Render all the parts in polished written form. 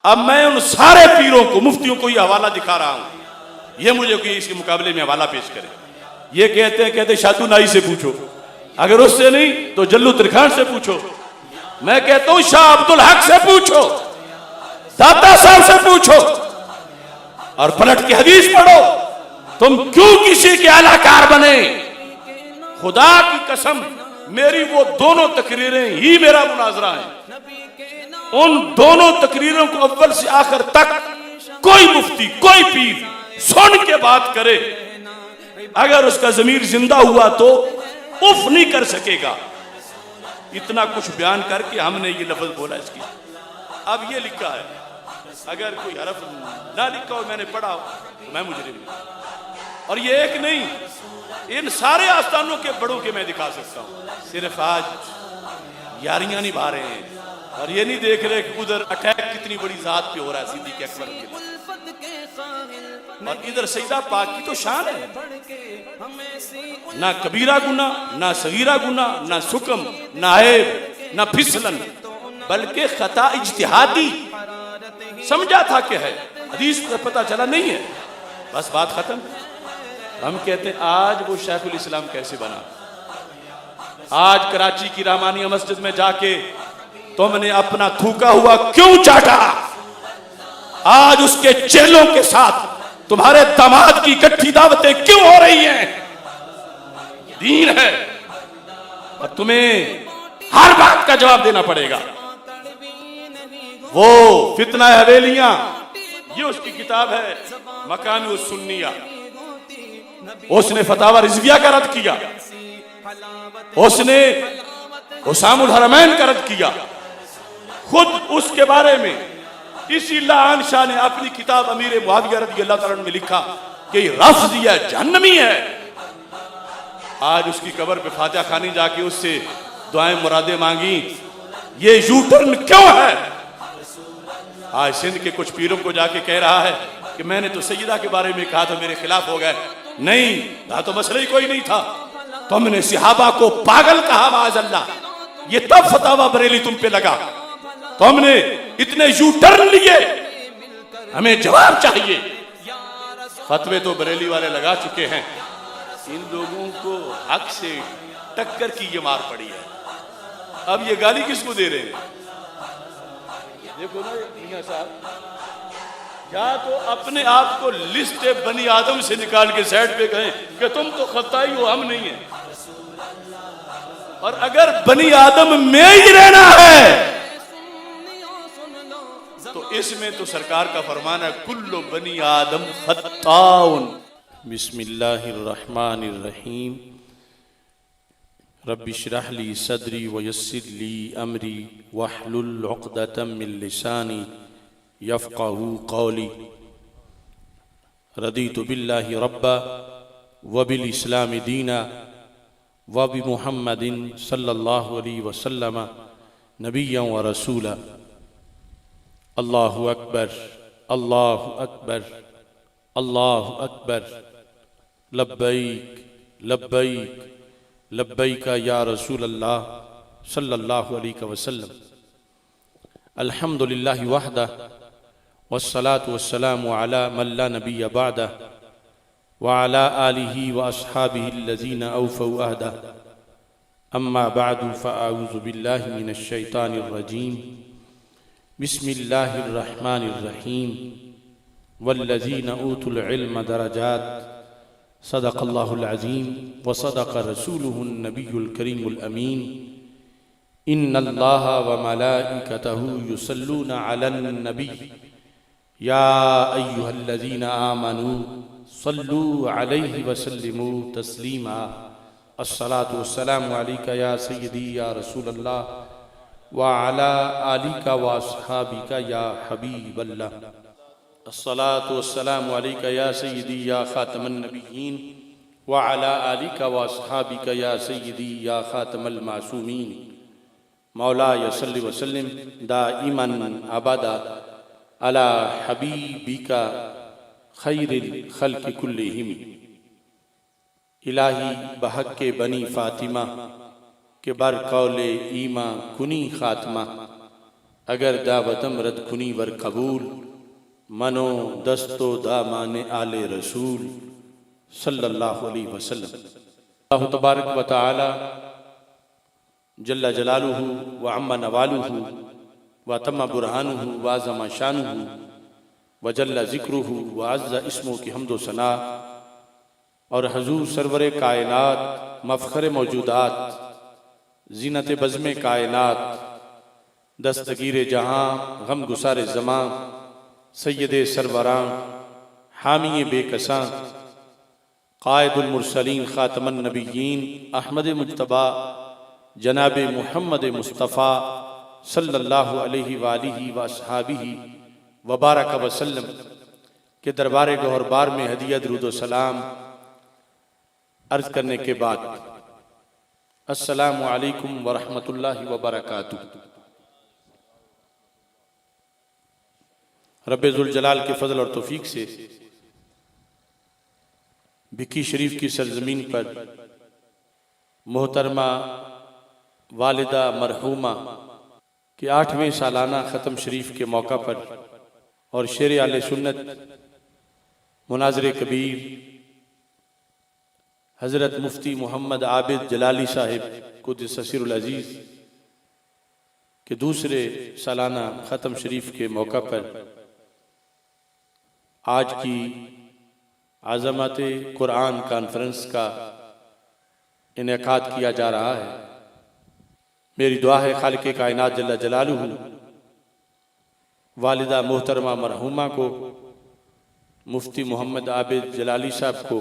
अब मैं उन सारे पीरों को, मुफ्तियों को ये हवाला दिखा रहा हूं, ये मुझे कोई इसके मुकाबले में हवाला पेश करे। ये कहते शादू नाई से पूछो, अगर उससे नहीं तो जल्लू त्रिखान से पूछो। मैं कहता हूं शाह अब्दुल हक से पूछो, दाता साहब से पूछो, और पलट के हदीस पढ़ो। तुम क्यों किसी के अलाकार बने? खुदा की कसम, मेरी वो दोनों तकरीरें ही मेरा मुनाजरा है। उन दोनों तकरीरों को अव्वल से आखिर तक कोई मुफ्ती, कोई पीर सुन के बात करे, अगर उसका ज़मीर जिंदा हुआ तो उफ नहीं कर सकेगा। इतना कुछ बयान करके हमने ये लफ्ज बोला इसकी। अब ये लिखा है, अगर कोई हरफ ना लिखा हो, मैंने पढ़ा हो, तो मैं मुजरिम नहीं। और ये एक नहीं, इन सारे आस्थानों के बड़ों के मैं दिखा सकता हूँ। सिर्फ आज यारियां निभा रहे हैं और ये नहीं देख रहे कि उधर अटैक कितनी बड़ी जात पे हो रहा है, सिद्दीक़ अकबर के। और इधर सईदा पाक की तो शान है, ना कबीरा गुना, ना सगीरा गुना, ना सुकम, ना ऐब, ना फिसलन, बल्कि खता इज्तिहादी। समझा था क्या है, हदीस पर पता चला नहीं है, बस बात खत्म। हम कहते हैं आज वो शेखुल इस्लाम कैसे बना। आज कराची की रामानिया मस्जिद में जाके तुमने अपना थूका हुआ क्यों चाटा? आज उसके चेलों के साथ तुम्हारे दामाद की इकट्ठी दावतें क्यों हो रही हैं? दीन है और तुम्हें हर बात का जवाब देना पड़ेगा। वो फितना हवेलियां, ये उसकी किताब है मकामी उस सुन्निया। उसने फतावा रिजविया का रद्द किया, उसने हुसामुल हरमैन का रद्द किया। खुद उसके बारे में इसी लान शाह ने अपनी किताब अमीर मुआविया रज़ियल्लाहु ताला अन्हु में लिखा कि रफ़्ज़िया जहन्नमी है। आज उसकी कब्र पे फातिहा खानी जाके उससे दुआएं मुरादें मांगी। ये यू टर्न क्यों है? आज सिंध के कुछ पीरों को जाके कह रहा है कि मैंने तो सैयदा के बारे में कहा तो मेरे खिलाफ हो गए। नहीं, यहाँ तो मसला ही कोई नहीं था। तुमने सिहाबा को पागल कहा, माअज़ल्लाह, ये तब फतावा बरेली तुम पे लगा। तुमने इतने यू टर्न लिए, हमें जवाब चाहिए। फतवे तो बरेली वाले लगा चुके हैं। इन लोगों को हक से टक्कर की ये मार पड़ी है। अब ये गाली किसको दे रहे हैं? देखो ना मियां साहब, या तो अपने आप को लिस्ट बनी आदम से निकाल के साइड पे कहें कि तुम तो खताई हो, हम नहीं है। और अगर बनी आदम में ही रहना है तो इसमें तो सरकार का फरमान है, कुल्लु बनी आदम खत्ताउन। बिस्मिल्लाहिर्रहमानिर्रहीम। रब्बि इश्रह ली सदरी व यस्सिर ली अमरी वहलुल उक़दतम मिन लिसानी यफ़क़हू क़ौली। रदीतु बिल्लाहि रब्बा व बिल इस्लामि दीना व बि मुहम्मदिन सल्लल्लाहु अलैहि वसल्लम नबिय्यन व रसूला। अल्लाहु अकबर, अल्लाहु अकबर, अल्लाहु अकबर। लब्बैक लब्बैक लब्बैक या रसूल अल्लाह सल्लल्लाहु अलैहि वसल्लम। अल्हम्दुलिल्लाहि वहदा वस्सलातु वस्सलामु अला मन ला नबिय्य बअदा व अला आलिहि व अस्हाबिहि अल्लज़ीना औफ़ौ अहदा। अम्मा बअदु फ़अऊज़ु बिल्लाहि मिनश शैतानिर रजीम। बिस्मिल्लाहिर्रहमानिर्रहीम। वल्लज़ीना ऊतुल इल्म दरजात। सदक़ल्लाहुल अज़ीम व सदक़ रसूलुहुन नबियुल करीमुल अमीन। इन्नल्लाहा व मलाइकतहु युसल्लूना अलन नबी या अय्युहल्लज़ीना आमनू सल्लू अलैहि व सल्लिमू तस्लीमा। अस्सलातु वस्सलामु अलैका या सय्यदी या रसूलल्लाह व अला आलिका व अस्हाबिका या हबीबल्लाह। अस्सलातु वस्सलामु अलैका या सय्यदी या खातमन नबिय्यीन व अला आलिका व अस्हाबिका या सय्यदी या खातमल मासूमीन। मौलाया सल्लि व सल्लिम दाइमन अबदा अला हबीबिका खैरिल खल्क़ि कुल्लिहिम। इलाही बहक के बनी फातिमा के बर कौले ईमा कुनी खात्मा। अगर दावतम रद खुनी वर कबूल मनो दस्तो दामाने आले रसूल सल्लल्लाहु अलैहि वसल्लम। अल्लाह तबारक व तआला जल्ला जलालुहु व अम्मा नवालुहु व तम्मा बुरहानुहु व अज़्ज़मा शानुहु व जल्ला ज़िक्रुहु व अज़्ज़ा इस्मुहु की हम्दो सना और हजूर सरवरे कायनात मफ़ख़रे मौजूदात ज़ीनत बज़्मे कायनात दस्तगीर जहाँ गम गुसार ज़मां सैयदे सरवरां हामी बेकसां क़ाइदुल मुरसलीन ख़ातमुन नबिय्यीन अहमद मुज्तबा जनाब मुहम्मद मुस्तफ़ा सल्लल्लाहु अलैहि वालिहि व अस्हाबिहि व बारक वसल्लम के दरबार गौहरबार में हदिया दुरूद व सलाम अर्ज़ करने के बाद अस्सलामु अलैकुम व रहमतुल्लाहि व बरकातुहू। रब्बे ज़ुल जलाल के फ़ज़ल और तौफ़ीक़ से भिक्की शरीफ की सरज़मीन पर मोहतरमा वालिदा मरहूमा के 8वें सालाना ख़त्म शरीफ के मौका पर और शेर आले सुन्नत मुनाज़िर कबीर हज़रत मुफ्ती मोहम्मद आबिद जलाली साहिब क़ुद्दस सिर्रुल अज़ीज़ के दूसरे सालाना ख़त्म शरीफ के मौका पर आज की आज़मत कुरान कॉन्फ्रेंस का इनेकाद किया जा रहा है। मेरी दुआ है खालिक़े कायनात जल्ला जलालुहु वालिदा मोहतरमा मरहूमा को, मुफ्ती मोहम्मद आबिद जलाली साहब को,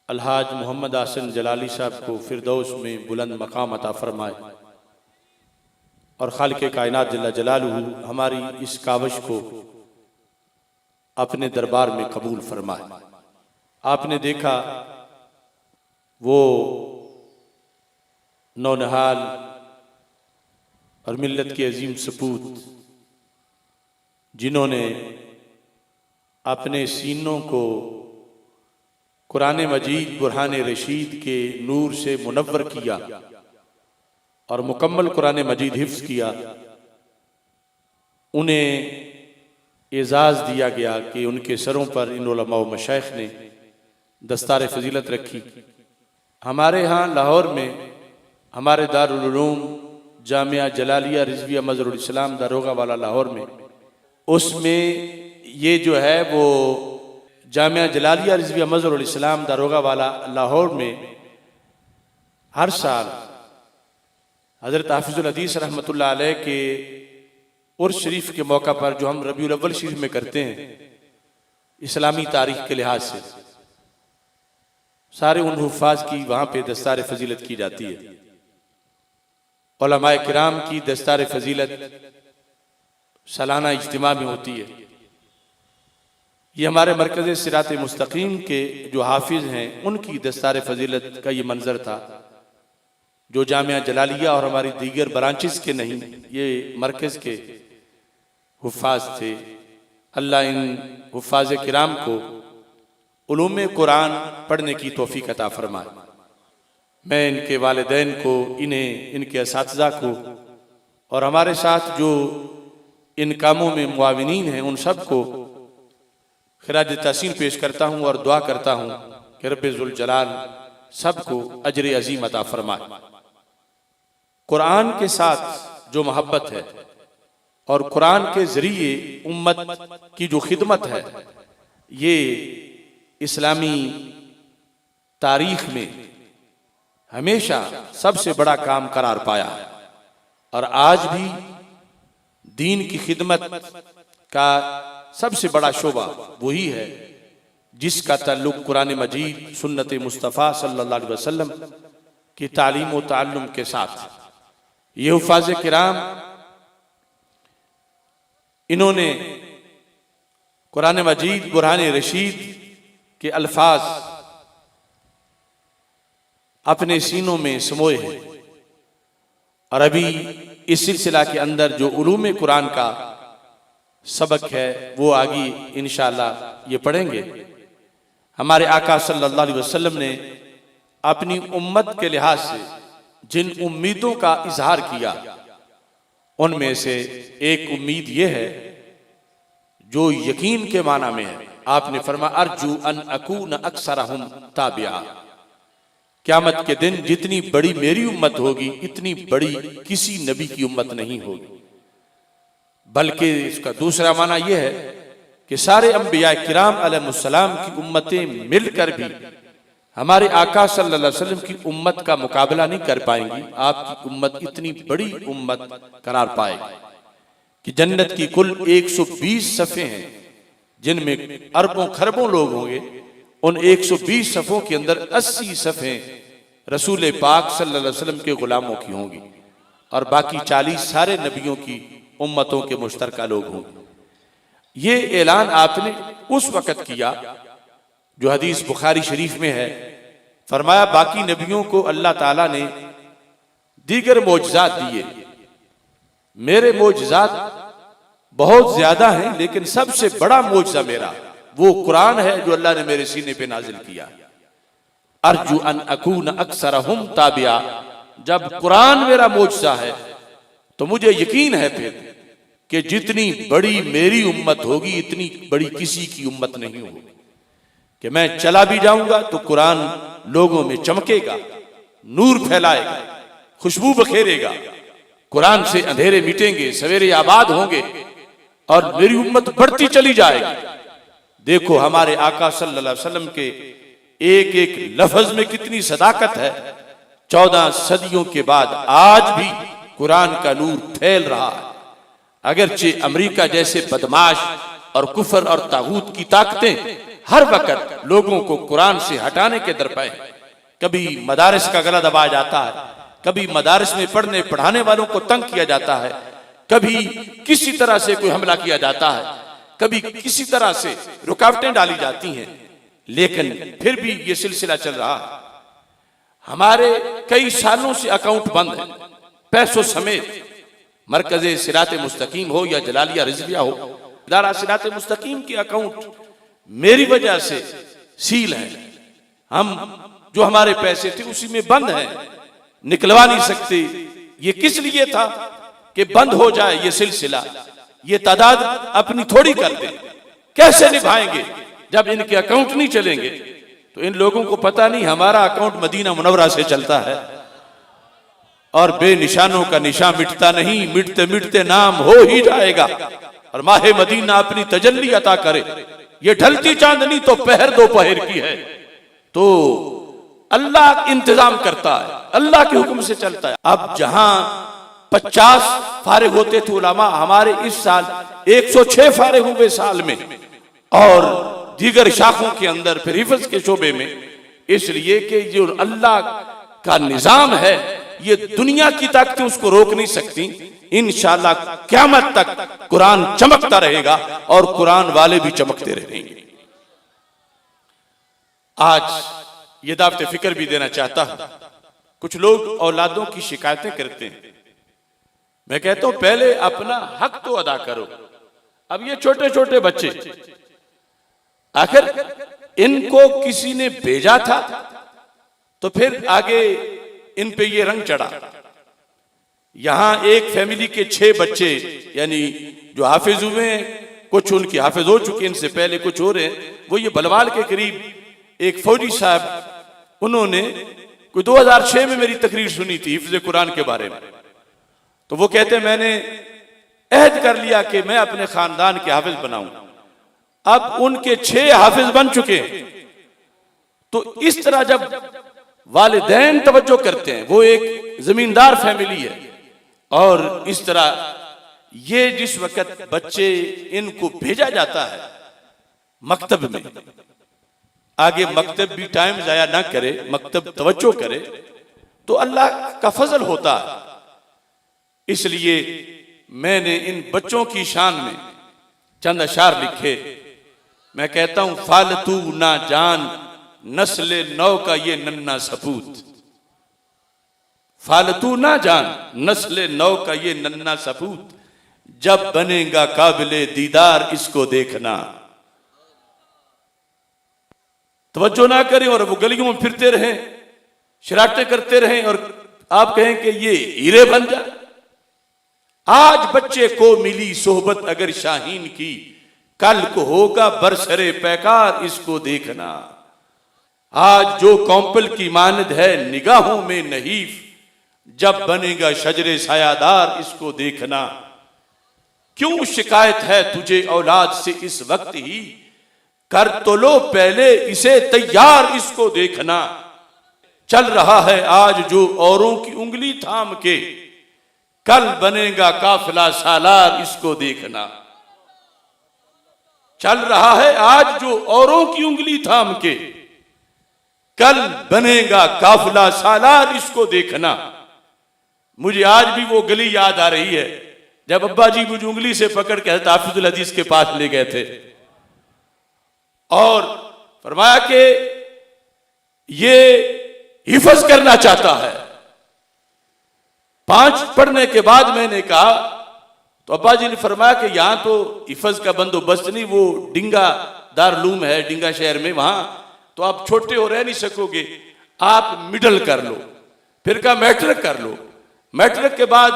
अलहाज मोहम्मद आसन जलाली साहब को फिरदौस में बुलंद मकाम अता फरमाए और खालिक़े कायनात जल्ला जलालुहु हमारी इस काविश को अपने दरबार में कबूल फरमाए। आपने देखा वो नौनिहाल और मिल्लत के अजीम सपूत जिन्होंने अपने सीनों को कुरान मजीद बुरहान रशीद के नूर से मुनव्वर किया और मुकम्मल कुरान मजीद हिफ्ज़ किया, उन्हें एजाज़ दिया गया कि उनके सरों पर इन उलमा व मशाइख ने दस्तार फजीलत रखी। हमारे यहाँ लाहौर में हमारे दारुल उलूम जामिया जलालिया रिज़विया मज़हरुल इस्लाम दारोगा वाला लाहौर में, उसमें ये जो है वो जामिया जलालिया रिज़विया मज़हरुल इस्लाम दारोगा वाला लाहौर में हर साल हज़रत हाफ़िज़ुल हदीस रहमतुल्लाह अलैह के उर्स शरीफ के मौका पर जो हम रबीउल अव्वल शरीफ में करते हैं, इस्लामी तारीख के लिहाज से सारे उन हुफ़ाज़ की वहाँ पे दस्तार फजीलत की जाती है। उलमाए किराम की दस्तार फजीलत सालाना इज्तिमा में होती है। ये हमारे मरकज़ सिरात मुस्तकीम के जो हाफिज़ हैं उनकी दस्तार फजीलत का ये मंजर था, जो जामिया जलालिया और हमारी दीगर ब्रांचेस के नहीं, ये मरकज़ के हुफ़ाज़ थे। अल्लाह इन हुफ़ाज़ किराम को उलूम कुरान पढ़ने की तौफ़ीक़ अता फरमाए। मैं इनके वालिदैन को, इन्हें, इनके असातिज़ा को और हमारे साथ जो इन कामों में मुआविनीन हैं उन सब को खिराज तहसीन पेश करता हूँ और दुआ करता हूँ कि रब्बे ज़ुल जलाल सबको अजर अज़ीम अता फरमाए। कुरान के साथ जो मोहब्बत है और कुरान के ज़रिए उम्मत की जो खिदमत है, ये इस्लामी तारीख में हमेशा सबसे बड़ा काम करार पाया है और आज भी दीन की खिदमत का सबसे बड़ा शोबा वही है जिसका ताल्लुक कुरान मजीद सुन्नत मुस्तफ़ा सल्लल्लाहु अलैहि वसल्लम की तालीम व ताल्लुम के साथ। ये हुफ़ाज़ किराम, इन्होंने कुरान मजीद बुरहान रशीद के अल्फाज अपने सीनों में समोए हैं और अभी इस सिलसिला के अंदर जो उलूम कुरान का सबक है वो आगे इंशाअल्लाह ये पढ़ेंगे। हमारे आका सल्लल्लाहु अलैहि वसल्लम ने अपनी उम्मत के लिहाज से जिन उम्मीदों का इजहार किया उनमें से एक उम्मीद ये है जो यकीन के माना में है। आपने फरमाया अर्जू अन अकून अक्सरहुम ताबिया, क़यामत के दिन जितनी बड़ी मेरी उम्मत होगी इतनी बड़ी किसी नबी की उम्मत नहीं होगी। बल्कि इसका दूसरा माना यह है कि सारे अंबिया किराम अलैहिस्सलाम की उम्मतें मिलकर भी हमारे आका सल्लल्लाहु अलैहि वसल्लम की उम्मत का मुकाबला नहीं कर पाएंगी। आपकी उम्मत इतनी बड़ी उम्मत करार पाएगी कि जन्नत की कुल 120 सफ़े हैं जिनमें अरबों खरबों लोग होंगे। उन 120 सफ़ों के अंदर 80 सफ़े रसूल पाक सल्लल्लाहु अलैहि वसल्लम के गुलामों की होंगी और बाकी 40 सारे नबियों की उम्मतों के मुश्तरका लोग होंगे। ये ऐलान आपने उस वक़्त किया जो हदीस बुखारी शरीफ में है। फरमाया बाकी नबियों को अल्लाह ताला ने दीगर मोजज़ात दिए, मेरे मोजज़ात बहुत ज्यादा हैं, लेकिन सबसे बड़ा मोजज़ा मेरा वो कुरान है जो अल्लाह ने मेरे सीने पे नाजिल किया। अर्जू अन अकून अक्सरहुम ताबिया, जब कुरान मेरा मोजज़ा है तो मुझे यकीन है फिर कि जितनी बड़ी मेरी उम्मत होगी इतनी बड़ी किसी की उम्मत नहीं होगी। कि मैं चला भी जाऊंगा तो कुरान लोगों में चमकेगा, नूर फैलाएगा, खुशबू बखेरेगा, कुरान से अंधेरे मिटेंगे, सवेरे आबाद होंगे और मेरी उम्मत बढ़ती चली जाएगी। देखो हमारे आका सल्लल्लाहु अलैहि वसल्लम के एक एक लफ्ज में कितनी सदाकत है। 14 सदियों के बाद आज भी कुरान का नूर फैल रहा है। अगरचे अमेरिका जैसे बदमाश और कुफर और तागूत की ताकतें हर वक्त लोगों को कुरान से हटाने के दरपे, कभी मदारिस का गला दबाया जाता है, कभी मदारिस में पढ़ने पढ़ाने वालों को तंग किया जाता है, कभी किसी तरह से कोई हमला किया जाता है, कभी किसी तरह से रुकावटें डाली जाती हैं, लेकिन फिर भी ये सिलसिला चल रहा है। हमारे कई सालों से अकाउंट बंद है, पैसों समेत। मरकज़े सिराते मुस्तकीम हो या जलालिया रिजविया हो, इदारा सिराते मुस्तकीम के अकाउंट मेरी वजह से सील है। हम जो हमारे पैसे थे उसी में बंद है, निकलवा नहीं सकते। ये किस लिए था कि बंद हो जाए ये सिलसिला, ये तादाद अपनी थोड़ी कर दे। कैसे निभाएंगे जब इनके अकाउंट नहीं चलेंगे? तो इन लोगों को पता नहीं हमारा अकाउंट मदीना मुनव्वरा से चलता है और बेनिशानों का निशान मिटता नहीं, मिटते मिटते नाम हो ही जाएगा। और माहे मदीना अपनी तजल्ली अता करे। ये ढलती चांदनी तो पहर दोपहर की है, तो अल्लाह इंतजाम करता है, अल्लाह के हुक्म से चलता है। अब जहां 50 फारिग होते थे उलमा, हमारे इस साल 106 फारिग हुए साल में, और दीगर शाखों के अंदर फिर हिफ्ज के शोबे में। इसलिए कि जो अल्लाह का निजाम है ये दुनिया की ताकतें उसको रोक नहीं सकती। इंशाअल्लाह क़यामत तक कुरान चमकता रहेगा और कुरान वाले भी चमकते रहेंगे। आज ये दावत फिक्र भी देना चाहता हूं। कुछ लोग औलादों की शिकायतें करते हैं। मैं कहता हूं पहले अपना हक तो अदा करो। अब ये छोटे छोटे बच्चे, आखिर इनको किसी ने भेजा था तो फिर आगे इन पे ये रंग चढ़ा। यहां एक फैमिली के 6 बच्चे यानी जो हाफिज हुए हैं, कुछ उनके हाफिज हो चुके, इनसे पहले कुछ हो रहे हैं। वो ये बलवाल के करीब एक फौजी साहब, उन्होंने कोई 2006 में मेरी तकरीर सुनी थी हिफ्ज़ कुरान के बारे में। तो वो कहते मैंने अहद कर लिया कि मैं अपने खानदान के हाफिज बनाऊं। अब उनके 6 हाफिज बन चुके हैं। तो इस तरह जब वालिदैन तवज्जो करते हैं, वो एक जमींदार फैमिली है, और इस तरह ये जिस वक्त बच्चे इनको भेजा जाता है मकतब में, आगे मकतब भी टाइम जाया ना करे, मकतब तवज्जो करे, तो अल्लाह का फजल होता है। इसलिए मैंने इन बच्चों की शान में चंद अशार लिखे। मैं कहता हूं फालतू ना जान नस्ले नौ का ये नन्ना सपूत, फालतू ना जान नस्ले नौ का ये नन्ना सपूत, जब बनेगा काबिले दीदार इसको देखना। तवज्जो ना करें और वो गलियों में फिरते रहें, शरारतें करते रहें, और आप कहें कि ये हीरे बन जाए। आज बच्चे को मिली सोहबत अगर शाहीन की, कल को होगा बरसरे पैकार इसको देखना। आज जो कौंपल की मानद है निगाहों में नहीफ, जब बनेगा शजरे सायादार इसको देखना। क्यों शिकायत है तुझे औलाद से इस वक्त ही, कर तो लो पहले इसे तैयार इसको देखना। चल रहा है आज जो औरों की उंगली थाम के, कल बनेगा काफिला सालार इसको देखना। चल रहा है आज जो औरों की उंगली थाम के, कल बनेगा काफिला सालार इसको देखना। मुझे आज भी वो गली याद आ रही है जब अब्बा जी मुझे उंगली से पकड़ के हज़रत हाफिजुल हदीस के पास ले गए थे और फरमाया कि ये हिफज करना चाहता है। 5 पढ़ने के बाद मैंने कहा तो अब्बा जी ने फरमाया कि यहां तो हिफज का बंदोबस्त नहीं, वो डिंगा दारुलूम है डिंगा शहर में, वहां तो आप छोटे हो रह नहीं सकोगे, आप मिडल कर लो। फिर कहा मैट्रिक कर लो। मैट्रिक के बाद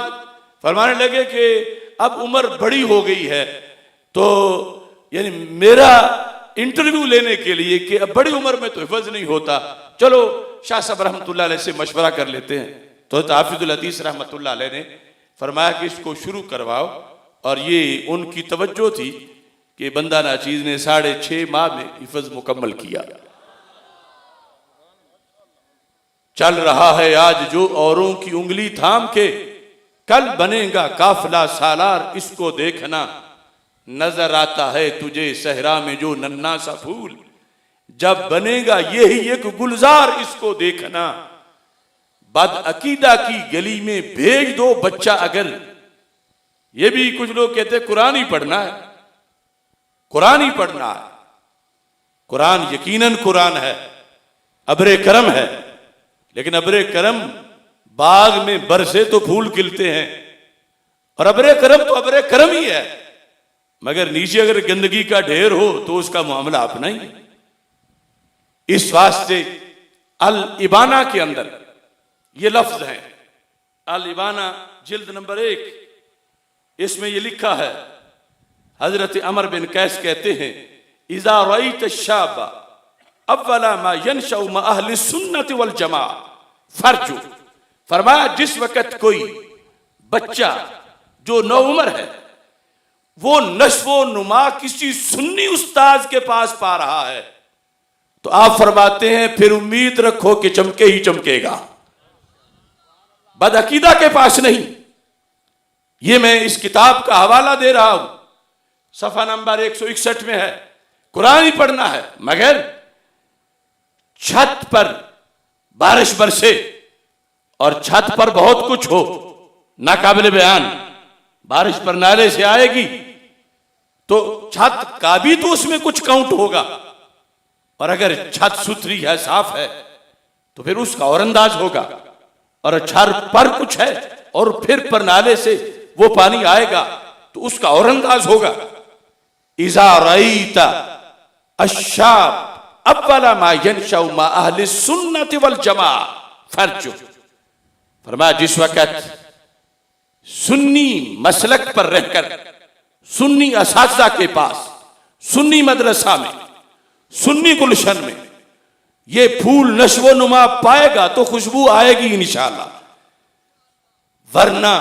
फरमाने लगे कि अब उम्र बड़ी हो गई है, तो यानी मेरा इंटरव्यू लेने के लिए कि अब बड़ी उम्र में तो हिफज नहीं होता, चलो शाह साहब रहमतुल्लाह अलैह से मशवरा कर लेते हैं। तो हाफिजुल हदीस रहमतुल्लाह अलैह ने फरमाया कि इसको शुरू करवाओ। और ये उनकी तवज्जो थी कि बंदा नाचीज ने 6.5 माह में हिफज मुकम्मल किया। चल रहा है आज जो औरों की उंगली थाम के, कल बनेगा काफिला सालार इसको देखना। नजर आता है तुझे सहरा में जो नन्ना सा फूल, जब बनेगा यही एक गुलजार इसको देखना। बद अकीदा की गली में भेज दो बच्चा अगर, ये भी कुछ लोग कहते हैं कुरान ही पढ़ना है, कुरान ही पढ़ना है। कुरान यकीनन कुरान है, अबरे करम है, लेकिन अबरे करम बाग में बरसे तो फूल खिलते हैं और अबरे करम तो अबरे करम ही है, मगर नीचे अगर गंदगी का ढेर हो तो उसका मामला अपना ही। इस वास्ते अल इबाना के अंदर ये लफ्ज है, अल इबाना जिल्द नंबर 1, इसमें ये लिखा है, हजरत अमर बिन कैस कहते हैं, इज़ा रअयत शाबा अव्वला मा यनशउ मा अहले सुन्नत वल जमा फर्जु। फरमाया जिस वक़्त कोई बच्चा जो नौउम्र है वो नश्वो नुमा किसी सुन्नी उस्ताद के पास पा रहा है, तो आप फरमाते हैं फिर उम्मीद रखो कि चमके ही चमकेगा, बदअकीदा के पास नहीं। ये मैं इस किताब का हवाला दे रहा हूं, सफा नंबर 161 में है। कुरान ही पढ़ना है, मगर छत पर बारिश बरसे और छत पर बहुत कुछ हो, नाकाबिल बयान, बारिश पर नाले से आएगी तो छत का भी तो उसमें कुछ काउंट होगा, और अगर छत सुथरी है, साफ है, तो फिर उसका और अंदाज होगा। और छर पर कुछ है और फिर पर नाले से वो पानी आएगा तो उसका और अंदाज होगा। इज़ा रअयता अश्शाब अव्वला मा यनशउ मा अहले सुन्नत वल जमा फर्जु। फरमाया जिस वक़्त सुन्नी मसलक पर रहकर सुन्नी असातिज़ा के पास, सुन्नी मदरसा में, सुन्नी गुलशन में ये फूल नश्वो नुमा पाएगा तो खुशबू आएगी इंशाअल्लाह, वरना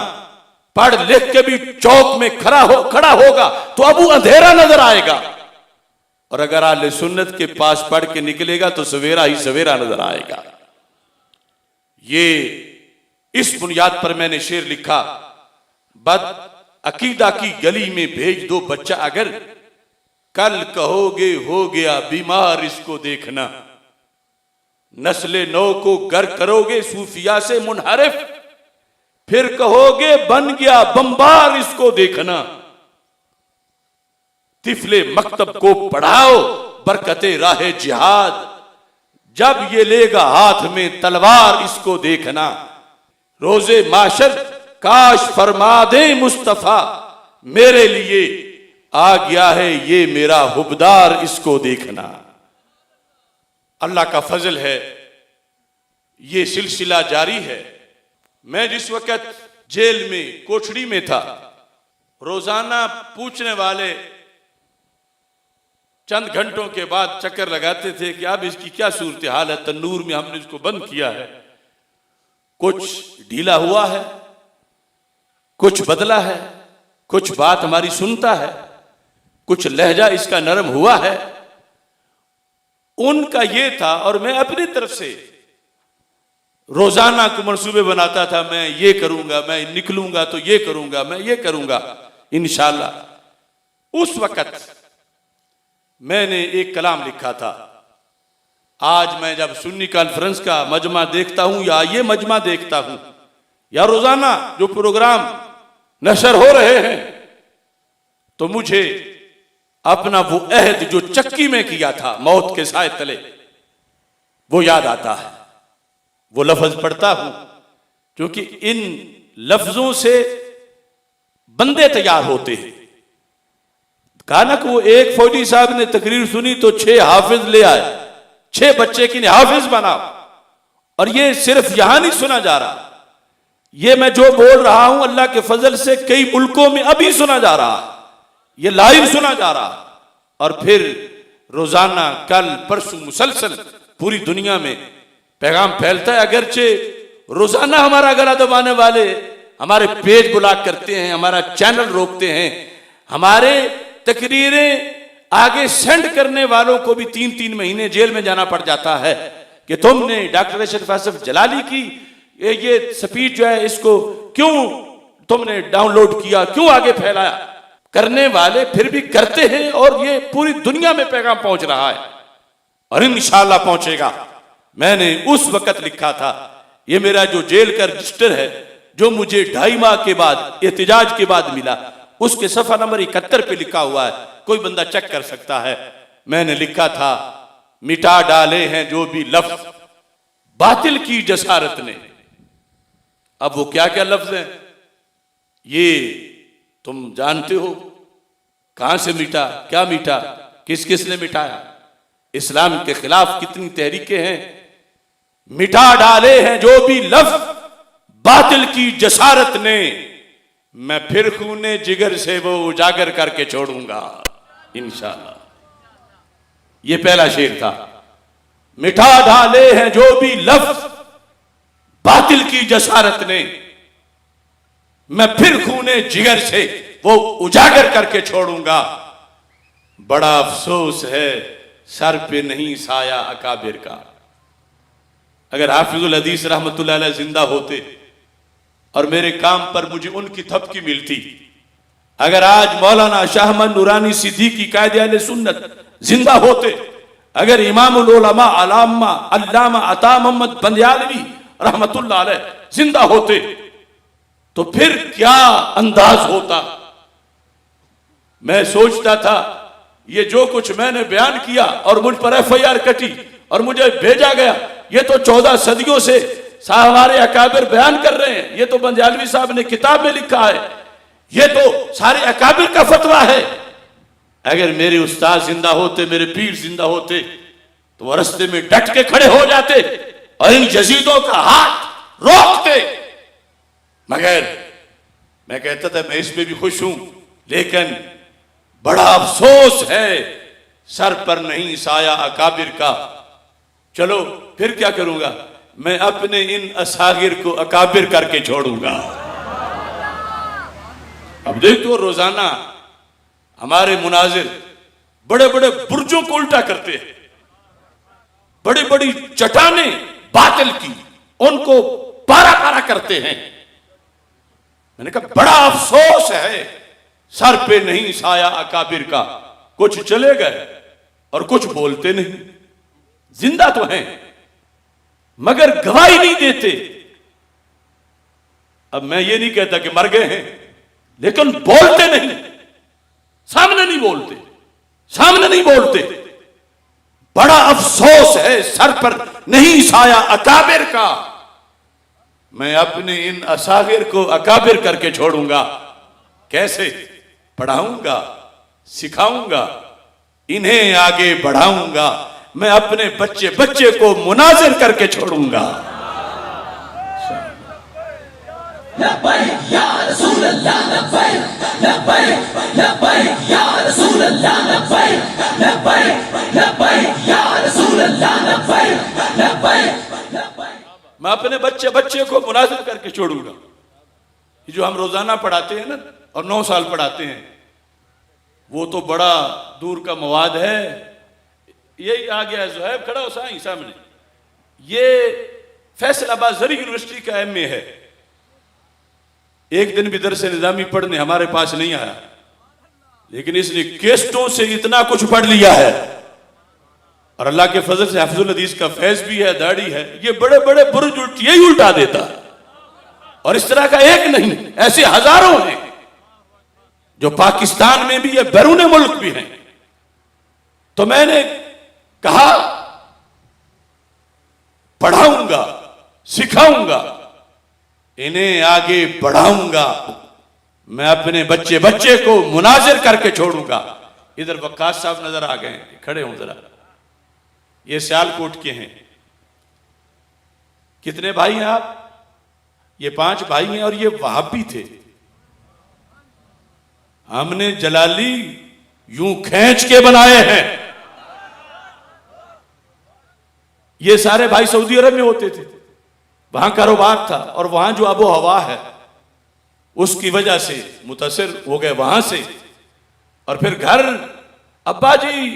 पढ़ लिख के भी चौक में खड़ा होगा तो अबू अंधेरा नजर आएगा, और अगर आले सुन्नत के पास पढ़ के निकलेगा तो सवेरा ही सवेरा नजर आएगा। ये इस बुनियाद पर मैंने शेर लिखा, बद अकीदा की गली में भेज दो बच्चा अगर, कल कहोगे हो गया बीमार इसको देखना। नस्ले नौ को गर करोगे सूफिया से मुनहरिफ, फिर कहोगे बन गया बम्बार इसको देखना। तिफले मकतब को पढ़ाओ बरकते राहे जिहाद, जब ये लेगा हाथ में तलवार इसको देखना। रोजे माशर काश फरमा दे मुस्तफा, मेरे लिए आ गया है ये मेरा हुबदार इसको देखना। अल्लाह का फजल है, ये सिलसिला जारी है। मैं जिस वक़्त जेल में कोठड़ी में था। रोजाना पूछने वाले चंद घंटों के बाद चक्कर लगाते थे कि अब इसकी क्या सूरत हाल है, तंदूर में हमने इसको बंद किया है, कुछ ढीला हुआ है, कुछ बदला है, कुछ बात हमारी सुनता है, कुछ लहजा इसका नरम हुआ है। उनका ये था और मैं अपनी तरफ से रोजाना को मंसूबे बनाता था, मैं ये करूंगा, मैं निकलूंगा तो ये करूंगा, मैं ये करूंगा इंशाअल्लाह। उस वक्त मैंने एक कलाम लिखा था। आज मैं जब सुन्नी कॉन्फ्रेंस का मजमा देखता हूं या ये मजमा देखता हूं या रोजाना जो प्रोग्राम नशर हो रहे हैं, तो मुझे अपना वो अहद जो चक्की में किया था मौत के साए तले, वो याद आता है। वो लफ्ज पढ़ता हूं क्योंकि इन लफ्जों से बंदे तैयार होते हैं। कहा ना कि वो एक फौजी साहब ने तकरीर सुनी तो 6 हाफिज ले आए, 6 बच्चे की हाफिज बनाओ। और ये सिर्फ यहां नहीं सुना जा रहा, ये मैं जो बोल रहा हूं अल्लाह के फजल से कई मुल्कों में अभी सुना जा रहा, ये लाइव सुना जा रहा। और फिर रोजाना कल परसों मुसलसल पूरी दुनिया में पैगाम फैलता है। अगरचे रोजाना हमारा गला दबाने वाले हमारे पेज ब्लॉक करते हैं, हमारा चैनल रोकते हैं, हमारे तकरीरें आगे सेंड करने वालों को भी 3-3 महीने जेल में जाना पड़ जाता है कि तुमने डॉक्टर अशरफ आसफ जलाली की ये स्पीच जो है इसको क्यों तुमने डाउनलोड किया, क्यों आगे फैलाया। करने वाले फिर भी करते हैं और ये पूरी दुनिया में पैगाम पहुंच रहा है और इंशाअल्लाह पहुंचेगा। मैंने उस वक्त लिखा था, ये मेरा जो जेल का रजिस्टर है जो मुझे 2.5 माह के बाद एहतिजाज के बाद मिला, उसके सफा नंबर 71 पे लिखा हुआ है, कोई बंदा चेक कर सकता है। मैंने लिखा था, मिटा डाले हैं जो भी लफ्ज बातिल की जसारत ने। अब वो क्या क्या लफ्ज हैं ये तुम जानते हो, कहां से मिटा, क्या मिटा, किस किस ने मिटाया, इस्लाम के खिलाफ कितनी तहरीकें हैं। मिटा डाले हैं जो भी लफ्ज बातिल की जसारत ने, मैं फिर खूने जिगर से वो उजागर करके छोड़ूंगा इंशाअल्लाह। ये पहला शेर था। मिटा डाले हैं जो भी लफ्ज बातिल की जसारत ने, मैं फिर खूने जिगर से वो उजागर करके छोड़ूंगा। बड़ा अफसोस है सर पे नहीं साया अकाबिर का। अगर हाफिजुल हदीस रहमतुल्लाह अलैह जिंदा होते और मेरे काम पर मुझे उनकी थपकी मिलती, अगर आज मौलाना शाहमन नूरानी सिद्दीकी कायदे अहले सुन्नत जिंदा होते, अगर इमामुल उलमा अल्लामा अता मोहम्मद बंदियालवी रहमतुल्लाह अलैह जिंदा होते, तो फिर क्या अंदाज होता। मैं सोचता था ये जो कुछ मैंने बयान किया और मुझ पर FIR कटी और मुझे भेजा गया, ये तो 14 सदियों से हमारे अकाबिर बयान कर रहे हैं, ये तो बंदियालवी साहब ने किताब में लिखा है, ये तो सारे अकाबिर का फतवा है। अगर मेरे उस्ताद जिंदा होते, मेरे पीर जिंदा होते, तो वो रास्ते में डट के खड़े हो जाते और इन यजीदों का हाथ रोकते। मगर मैं कहता था मैं इसमें भी खुश हूं, लेकिन बड़ा अफसोस है सर पर नहीं साया अकाबिर का। चलो फिर क्या करूंगा, मैं अपने इन असागिर को अकाबिर करके छोड़ूंगा। अब देखो रोजाना हमारे मुनाजिर बड़े बड़े बुर्जों को उल्टा करते हैं, बड़ी बड़ी चट्टाने बातिल की उनको पारा पारा करते हैं। मैंने कहा बड़ा अफसोस है सर पे नहीं साया अकाबिर का। कुछ चले गए और कुछ बोलते नहीं, जिंदा तो हैं मगर गवाही नहीं देते। अब मैं ये नहीं कहता कि मर गए हैं, लेकिन बोलते नहीं, सामने नहीं बोलते, सामने नहीं बोलते। बड़ा अफसोस है सर पर नहीं साया अकाबिर का। मैं अपने इन असागिर को अकाबिर करके छोड़ूंगा। कैसे? पढ़ाऊंगा, सिखाऊंगा, इन्हें आगे बढ़ाऊंगा। मैं अपने बच्चे बच्चे को मुनाजिर करके छोड़ूंगा। लब्बैक या रसूल अल्लाह लब्बैक लब्बैक लब्बैक या रसूल अल्लाह लब्बैक लब्बैक लब्बैक या रसूल अल्लाह लब्बैक लब्बैक लब्बैक। मैं अपने बच्चे को मुनाजिर करके छोड़ूंगा। ये जो हम रोजाना पढ़ाते हैं ना और 9 साल पढ़ाते हैं, वो तो बड़ा दूर का मवाद है। यही आ गया है, ज़ुहैब खड़ा हो साईं सामने, ये फैसलाबाद जरी यूनिवर्सिटी का MA है। एक दिन भी दरस निज़ामी पढ़ने हमारे पास नहीं आया, लेकिन इसने केस्टों से इतना कुछ पढ़ लिया है और अल्लाह के फजल से हफ्जुल हदीस का फैज भी है, दाढ़ी है। ये बड़े बड़े बुर्ज यही उल्टा देता है। और इस तरह का एक नहीं, ऐसे हजारों हैं जो पाकिस्तान में भी है, बैरून मुल्क भी हैं। तो मैंने कहा पढ़ाऊंगा, सिखाऊंगा, इन्हें आगे बढ़ाऊंगा। मैं अपने बच्चे को मुनाजिर करके छोड़ूंगा। इधर वक्कास साहब नजर आ गए, खड़े हों जरा। ये सियालकोट के हैं। कितने भाई हैं आप? ये 5 भाई हैं और ये वहाबी थे। हमने जलाली यूं खींच के बनाए हैं। ये सारे भाई सऊदी अरब में होते थे, वहां कारोबार था और वहां जो आबो हवा है उसकी वजह से मुतासिर हो गए वहां से। और फिर घर अब्बा जी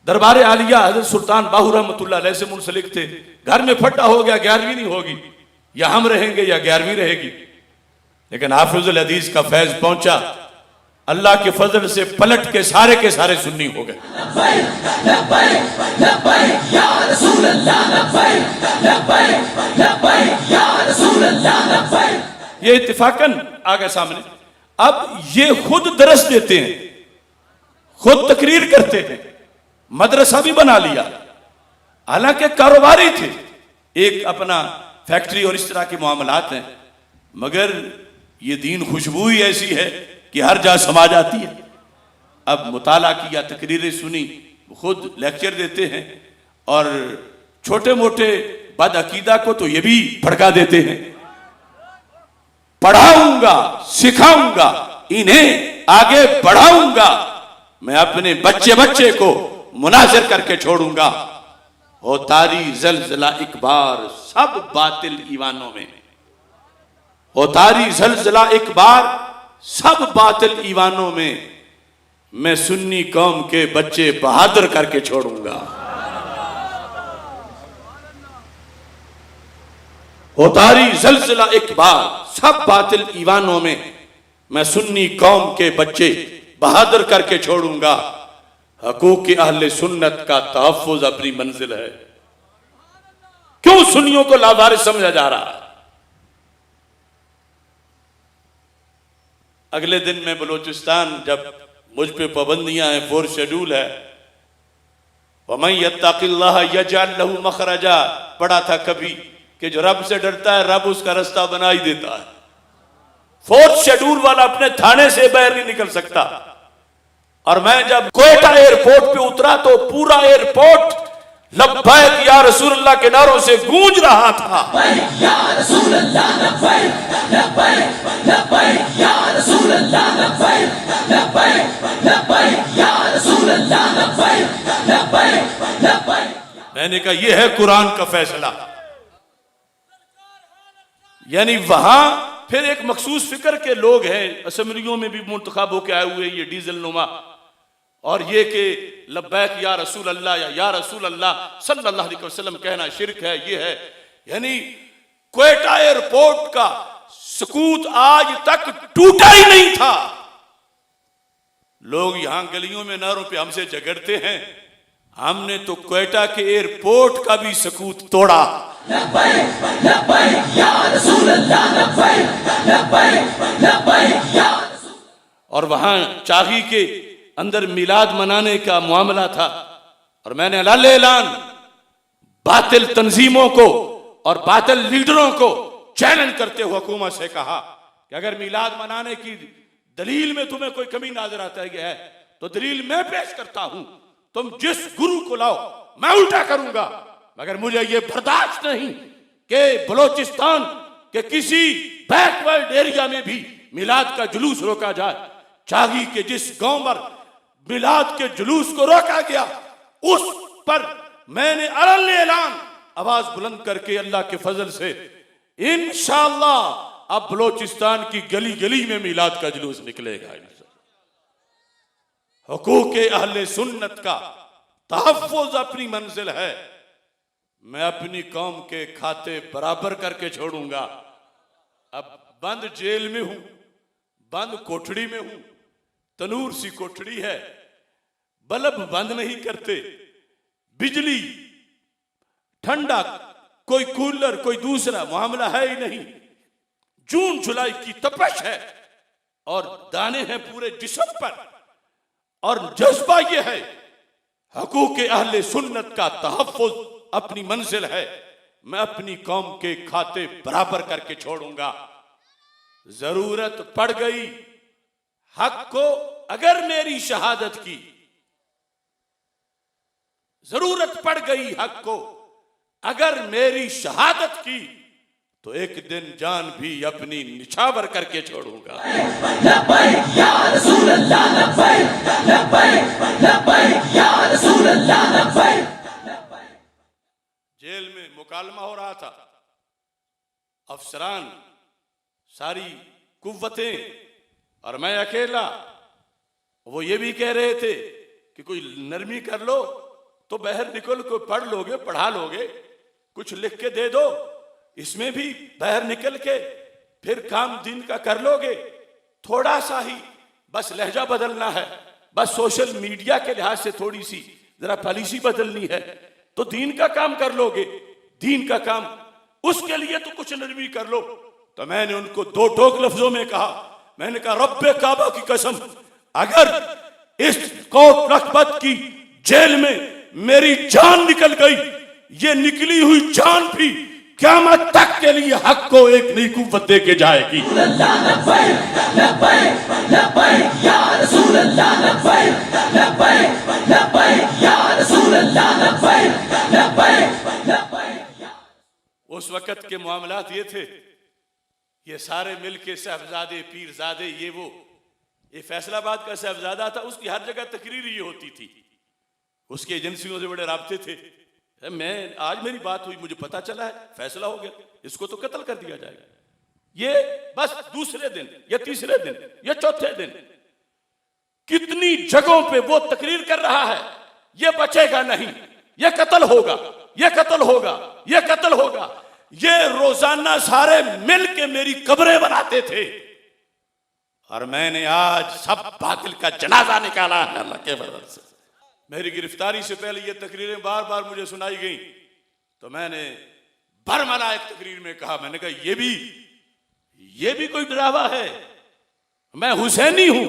दरबार आलिया हजरत सुल्तान बाहू रहमतुल्लाह अलैह से मुंसलिक थे। घर में फटा हो गया, 11वीं नहीं होगी, या हम रहेंगे या 11वीं रहेगी। लेकिन हाफिजुल हदीस का फैज पहुंचा, अल्लाह के फजल से पलट के सारे सुन्नी हो गए। ये इत्तिफाकन आ गए सामने। अब ये खुद दरस देते हैं, खुद तकरीर करते हैं, मदरसा भी बना लिया। हालांकि कारोबारी थे, एक अपना फैक्ट्री और इस तरह के मामलात हैं, मगर ये दीन खुशबू ही ऐसी है कि हर जगह समा जाती है। अब मुताला किया, तकरीरें सुनी, खुद लेक्चर देते हैं और छोटे मोटे बदअकीदा को तो ये भी भड़का देते हैं। पढ़ाऊंगा, सिखाऊंगा, इन्हें आगे बढ़ाऊंगा। मैं अपने बच्चे को मुनाजिर करके छोड़ूंगा। हो तारी जलजला एक बार सब बातिल ईवानों में, हो तारी जलजला एक बार सब बातिल ईवानों में, मैं सुन्नी कौम के बच्चे बहादुर करके छोड़ूंगा। हो तारी जलजला एक बार सब बातिल ईवानों में, मैं सुन्नी कौम के बच्चे बहादुर करके छोड़ूंगा। हकूक अहले सुन्नत का तहफ्फुज अपनी मंजिल है। क्यों सुन्नियों को लावारिस समझा जा रहा है? अगले दिन में बलूचिस्तान, जब मुझ पे पाबंदियां हैं, 4 शेड्यूल है, वमन यत्तकिल्लाह यजअल लहू मखरजा, पढ़ा था कभी कि जो रब से डरता है रब उसका रास्ता बना ही देता है। 4th शेड्यूल वाला अपने थाने से बाहर नहीं निकल सकता। और मैं जब कोयटा एयरपोर्ट पे उतरा तो पूरा एयरपोर्ट लब्बैक या रसूलुल्लाह के नारों से गूंज रहा था। या रसूलुल्लाह लब्बैक लब्बैक लब्बैक या रसूलुल्लाह लब्बैक लब्बैक लब्बैक या रसूलुल्लाह लब्बैक लब्बैक लब्बैक। मैंने कहा यह है कुरान का फैसला। यानी वहां फिर एक मखसूस फिक्र के लोग हैं, असेंबलियों में भी मुंतखब होकर आए हुए, ये डीजल नुमा, और ये कि लब्बैक या रसूल अल्लाह या रसूल अल्लाह सल्लल्लाहु अलैहि वसल्लम कहना शिरक है, ये है। यानी क्वेटा एयरपोर्ट का सकूत आज तक टूटा ही नहीं था। लोग यहां गलियों में नारों पे हमसे झगड़ते हैं, हमने तो क्वेटा के एयरपोर्ट का भी सकूत तोड़ा। लब्बैक लब्बैक या रसूल अल्लाह लब्बैक लब्बैक लब्बैक या। और वहां चाही के अंदर मिलाद मनाने का मामला था और मैंने ऐलान बातिल तंजीमों को और बातिल लीडरों को चैलेंज करते हुए हुकूमत से कहा कि अगर मिलाद मनाने की दलील में तुम्हें कोई कमी नजर आता है तो दलील मैं पेश करता हूं, तुम जिस गुरु को लाओ मैं उल्टा करूंगा। मगर मुझे यह बर्दाश्त नहीं कि बलोचिस्तान के किसी बैकवर्ड एरिया में भी मिलाद का जुलूस रोका जाए। चाहिए कि जिस गांव पर मिलाद के जुलूस को रोका गया उस पर मैंने अरल ऐलान आवाज बुलंद करके अल्लाह के फजल से इंशाअल्लाह अब बलोचिस्तान की गली गली में मिलाद का जुलूस निकलेगा। हुकूक अहले सुन्नत का तहफ़्फ़ुज़ अपनी मंजिल है। मैं अपनी कौम के खाते बराबर करके छोड़ूंगा। अब बंद जेल में हूं, बंद कोठड़ी में हूं, तनूर सी कोठड़ी है, बल्ब बंद नहीं करते, बिजली, ठंडा, कोई कूलर, कोई दूसरा मामला है ही नहीं। जून जुलाई की तपश है और दाने हैं पूरे जिस्म पर और जज्बा यह है हुकूक अहले सुन्नत का तहफ़्फ़ुज़ अपनी मंजिल है। मैं अपनी कौम के खाते बराबर करके छोड़ूंगा। जरूरत पड़ गई हक को अगर मेरी शहादत की, जरूरत पड़ गई हक को अगर मेरी शहादत की, तो एक दिन जान भी अपनी निछावर करके छोड़ूंगा। लब्बैक या रसूल अल्लाह, लब्बैक लब्बैक लब्बैक या रसूल अल्लाह, लब्बैक। जेल में मुकालमा हो रहा था। अफसरान, सारी कुव्वतें और मैं अकेला। वो ये भी कह रहे थे कि कोई नरमी कर लो तो बाहर निकल को पढ़ लोगे, पढ़ा लोगे, कुछ लिख के दे दो, इसमें भी बाहर निकल के फिर काम दिन का कर लोगे। थोड़ा सा ही बस लहजा बदलना है, बस सोशल मीडिया के लिहाज से थोड़ी सी जरा पॉलिसी बदलनी है तो दीन का काम कर लोगे। दीन का काम, उसके लिए तो कुछ नरमी कर लो। तो मैंने उनको दो टोक लफ्जों में कहा, मैंने कहा रब्बे काबा की कसम, अगर इस कोट रखबत की जेल में मेरी जान निकल गई, ये निकली हुई जान भी क़यामत तक के लिए हक को एक नई कुव्वत दे के जाएगी। उस वक़्त के मामलात ये थे, ये सारे मिलके साहबजादे, पीरजादे, ये फैसलाबाद का साहबजादा था, उसकी हर जगह तकरीर ये होती थी, उसकी एजेंसियों से बड़े राब्ते थे। मैं आज मेरी बात हुई, मुझे पता चला है फैसला हो गया, इसको तो कत्ल कर दिया जाएगा। ये बस दूसरे दिन या तीसरे दिन या चौथे दिन कितनी जगहों पे वो तकरीर कर रहा है, ये बचेगा नहीं, ये कत्ल होगा, ये कत्ल होगा, ये कत्ल होगा। ये रोजाना सारे मिल के मेरी कब्रें बनाते थे और मैंने आज सब बातिल का जनाजा निकाला है अल्लाह के फजल से। मेरी गिरफ्तारी से पहले ये तकरीरें बार बार मुझे सुनाई गई तो मैंने बरमला एक तकरीर में कहा, मैंने कहा ये भी कोई डरावा है, मैं हुसैनी हूं।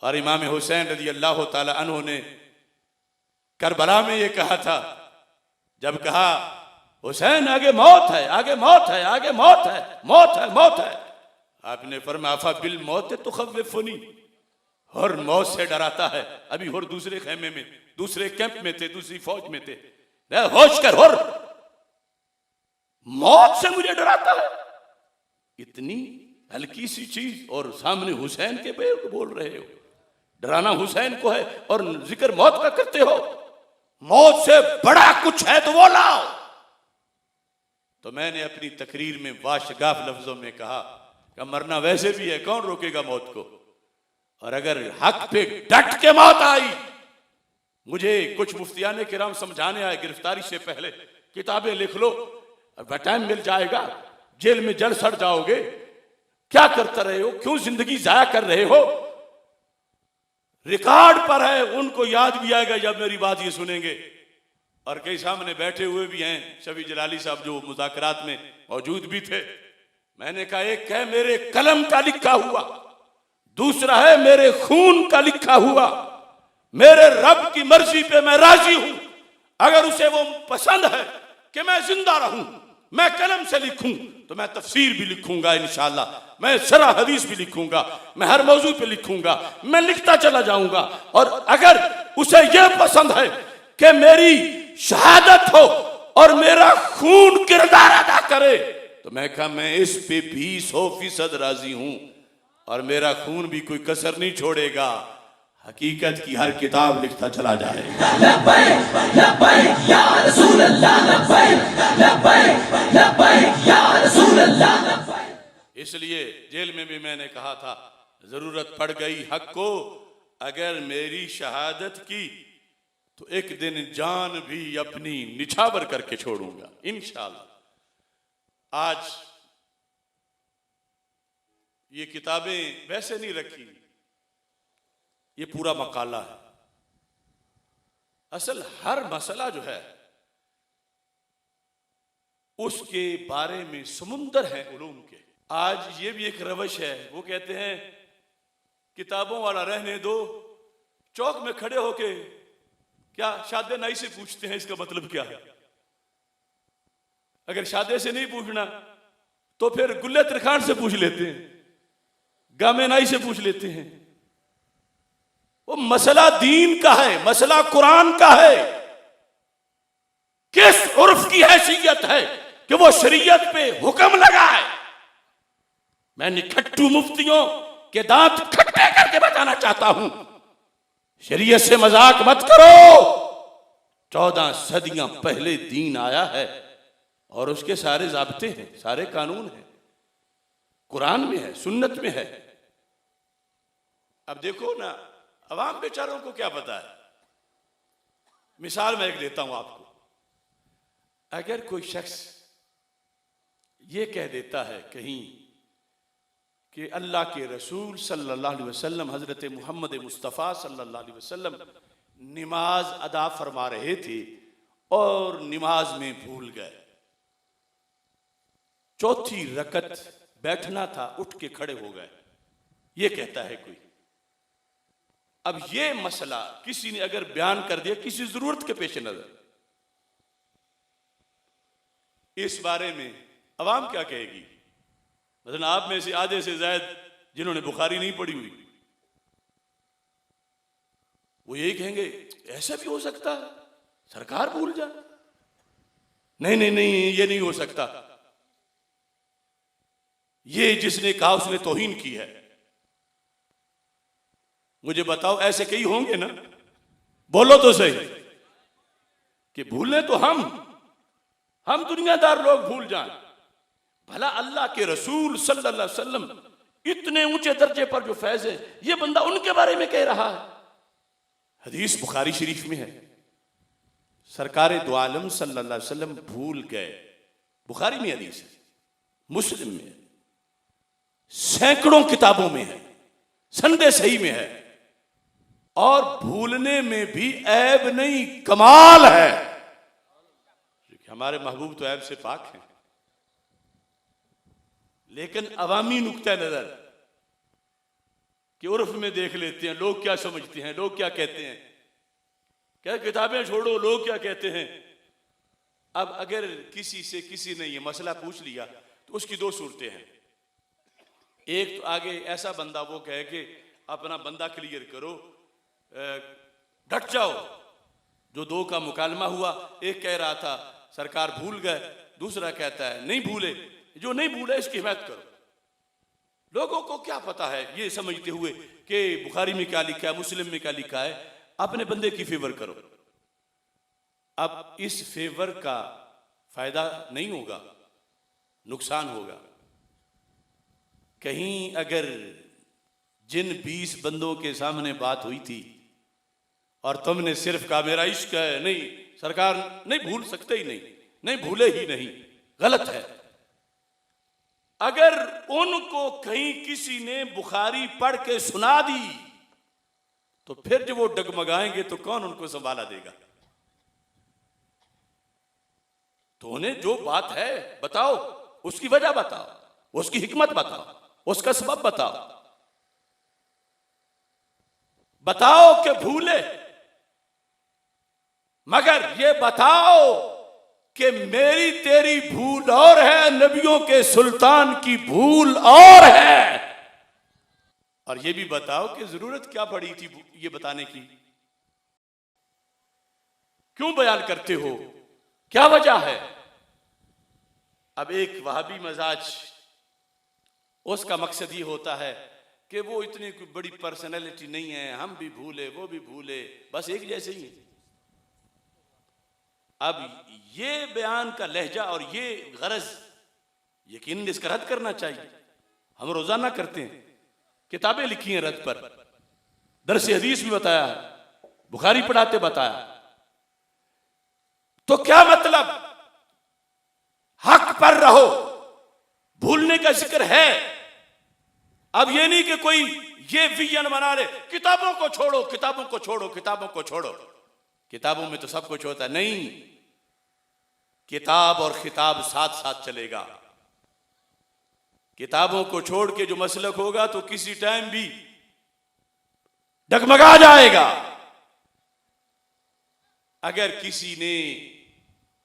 और इमाम हुसैन रज़ी अल्लाह ताला अन्हु ने करबला में ये कहा था, जब कहा हुसैन आगे मौत है, आगे मौत है, आगे मौत है, मौत है, मौत है, आपने फरमाया फा बिल मौत तुखव्विफुनी, और मौत से डराता है। अभी और दूसरे खेमे में, दूसरे कैंप में थे, दूसरी फौज में थे, होश कर, और मौत से मुझे डराता है। इतनी हल्की सी चीज और सामने हुसैन के बोल रहे हो, डराना हुसैन को है और जिक्र मौत का करते हो। मौत से बड़ा कुछ है तो वो लाओ। तो मैंने अपनी तकरीर में वाशगाफ लफ्जों में कहा कि मरना वैसे भी है, कौन रोकेगा मौत को, और अगर हक पे डट के मौत आई। मुझे कुछ मुफ्तियाने किराम समझाने आए गिरफ्तारी से पहले, किताबें लिख लो, टाइम मिल जाएगा, जेल में जल सड़ जाओगे, क्या करते रहे हो, क्यों जिंदगी जाया कर रहे हो। रिकॉर्ड पर है, उनको याद भी आएगा जब मेरी बात ये सुनेंगे। और कई सामने बैठे हुए भी हैं, शफी जलाली साहब जो मुज़ाकरात में मौजूद भी थे। मैंने कहा एक है मेरे कलम का लिखा हुआ, दूसरा है मेरे खून का लिखा हुआ। मेरे रब की मर्जी पे मैं राजी हूं, अगर उसे वो पसंद है कि मैं जिंदा रहूं, मैं कलम से लिखूं, तो मैं तफसीर भी लिखूंगा इंशाअल्लाह, मैं शरह हदीस भी लिखूंगा, मैं हर मौजू पे लिखूंगा, मैं लिखता चला जाऊंगा। और अगर उसे यह पसंद है कि मेरी शहादत हो और मेरा खून किरदार अदा करे, तो मैं कहा मैं इस पे भी 100% राजी हूं और मेरा खून भी कोई कसर नहीं छोड़ेगा, हकीकत की हर किताब लिखता चला जाएगा। लब्बैक लब्बैक या रसूल अल्लाह, लब्बैक लब्बैक लब्बैक या रसूल अल्लाह, लब्बैक। इसलिए जेल में भी मैंने कहा था, जरूरत पड़ गई हक को अगर मेरी शहादत की तो एक दिन जान भी अपनी निछावर करके छोड़ूंगा इंशाअल्लाह। आज ये किताबें वैसे नहीं रखी, ये पूरा मकाला है। असल हर मसला जो है उसके बारे में समुंदर है उलूम के। आज ये भी एक रवश है, वो कहते हैं किताबों वाला रहने दो, चौक में खड़े होके क्या शादे नाई से पूछते हैं, इसका मतलब क्या है? अगर शादे से नहीं पूछना तो फिर गुल्ले तरखान से पूछ लेते हैं, गामे नाई से पूछ लेते हैं। वो मसला दीन का है, मसला कुरान का है। किस उर्फ की हैसियत है कि वो शरीयत पे हुक्म लगाए? मैं निखट्टू मुफ्तियों के दांत खट्टे करके बताना चाहता हूं, शरीयत से मजाक मत करो। 14 सदियां पहले दीन आया है और उसके सारे ज़ाब्ते हैं, सारे कानून हैं, कुरान में है, सुन्नत में है। अब देखो ना, अवाम बेचारों को क्या पता है। मिसाल मैं एक देता हूं आपको। अगर कोई शख्स ये कह देता है कहीं कि अल्लाह के रसूल सल्लल्लाहु अलैहि वसल्लम, हजरत मोहम्मद मुस्तफ़ा सल्लल्लाहु अलैहि वसल्लम नमाज अदा फरमा रहे थे और नमाज में भूल गए, चौथी रकत बैठना था, उठ के खड़े हो गए, ये कहता है कोई। अब ये मसला किसी ने अगर बयान कर दिया किसी जरूरत के पेश नजर, इस बारे में अवाम क्या कहेगी? मतलब आप में से आधे से ज्यादा जिन्होंने बुखारी नहीं पढ़ी हुई, वो यही कहेंगे ऐसा भी हो सकता है, सरकार भूल जाए। नहीं नहीं नहीं, ये नहीं हो सकता, ये जिसने कहा उसने तौहीन की है। मुझे बताओ, ऐसे कई होंगे ना? बोलो तो सही कि भूलें तो हम दुनियादार लोग भूल जाएं, भला अल्लाह के रसूल सल्लल्लाहु अलैहि वसल्लम इतने ऊंचे दर्जे पर जो फैज है, ये बंदा उनके बारे में कह रहा है। हदीस बुखारी शरीफ में है, सरकार दो आलम सल्लल्लाहु अलैहि वसल्लम भूल गए। बुखारी में हदीस है, मुस्लिम में है, सैकड़ों किताबों में है, संदे सही में है। और भूलने में भी ऐब नहीं, कमाल है। हमारे महबूब तो ऐब से पाक हैं, लेकिन अवामी नुक्ता नजर कि उर्फ में देख लेते हैं, लोग क्या समझते हैं, लोग क्या कहते हैं, क्या किताबें छोड़ो, लोग क्या कहते हैं। अब अगर किसी से किसी ने ये मसला पूछ लिया तो उसकी दो सूरतें हैं। एक तो आगे ऐसा बंदा वो कहे कि अपना बंदा क्लियर करो, डट जाओ। जो दो का मुकालमा हुआ, एक कह रहा था सरकार भूल गए, दूसरा कहता है नहीं भूले, जो नहीं भूले इसकी हिमायत करो। लोगों को क्या पता है, ये समझते हुए कि बुखारी में क्या लिखा है, मुस्लिम में क्या लिखा है, अपने बंदे की फेवर करो। अब इस फेवर का फायदा नहीं होगा, नुकसान होगा। कहीं अगर जिन 20 बंदों के सामने बात हुई थी और तुमने सिर्फ कहा मेरा इश्क है, नहीं सरकार नहीं भूल सकते ही नहीं, नहीं भूले ही नहीं, गलत है। अगर उनको कहीं किसी ने बुखारी पढ़ के सुना दी तो फिर जब वो डगमगाएंगे तो कौन उनको संभाला देगा? तो उन्हें जो बात है बताओ, उसकी वजह बताओ, उसकी हिकमत बताओ, उसका सबब बताओ। बताओ कि भूले, मगर ये बताओ कि मेरी तेरी भूल और है, नबियों के सुल्तान की भूल और है। और ये भी बताओ कि जरूरत क्या पड़ी थी ये बताने की, क्यों बयान करते हो, क्या वजह है? अब एक वहाबी मजाज, उसका मकसद ये होता है कि वो इतनी कोई बड़ी पर्सनैलिटी नहीं है, हम भी भूले वो भी भूले, बस एक जैसे ही है। अब ये बयान का लहजा और ये गरज यकीन इसका रद्द करना चाहिए। हम रोजाना करते हैं, किताबें लिखी हैं रद्द पर, दरस हदीस भी बताया, बुखारी पढ़ाते बताया। तो क्या मतलब, हक पर रहो, भूलने का जिक्र है। अब ये नहीं कि कोई ये विजन बना ले, किताबों को छोड़ो, किताबों को छोड़ो, किताबों को छोड़ो। किताबों में तो सब कुछ होता है, नहीं, किताब और खिताब साथ साथ चलेगा। किताबों को छोड़ के जो मसलक होगा तो किसी टाइम भी डगमगा जाएगा। अगर किसी ने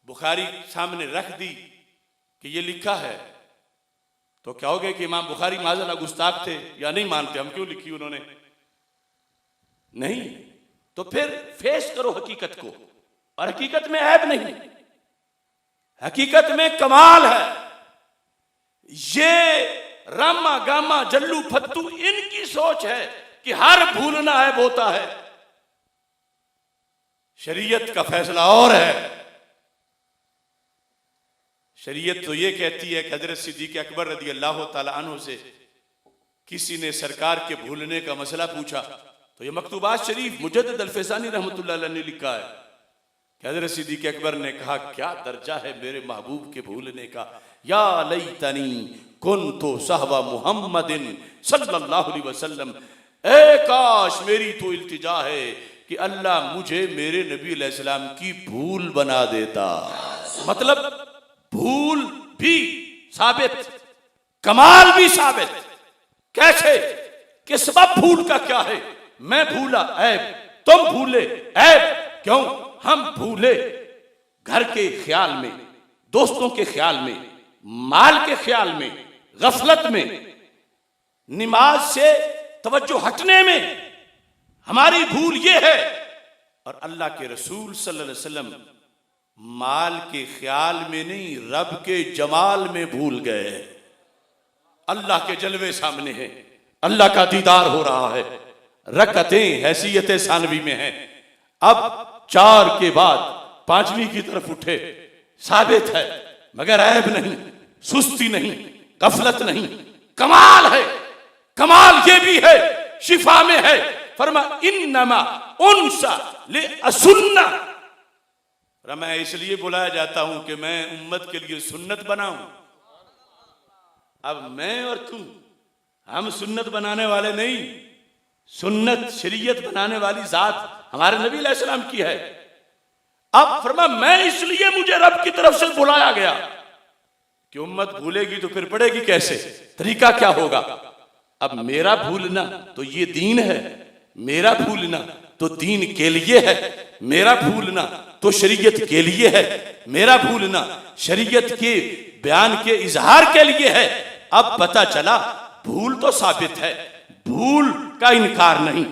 बुखारी सामने रख दी कि ये लिखा है, तो क्या हो गया कि इमाम बुखारी माज़अल्लाह गुस्ताख थे या नहीं मानते, हम क्यों लिखी उन्होंने? नहीं। तो फिर फेस करो हकीकत को, और हकीकत में ऐब नहीं, हकीकत में कमाल है। ये रामा गामा जल्लू फत्तू इनकी सोच है कि हर भूलना ऐब होता है। शरीयत का फैसला और है। शरीयत तो ये कहती है कि हजरत सिद्दीक़ अकबर रज़ी अल्लाह तआला अन्हु से किसी ने सरकार के भूलने का मसला पूछा, तो ये मकतूबात शरीफ मुजद्दिद अल-फ़ैज़ानी रहमतुल्लाह अलैह ने लिखा है कि हजरत सिद्दीक़ अकबर ने कहा, क्या दर्जा है मेरे महबूब के भूलने का, या लैतनी कुन्तु सहबा मुहम्मदिन सल्लल्लाहु अलैहि वसल्लम, ए काश मेरी तो इल्तिजा है कि अल्लाह मुझे मेरे नबी अलैहिस्सलाम की भूल बना देता। मतलब भूल भी साबित, कमाल भी साबित। कैसे? कि सबब भूल का क्या है? मैं भूला ऐब, तुम भूले ऐब। क्यों? हम भूले घर के ख्याल में, दोस्तों के ख्याल में, माल के ख्याल में, गफलत में, नमाज से तवज्जो हटने में हमारी भूल ये है। और अल्लाह के रसूल सल्लल्लाहु अलैहि वसल्लम माल के ख्याल में नहीं, रब के जमाल में भूल गए। अल्लाह के जलवे सामने हैं, अल्लाह का दीदार हो रहा है, रकअतें हैसियत सानवी में हैं। अब 4 के बाद 5वीं की तरफ उठे, साबित है, मगर ऐब नहीं, सुस्ती नहीं, गफलत नहीं। कमाल है, कमाल ये भी है, शिफा में है। फरमा इन्नमा उनसा ले असुन्ना, मैं इसलिए बुलाया जाता हूं कि मैं उम्मत के लिए सुन्नत बनाऊं। अब मैं और तुम, हम सुन्नत बनाने वाले नहीं, सुन्नत शरीयत बनाने वाली जात हमारे नबी अलैहिस्सलाम की है। अब फरमा मैं इसलिए मुझे रब की तरफ से बुलाया गया कि उम्मत भूलेगी तो फिर पढ़ेगी कैसे, तरीका क्या होगा। अब मेरा भूलना तो ये दीन है, मेरा भूलना तो दीन के लिए है, मेरा भूलना तो शरीयत के लिए है, मेरा भूलना शरीयत के बयान के इजहार के लिए है। अब पता चला भूल तो साबित है, भूल का इनकार नहीं,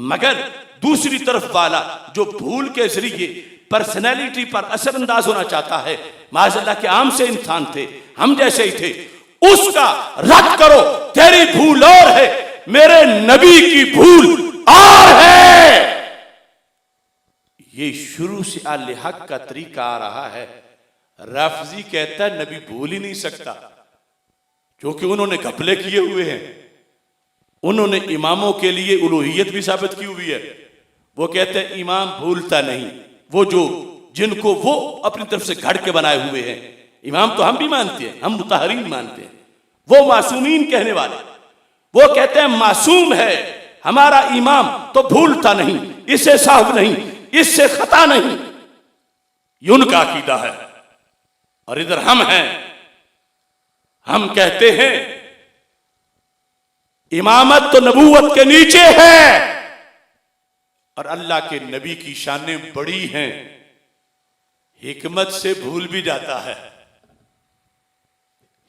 मगर दूसरी तरफ वाला जो भूल के जरिए पर्सनैलिटी पर असरअंदाज होना चाहता है, माज़अल्लाह के आम से इंसान थे, हम जैसे ही थे, उसका रद्द करो। तेरी भूल और है, मेरे नबी की भूल और है। ये शुरू से अल हक का तरीका आ रहा है। राफजी कहता है नबी भूल ही नहीं सकता, क्योंकि उन्होंने घपले किए हुए हैं, उन्होंने इमामों के लिए उलूहियत भी साबित की हुई है। वो कहते हैं इमाम भूलता नहीं, वो जो जिनको वो अपनी तरफ से घड़ के बनाए हुए हैं। इमाम तो हम भी मानते हैं, हम मुताहरीन मानते हैं, वो मासूमीन कहने वाले, वो कहते हैं मासूम है हमारा इमाम तो भूलता नहीं, इससे साहब नहीं, इससे खता नहीं। ये उनका अकीदा है। और इधर हम हैं, हम कहते हैं इमामत तो नबूवत के नीचे है और अल्लाह के नबी की शानें बड़ी हैं। हिकमत से भूल भी जाता है,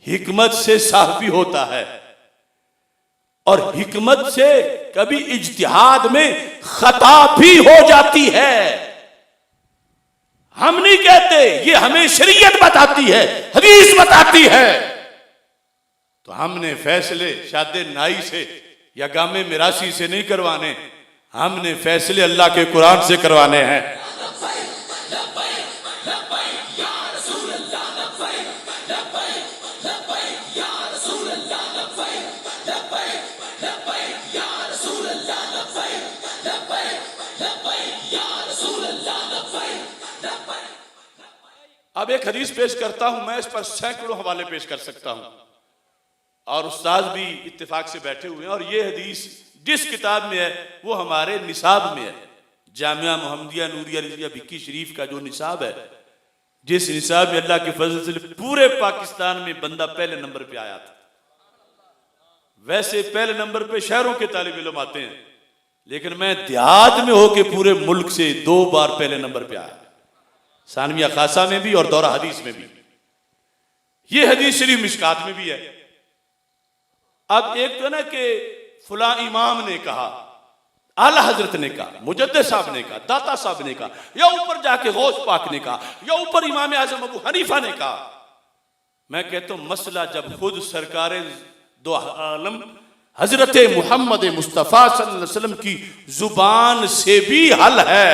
हिकमत से साफ भी होता है, और हिकमत से कभी इज्तिहाद में खता भी हो जाती है। हम नहीं कहते, ये हमें शरीयत बताती है, हदीस बताती है। तो हमने फैसले शादे नाई से या गामे मिरासी से नहीं करवाने, हमने फैसले अल्लाह के कुरान से करवाने हैं। अब एक हदीस पेश करता हूं, मैं इस पर सैकड़ों हवाले पेश कर सकता हूं और उस्ताद भी इत्तेफाक से बैठे हुए हैं। और ये हदीस जिस किताब में है वो हमारे निसाब में है, जामिया मुहम्मदिया नूरिया रिजविया भिक्की शरीफ का जो निसाब है, जिस निसाब में अल्लाह के फजल से पूरे पाकिस्तान में बंदा पहले नंबर पे आया था। वैसे पहले नंबर पे शहरों के तालिब इल्म आते हैं, लेकिन मैं देहात में होके पूरे मुल्क से 2 बार पहले नंबर पे आया, सानविया खासा में भी और दौरा हदीस में भी। ये हदीस शरीफ मिशकात में भी है। अब एक तो ना कि फुला इमाम ने कहा, आला हजरत ने कहा, मुजद्दिद साहब ने कहा, दाता साहब ने कहा, या ऊपर जाके गौस पाक ने कहा, या ऊपर इमाम आजम अबू हनीफा ने कहा। मैं कहता हूं मसला जब खुद सरकार दो आलम हजरत मोहम्मद मुस्तफ़ा सल्लल्लाहु अलैहि वसल्लम की जुबान से भी हल है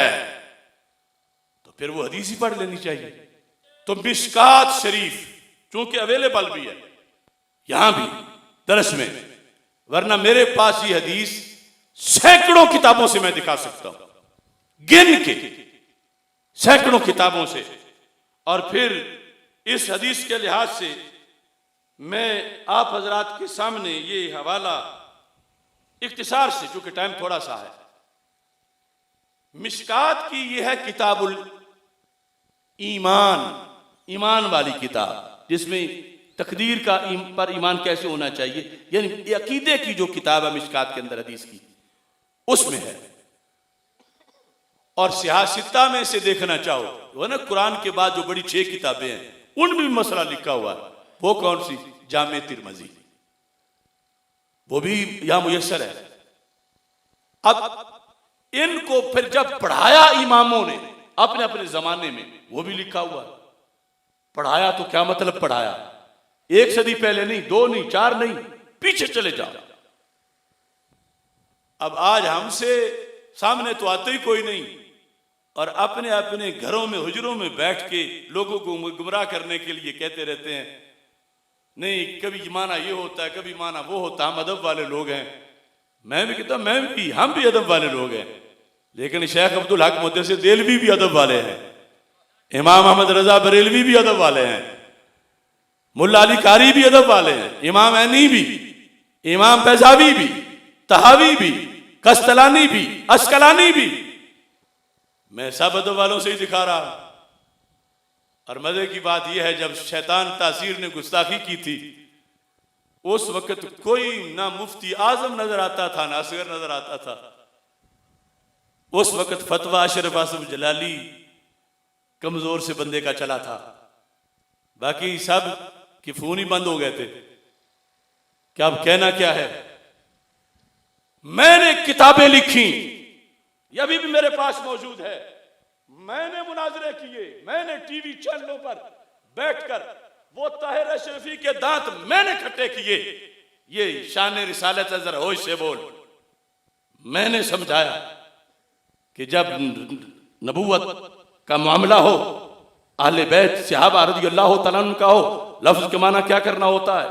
तो फिर वो हदीस ही पढ़ लेनी चाहिए। तो मिशकात शरीफ चूंकि अवेलेबल भी है यहां भी दरस में, वरना मेरे पास ये हदीस सैकड़ों किताबों से मैं दिखा सकता हूं, गिन के सैकड़ों किताबों से। और फिर इस हदीस के लिहाज से मैं आप हजरात के सामने ये हवाला इख्तिसार से, चूंकि टाइम थोड़ा सा है, मिशकात की ये है किताबुल ईमान, ईमान वाली किताब, जिसमें तकदीर का पर ईमान कैसे होना चाहिए, यानी अकीदे की जो किताब है मिशकात के अंदर हदीस की, उसमें है। और सियासता में से देखना चाहो वो ना कुरान के बाद जो बड़ी 6 किताबें हैं उनमें भी मसला लिखा हुआ है। वो कौन सी? जामे तिरमिज़ी, वो भी यहां मुयस्सर है। अब इनको फिर जब पढ़ाया इमामों ने अपने अपने जमाने में, वो भी लिखा हुआ है। पढ़ाया तो क्या मतलब पढ़ाया? 1 सदी पहले नहीं, 2 नहीं, 4 नहीं, पीछे चले जाओ। अब आज हमसे सामने तो आते ही कोई नहीं, और अपने अपने घरों में हुजरों में बैठ के लोगों को गुमराह करने के लिए कहते रहते हैं, नहीं कभी माना ये होता है, कभी माना वो होता है, हम अदब वाले लोग हैं। मैं भी कहता हूं हम भी अदब वाले लोग हैं, लेकिन शेख अब्दुल हक मुद्दसी देलवी भी अदब वाले हैं, इमाम अहमद रजा बरेलवी भी अदब वाले हैं, मुल्ला अली कारी भी अदब वाले हैं, इमाम ऐनी भी, इमाम फैजावी भी, तहावी भी, कस्तलानी भी, अस्कलानी भी। मैं सब अदब वालों से ही दिखा रहा हूं। और मजे की बात यह है, जब शैतान तासीर ने गुस्ताखी की थी उस वक्त कोई ना मुफ्ती आजम नजर आता था ना असगर नजर आता था। उस वक्त फतवा अशरफ आसिफ जलाली कमजोर से बंदे का चला था, बाकी सब के फोन ही बंद हो गए थे। क्या अब कहना क्या है? मैंने किताबें लिखी, ये अभी भी मेरे पास मौजूद है, मैंने मुनाजरे किए, मैंने टीवी चैनलों पर बैठकर वो ताहिर अशरफी के दांत मैंने खट्टे किए। ये शान रिसालत है, जरा होश से बोल। मैंने समझाया कि जब नबूवत का मामला हो, अहले बैत सहाबा रज़ियल्लाहु तआला अन्हुम का हो, लफ्ज के माना क्या करना होता है।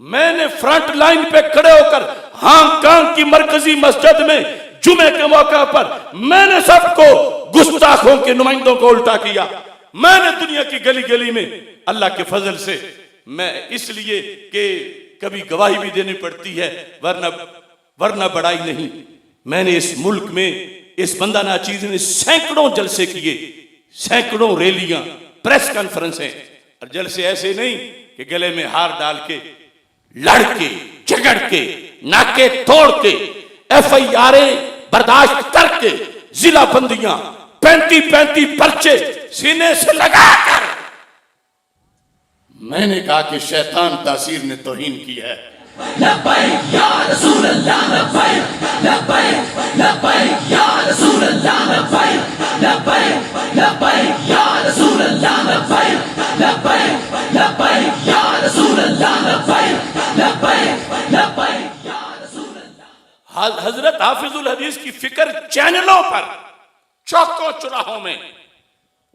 मैंने फ्रंट लाइन पे खड़े होकर हांगकांग की मरकजी मस्जिद में जुमे के मौका पर मैंने सबको गुस्ताखों के नुमाइंदों को उल्टा किया। मैंने दुनिया की गली गली में अल्लाह के फजल से, मैं इसलिए कि कभी गवाही भी देनी पड़ती है, वरना बड़ाई नहीं, मैंने इस मुल्क में इस बंदा नाचीज ने सैकड़ों जलसे किए, सैकड़ों रैलियां, प्रेस कॉन्फ्रेंसें, और जलसे ऐसे नहीं कि गले में हार डाल के, लड़के झगड़ के, नाके तोड़ के, FIR बर्दाश्त करके, जिला बंदियां, 35 पर्चे सीने से लगाकर मैंने कहा कि शैतान तासीर ने तौहीन की है। लब्बैक या रसूल अल्लाह, लब्बैक लब्बैक लब्बैक या रसूल अल्लाह, लब्बैक लब्बैक हाफिजुल हदीस की फिक्र चैनलों पर, चौकों चौराहों में,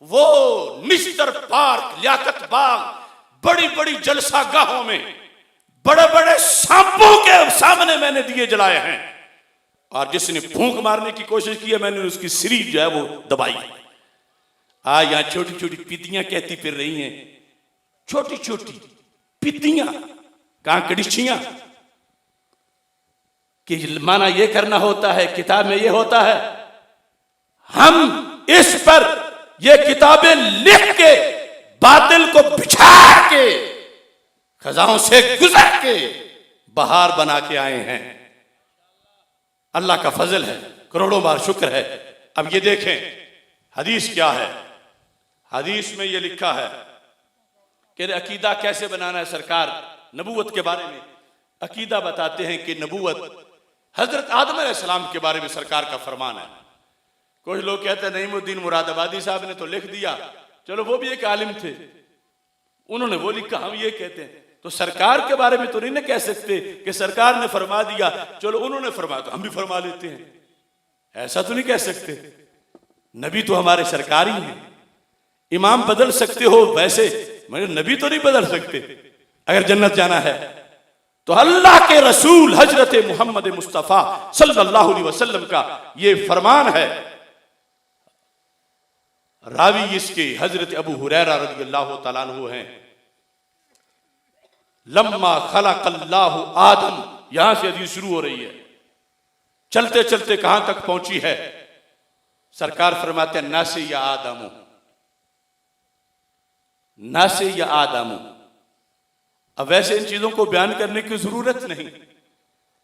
वो निश्तर पार्क, लियाकत बाग, बड़ी बड़ी जलसा गाहों में, बड़े बड़े सांपों के सामने मैंने दिए जलाए हैं, और जिसने भूख मारने की कोशिश की है मैंने उसकी सिरी जो है वो दबाई। आज यहां छोटी छोटी पितियां कहती फिर रही हैं, छोटी छोटी पितियां, कहां कड़िछियां, कि माना यह करना होता है, किताब में यह होता है। हम इस पर ये किताबें लिख के, बातिल को बिछा के, खजाओं से गुजर के बहार बना के आए हैं। अल्लाह का फजल है, करोड़ों बार शुक्र है। अब ये देखें हदीस क्या है। हदीस में ये लिखा है कि अकीदा कैसे बनाना है। सरकार नबूवत के बारे में अकीदा बताते हैं कि नबूवत हजरत आदम अलैहिस्सलाम के बारे में सरकार का फरमान है। कुछ लोग कहते हैं नईमुद्दीन मुरादाबादी साहब ने तो लिख दिया, चलो वो भी एक आलिम थे, उन्होंने वो लिखा, हम ये कहते हैं। तो सरकार के बारे में तो नहीं ना कह सकते कि सरकार ने फरमा दिया, चलो उन्होंने फरमाया तो हम भी फरमा लेते हैं। ऐसा तो नहीं कह सकते। नबी तो हमारे सरकार ही हैं। इमाम बदल सकते हो वैसे, मगर नबी तो नहीं बदल सकते। अगर जन्नत जाना है तो अल्लाह के रसूल हजरत मोहम्मद मुस्तफ़ा सल्लल्लाहु अलैहि वसल्लम का ये फरमान है। रावी इसके हजरत अबू हुरैरा रज़ियल्लाहु तआला अन्हु हैं। लम्मा खलक़ल्लाहु आदम, यहां से हदीस शुरू हो रही है, चलते चलते कहां तक पहुंची है। सरकार फरमाते हैं नासे या आदमो, नासे या आदमो। अब वैसे इन चीजों को बयान करने की जरूरत नहीं,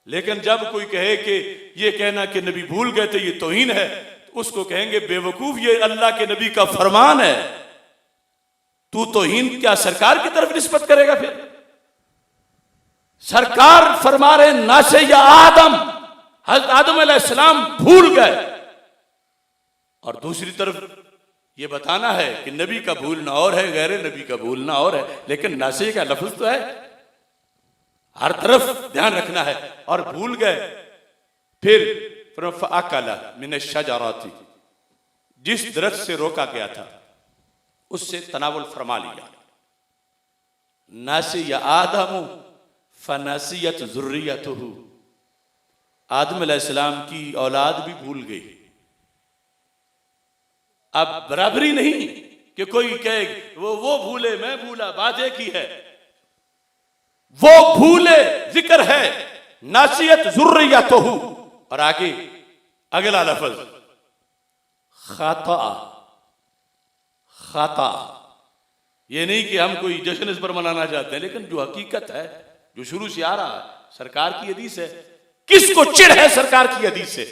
लेकिन जब कोई कहे कि ये कहना कि नबी भूल गए थे ये तौहीन है, तो उसको कहेंगे बेवकूफ, ये अल्लाह के नबी का फरमान है, तू तौहीन क्या सरकार की तरफ निस्बत करेगा? फिर सरकार फरमा रहे नासे या आदम, हज़रत आदम अलैहिस्सलाम भूल गए। और दूसरी तरफ ये बताना है कि नबी का भूलना और है, गैर नबी का भूलना और है, लेकिन नासे का लफ्ज तो है, हर तरफ ध्यान रखना है। और भूल गए, फिर फअकला मिन अश-शजरति, जिस दरख्त से रोका गया था उससे तनावुल फरमा लिया। नासे या आदम फनसियत ज़ुर्रियतुहु, आदम अलैहिस्सलाम की औलाद भी भूल गई। अब बराबरी नहीं कि कोई कहे वो भूले मैं भूला, बात एक ही है। वो भूले जिक्र है नासियत ज़ुर्रियतुहु, और आगे अगला लफ्ज खाता। खाता ये नहीं कि हम कोई जश्न इस पर मनाना चाहते हैं, लेकिन जो हकीकत है, जो शुरू से आ रहा है, सरकार की हदीस है। किसको चिढ़ है सरकार की हदीस से?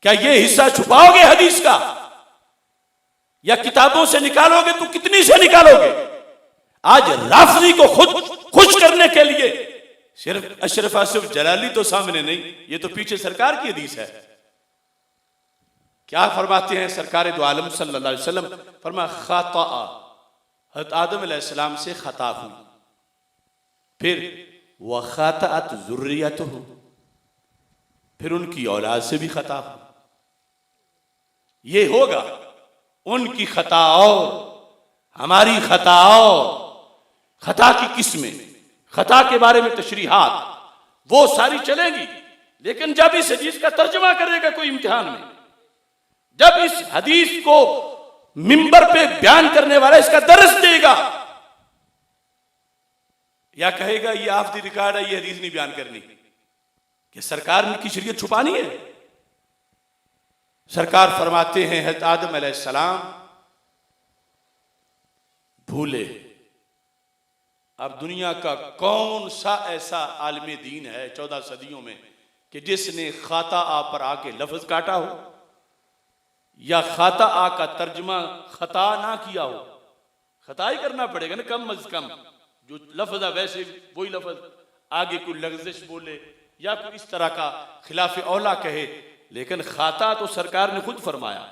क्या ये हिस्सा छुपाओगे हदीस का, या किताबों से निकालोगे तो कितनी से निकालोगे? आज राफजी को खुद खुश करने के लिए सिर्फ अशरफ आसिफ जलाली तो सामने नहीं, ये तो पीछे सरकार की हदीस है। क्या फरमाते हैं सरकार दो आलम सल्लल्लाहु अलैहि वसल्लम? फरमा खाता, हज़रत आदम अलैहिस्सलाम से खता हुई, फिर वह खातात ज़ुर्रियतुहु, फिर उनकी औलाद से भी खता हुई। ये होगा उनकी खता और हमारी खता और खता की किस्में, खता के बारे में तशरीहात वो सारी चलेंगी। लेकिन जब इस हदीस का तर्जुमा करेगा कोई इम्तिहान में, जब इस हदीस को मिंबर पे बयान करने वाला इसका दर्स देगा, या कहेगा ये आफदी रिकॉर्ड है, ये हदीस नहीं बयान करनी, कि सरकार ने की शरीयत छुपानी है। सरकार फरमाते हैं हज़रत आदम अलैहिस्सलाम भूले। अब दुनिया का कौन सा ऐसा आलिम दीन है 14 सदियों में कि जिसने खाता आ पर आके लफ्ज काटा हो, या खाता आ का तर्जमा खता ना किया हो? खता ही करना पड़ेगा ना कम अज कम। जो लफ्ज है वैसे वही लफ्ज, आगे कोई लफ्ज़िश बोले या कोई इस तरह का खिलाफ औला कहे, लेकिन खाता तो सरकार ने खुद फरमाया।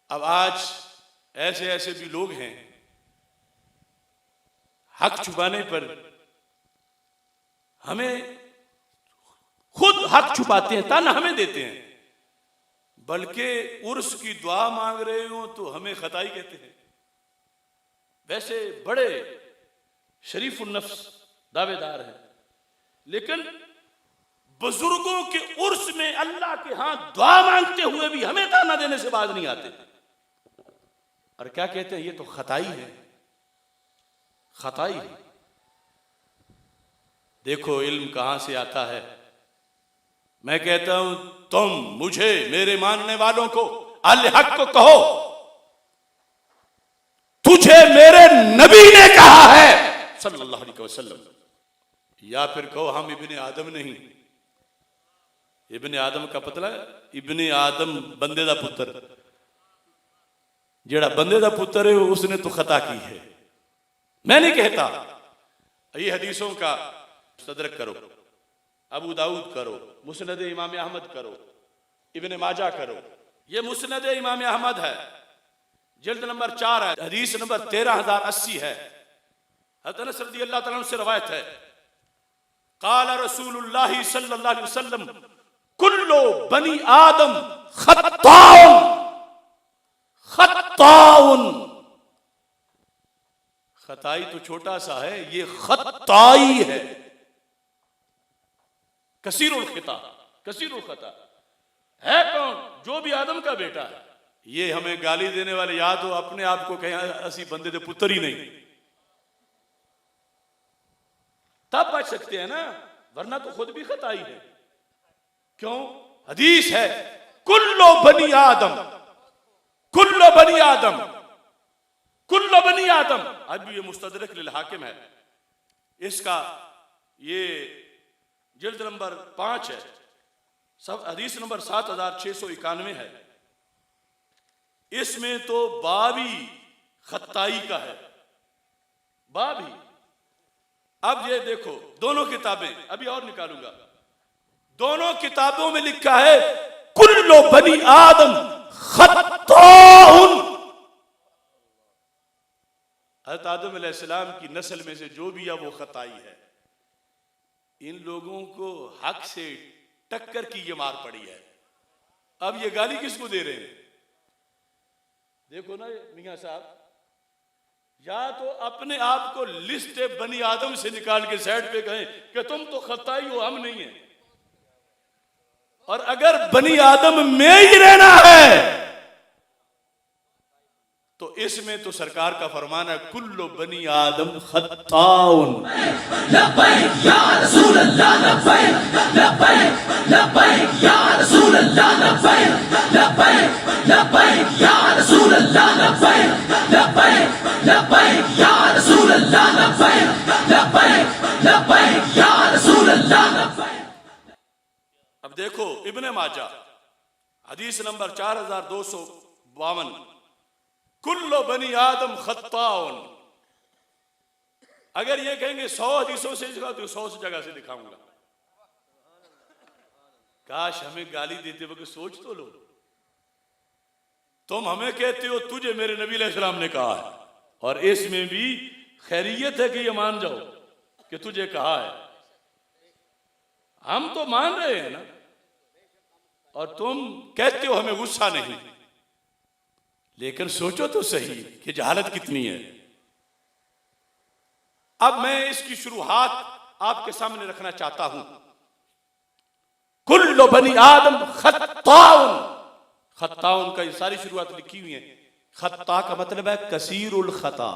अब आज ऐसे ऐसे भी लोग हैं, हक छुपाने पर हमें हक छुपाते हैं, ताना हमें देते हैं, बल्कि उर्स की दुआ मांग रहे हो तो हमें खताई कहते हैं। वैसे बड़े शरीफुल नफ्स दावेदार हैं, लेकिन बुजुर्गों के उर्स में अल्लाह के हाथ दुआ मांगते हुए भी हमें ताना देने से बाज नहीं आते। और क्या कहते हैं, ये तो खताई है, खताई है। देखो इल्म कहां से आता है। मैं कहता हूं तुम मुझे, मेरे मानने वालों को, अल हक को कहो, तुझे मेरे नबी ने कहा है सल्लल्लाहु अलैहि वसल्लम, या फिर कहो हम इब्ने आदम नहीं। इब्ने आदम का पतला है, इब्ने आदम बंदे दा पुत्र, जेड़ा बंदे दा पुत्र है उसने तो खता की है। मैं नहीं कहता। ये हदीसों का सदरक करो, अबू दाऊद करो, मुस्नद इमाम अहमद करो, इब्ने माजा करो। ये मुस्नद इमाम अहमद है, जिल्द नंबर 4 है, हदीस नंबर 13080 है। हज़रत अनस रज़ियल्लाहु तआला अन्हु से रवायत है, क़ाल रसूलुल्लाह सल्लल्लाहु अलैहि वसल्लम कुल्लु बनी आदम खत्ताउन, खत्ताउन। खताई तो छोटा सा है, ये खत्ताई है। कसीरुल खता, कसीरुल खता है कौन? जो भी आदम का बेटा है। ये हमें गाली देने वाले याद हो, अपने आप को कहें असी बंदे दे पुत्र ही नहीं, तब बच सकते हैं ना, वरना तो खुद भी खताई है। क्यों? हदीस है कुल्लो बनी आदम, कुल्लो बनी आदम, कुल्लो बनी आदम। अब ये मुस्तदरक लिल हाकिम है, इसका ये जिल्द नंबर 5 है, सब हदीस नंबर 7691 है। इसमें तो बाबी खत्ताई का है, बाबी। अब ये देखो दोनों किताबें, अभी और निकालूंगा, दोनों किताबों में लिखा है कुल्लो बनी आदम खत्ताउन। हज़रत आदम अलैहिस्सलाम की नस्ल में से जो भी है वो खताई है। इन लोगों को हक से टक्कर की ये मार पड़ी है। अब ये गाली किसको दे रहे हैं? देखो ना मियां साहब, या तो अपने आप को लिस्ट बनी आदम से निकाल के साइड पे कहें कि तुम तो खताई हो, हम नहीं है। और अगर बनी आदम में ही रहना है तो इसमें तो सरकार का फरमान है कुल्लो बनी आदम खत्ताउन। लब्बैक या रसूल अल्लाह, लब्बैक लब्बैक लब्बैक या रसूल अल्लाह, लब्बैक लब्बैक लब्बैक या रसूल अल्लाह, लब्बैक लब्बैक लब्बैक या रसूल अल्लाह, लब्बैक लब्बैक लब्बैक या रसूल अल्लाह, लब्बैक। अब देखो इब्ने माजा हदीस नंबर 4252, कुल्लो बनी आदम खत्ताउन। अगर ये कहेंगे 100 हदीसों से दिखाओ तो 100 जगह से दिखाऊंगा। काश हमें गाली देते वक्त सोच तो लो। तुम हमें कहते हो तुझे मेरे नबी अलैहिस्सलाम ने कहा है, और इसमें भी खैरियत है कि ये मान जाओ कि तुझे कहा है। हम तो मान रहे हैं ना, और तुम कहते हो हमें गुस्सा नहीं। लेकिन सोचो तो सही कि जहालत कितनी है। अब मैं इसकी शुरुआत आपके सामने रखना चाहता हूं। कुल्लो बनी आदम खत्ताउन, खत्ताउन का ये सारी शुरुआत लिखी हुई है। खत्ता का मतलब है कसीरुल खता,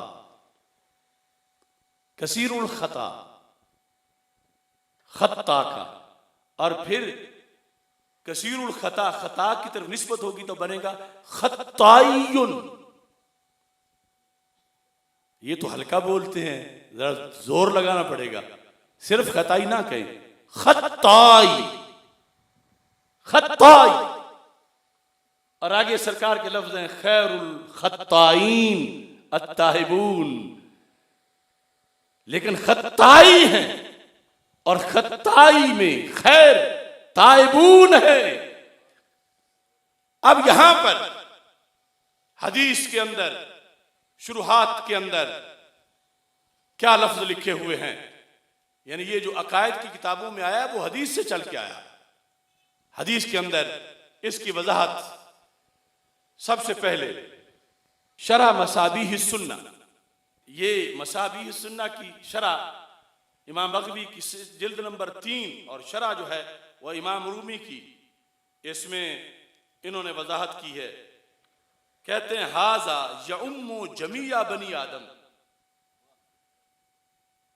कसीरुल खता, खत्ता का। और फिर कसीरुल खता, खता की तरफ निस्बत होगी तो बनेगा खत्तायुन। ये तो हल्का बोलते हैं, जरा जोर लगाना पड़ेगा। सिर्फ खताई ना कहें, खत्ताई, खत्ताई। और आगे सरकार के लफ्ज हैं खैरुल खत्ताईन अत्ताहिबून। लेकिन खत्ताई है और खत्ताई में खैर ताइबून है। अब यहां पर हदीस के अंदर, शुरुआत के अंदर क्या लफ्ज लिखे हुए हैं, यानी ये जो अकायद की किताबों में आया वो हदीस से चल के आया। हदीस के अंदर इसकी वजाहत सबसे पहले शरह मसाबीह सुन्ना, ये मसाबीह सुन्ना की शरह इमाम बग़वी की जिल्द नंबर 3 और शरह जो है वह इमाम रूमी की, इसमें इन्होंने वजाहत की है। कहते हैं हाजा यउम्मु जमीया बनी आदम,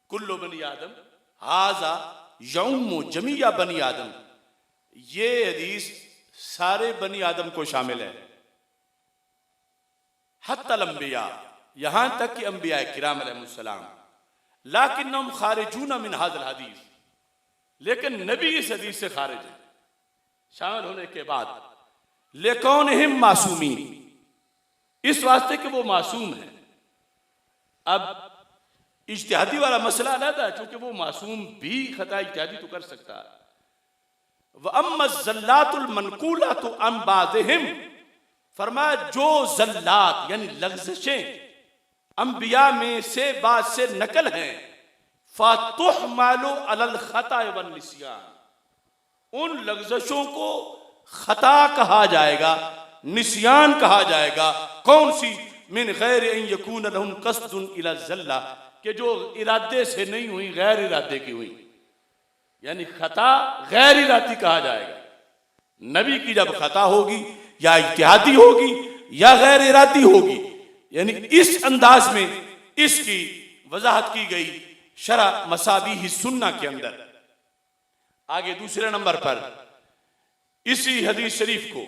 कुल्लु बनी आदम, हाजा यउम्मु जमीया बनी आदम, ये हदीस सारे बनी आदम को शामिल है। हत्तल अंबिया, यहां तक कि अंबिया किराम अलैहिस्सलाम, लाकिन्नहुम खारिजून मिन हाज़िल हदीस, लेकिन नबी इस हदीस से खारिज है शामिल होने के बाद। लेकौनहिम मासूमीन, इस वास्ते कि वो मासूम है। अब इज्तिहादी वाला मसला अलग है, क्योंकि वो मासूम भी खता इज्तिहादी तो कर सकता है। व अम्मा ज़ल्लातुल मनकूलातु अन बाज़िहिम, फरमाया जो ज़ल्लात यानी लग़ज़शें अंबिया में से बाद से नकल हैं, फ़तुहमलु अलल ख़ता वन निस्यान, उन लग़ज़शों को खता कहा जाएगा, निस्यान कहा जाएगा। कौन सी? मिन गैर अन यकून लहुम क़स्दुन इला ज़ल्ला, कि जो इरादे से नहीं हुई, गैर इरादे की हुई, यानी खता गैर इरादी कहा जाएगा। नबी की जब खता होगी या इज्तिहादी होगी या गैर इरादी होगी, यानी इस अंदाज में इसकी वजाहत की गई शरह मसाबीह सुन्ना के अंदर। आगे दूसरे नंबर पर इसी हदीस शरीफ को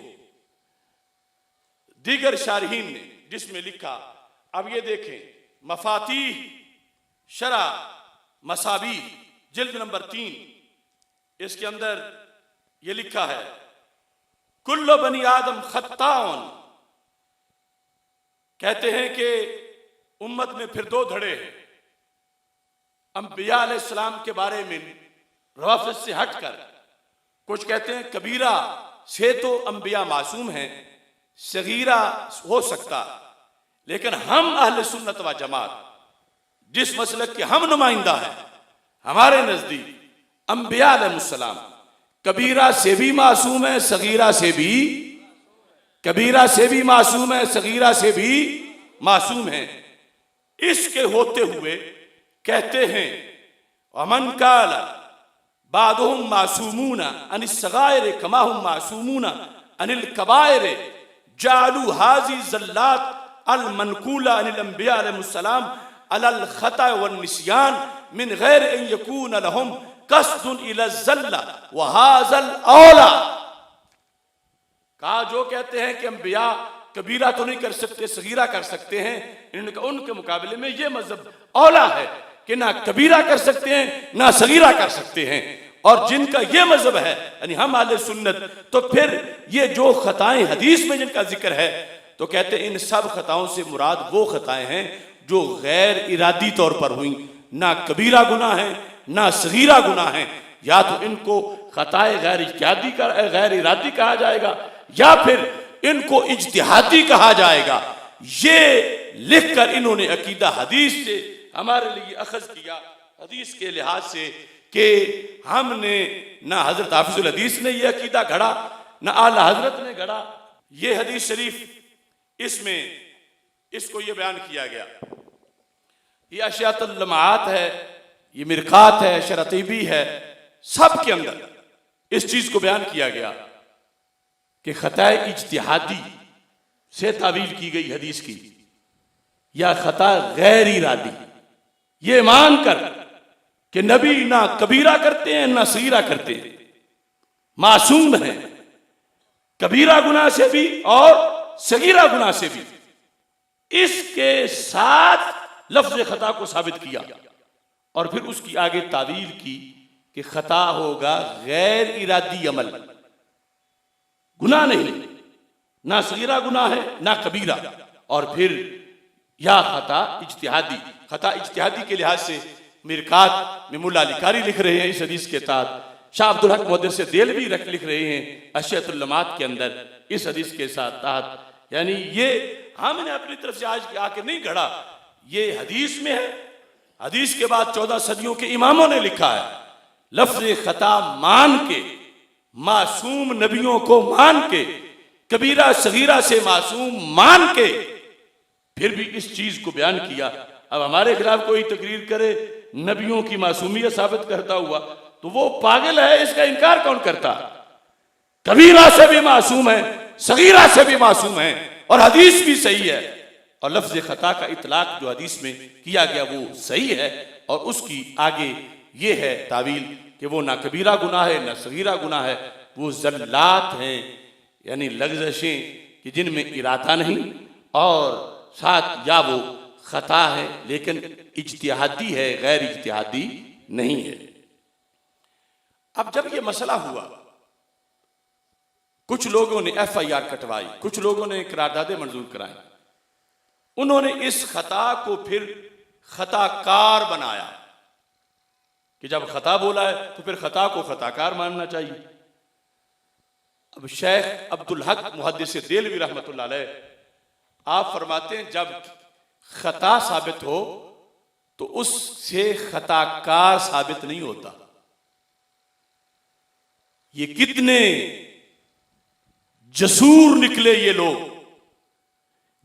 दीगर शारहीन ने जिसमें लिखा, अब ये देखें, मफातीह शरह मसाबीह जिल्द नंबर 3, इसके अंदर ये लिखा है कुल्लु बनी आदम खत्ताउन, कहते हैं कि उम्मत में फिर दो धड़े हैं। अंबिया अलैहिस्सलाम के बारे में रवाफिज से हटकर कुछ कहते हैं कबीरा से तो अंबिया मासूम हैं, सगीरा हो सकता, लेकिन हम अहले सुन्नत व जमात जिस मसलक के हम नुमाइंदा हैं, हमारे नजदीक अंबिया अलैहिस्सलाम कबीरा से भी मासूम है, सगीरा से भी, कबीरा से भी मासूम है, सगीरा से भी मासूम है। इसके होते हुए कहते हैं अमन काला बादुहुम मासूमूना अनिस सगाइर कमा हुम मासूमूना अनिल कबाइर जालू हाजी ज़ल्लात अल मनकूला अनिल अंबिया अलैहिस्सलाम अलल खता वन निस्यान मिन गैर अन यकून लहुम क़स्दुन इला ज़ल्ला व हाज़ल औला। कहा जो कहते हैं कि अंबिया कबीरा तो नहीं कर सकते, सगीरा कर सकते हैं, उनके मुकाबले में ये मजहब औला है कि ना कबीरा कर सकते हैं ना सगीरा कर सकते हैं। और जिनका ये मजहब है यानी हम अहले सुन्नत, तो फिर ये जो खताएं हदीस में जिनका जिक्र है, तो कहते हैं इन सब खताओं से मुराद वो खताएं हैं जो गैर इरादी तौर पर हुई, ना कबीरा गुनाह है ना सगीरा गुनाह है। या तो इनको खताए गैर इरादी कहा जाएगा या फिर इनको इज्तिहादी कहा जाएगा। ये लिखकर इन्होंने अकीदा हदीस से हमारे लिए अखज़ किया, हदीस के लिहाज से, कि हमने ना हजरत हाफिजुल हदीस ने यह अकीदा गढ़ा ना आला हजरत ने गढ़ा। ये हदीस शरीफ इसमें इसको ये बयान किया गया, ये अशियातुल लमाआत है, ये मिरकात है, शरतीबी है, सब के अंदर इस चीज को बयान किया गया कि खताए इज्तिहादी से तावील की गई हदीस की या खता गैर इरादी, ये मानकर कि नबी ना कबीरा करते हैं ना सगीरा करते हैं, मासूम हैं कबीरा गुनाह से भी और सगीरा गुनाह से भी, इसके साथ लफ्ज खता को साबित किया और फिर उसकी आगे तावील की कि खता होगा गैर इरादी अमल, गुनाह नहीं, ना सगीरा गुनाह है ना कबीरा, और फिर या खता इज्तिहादी। खता इज्तिहादी के लिहाज से मिरकात में मुल्ला अली कारी लिख रहे हैं इस हदीस के तहत, शाह अब्दुल हक मुहद्दिस देलवी लिख रहे हैं अशियतुल लमात के अंदर इस हदीस के साथ तहत। यानी ये हमने अपनी तरफ से आज आके नहीं गढ़ा, ये हदीस में है। हदीस के बाद 14 सदियों के इमामों ने लिखा है, लफ्ज खता मान के मासूम नबियों को मान के, कबीरा सगीरा से मासूम मान के फिर भी इस चीज को बयान किया। अब हमारे खिलाफ कोई तकरीर करे नबियों की मासूमियत साबित करता हुआ, तो वो पागल है, इसका इनकार कौन करता। कबीरा से भी मासूम है, सगीरा से भी मासूम है, और हदीस भी सही है, और लफ्ज खता का इतलाक जो हदीस में किया गया वो सही है, और उसकी आगे ये है तावील कि वो ना कबीरा गुनाह है ना सगीरा गुनाह है, वो जल्लात हैं, यानी लग़ज़शें कि जिनमें इरादा नहीं, और साथ या वो खता है लेकिन इज्तिहादी है, गैर इज्तिहादी नहीं है। अब जब ये मसला हुआ, कुछ लोगों ने FIR कटवाई, कुछ लोगों ने करारदादे मंजूर कराई, उन्होंने इस खता को फिर खताकार बनाया कि जब खता बोला है तो फिर खता को खताकार मानना चाहिए। अब शेख अब्दुल हक मुहद्दिस देलवी रहमतुल्लाह अलैह आप फरमाते हैं जब खता साबित हो तो उससे खताकार साबित नहीं होता। ये कितने जसूर निकले ये लोग,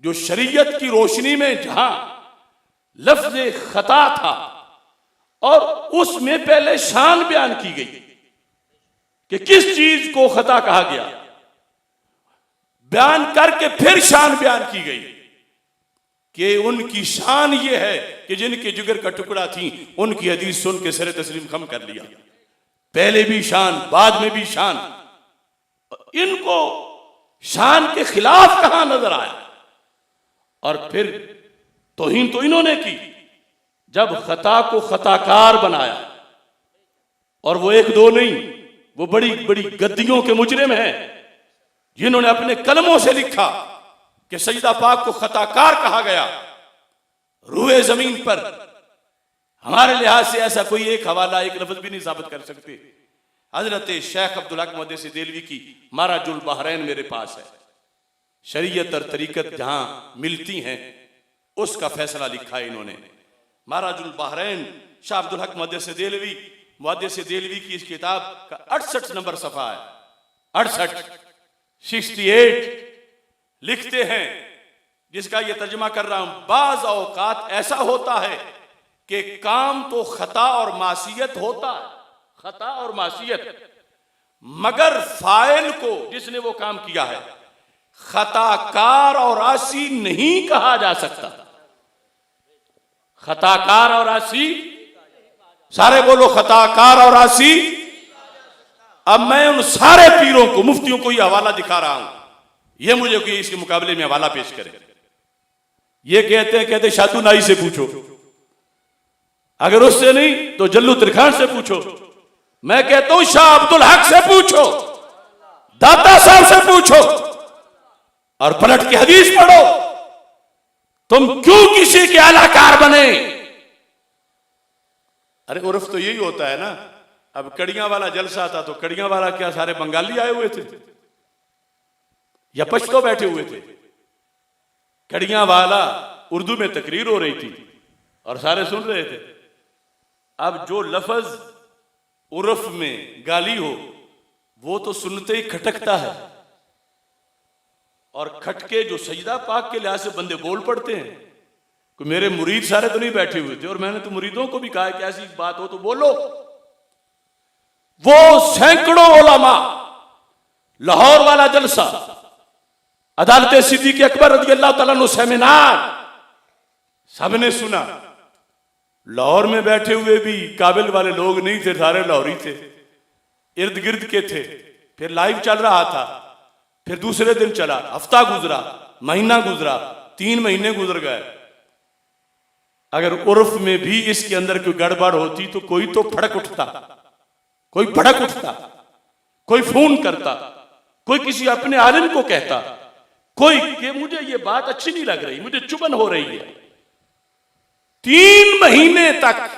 जो शरीयत की रोशनी में जहां लफ्ज खता था और उसमें पहले शान बयान की गई कि किस चीज को खता कहा गया, बयान करके फिर शान बयान की गई कि उनकी शान ये है कि जिनके जिगर का टुकड़ा थी उनकी हदीस सुन के सर तस्लीम खम कर लिया। पहले भी शान, बाद में भी शान। इनको शान के खिलाफ कहां नजर आया? और फिर तौहीन तो इन्होंने की जब खता को खताकार बनाया, और वो एक दो नहीं, वो बड़ी बड़ी गद्दियों के मुजरिम हैं जिन्होंने अपने कलमों से लिखा कि सजदा पाक को खताकार कहा गया। रूए जमीन पर हमारे लिहाज से ऐसा कोई एक हवाला, एक लफ्ज भी नहीं साबित कर सकते। हजरत शेख अब्दुल हक मुहद्दिस देलवी की माराजुल बहरैन मेरे पास है, शरीयत और तरीकत जहां मिलती हैं उसका फैसला लिखा है इन्होंने। माराजुल बहरैन शाह अब्दुल हक मुहद्दिस देलवी की इस किताब का 68 नंबर सफा है, 68 लिखते हैं, जिसका ये तर्जुमा कर रहा हूं। बाज़ औकात ऐसा होता है कि काम तो खता और मासियत होता है, खता और मासियत, मगर फाइल को जिसने वो काम किया है खताकार और आसी नहीं कहा जा सकता। खताकार और आसी, सारे बोलो खताकार और आसी। अब मैं उन सारे पीरों को, मुफ्तियों को ये हवाला दिखा रहा हूं, ये मुझे कोई इसके मुकाबले में हवाला पेश करे। ये कहते शादू नाई से पूछो, अगर उससे नहीं तो जल्लू त्रिखान से पूछो। मैं कहता हूं शाह अब्दुल हक से पूछो, दाता साहब से पूछो, और पलट के हदीस पढ़ो। तुम क्यों किसी के आलाकार बने? अरे उर्फ तो यही होता है ना। अब कड़ियां वाला जलसा था तो कड़ियां वाला क्या सारे बंगाली आए हुए थे या पश्तो बैठे हुए थे? कड़ियां वाला उर्दू में तकरीर हो रही थी और सारे सुन रहे थे। अब जो लफ्ज उर्फ में गाली हो वो तो सुनते ही खटकता है, और खटके जो सजदा पाक के लिहाज से बंदे बोल पड़ते हैं। कि मेरे मुरीद सारे तो नहीं बैठे हुए थे, और मैंने तो मुरीदों को भी कहा कि ऐसी बात हो तो बोलो। वो सैकड़ों उलमा, लाहौर वाला जलसा, अदालत सिद्दीक़ अकबर रज़ियल्लाहु ताला अन्हु सेमिनार, सबने सुना। लाहौर में बैठे हुए भी काबिल वाले लोग नहीं थे, सारे लाहौरी थे, इर्द गिर्द के थे। फिर लाइव चल रहा था, फिर दूसरे दिन चला, हफ्ता गुजरा, महीना गुजरा, 3 महीने गुजर गए। अगर उर्फ में भी इसके अंदर कोई गड़बड़ होती तो कोई तो फड़क उठता, कोई भड़क उठता, कोई फोन करता, कोई किसी अपने आलिम को कहता, कोई कि मुझे ये बात अच्छी नहीं लग रही, मुझे चुभन हो रही है। 3 महीने तक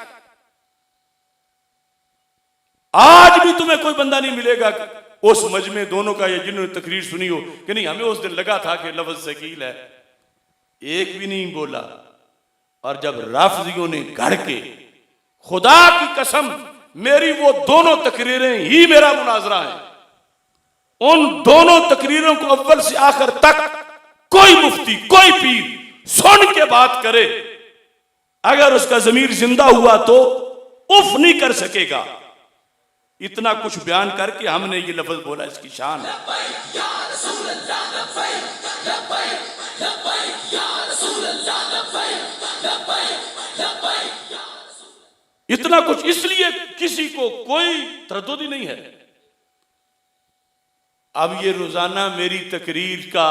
आज भी तुम्हें कोई बंदा नहीं मिलेगा उस मजमे दोनों का, या जिन्होंने तकरीर सुनी हो कि नहीं हमें उस दिन लगा था कि लफ्ज सकील है, एक भी नहीं बोला। और जब राफजियों ने गढ़ के, खुदा की कसम मेरी वो दोनों तकरीरें ही मेरा मुनाजरा है, उन दोनों तकरीरों को अव्वल से आखिर तक कोई मुफ्ती कोई पीर सुन के बात करे, अगर उसका ज़मीर जिंदा हुआ तो उफ नहीं कर सकेगा। इतना कुछ बयान करके हमने ये लफ्ज बोला, इसकी शान है। इतना कुछ इसलिए किसी को कोई तरद्दुद ही नहीं है। अब ये रोजाना मेरी तकरीर का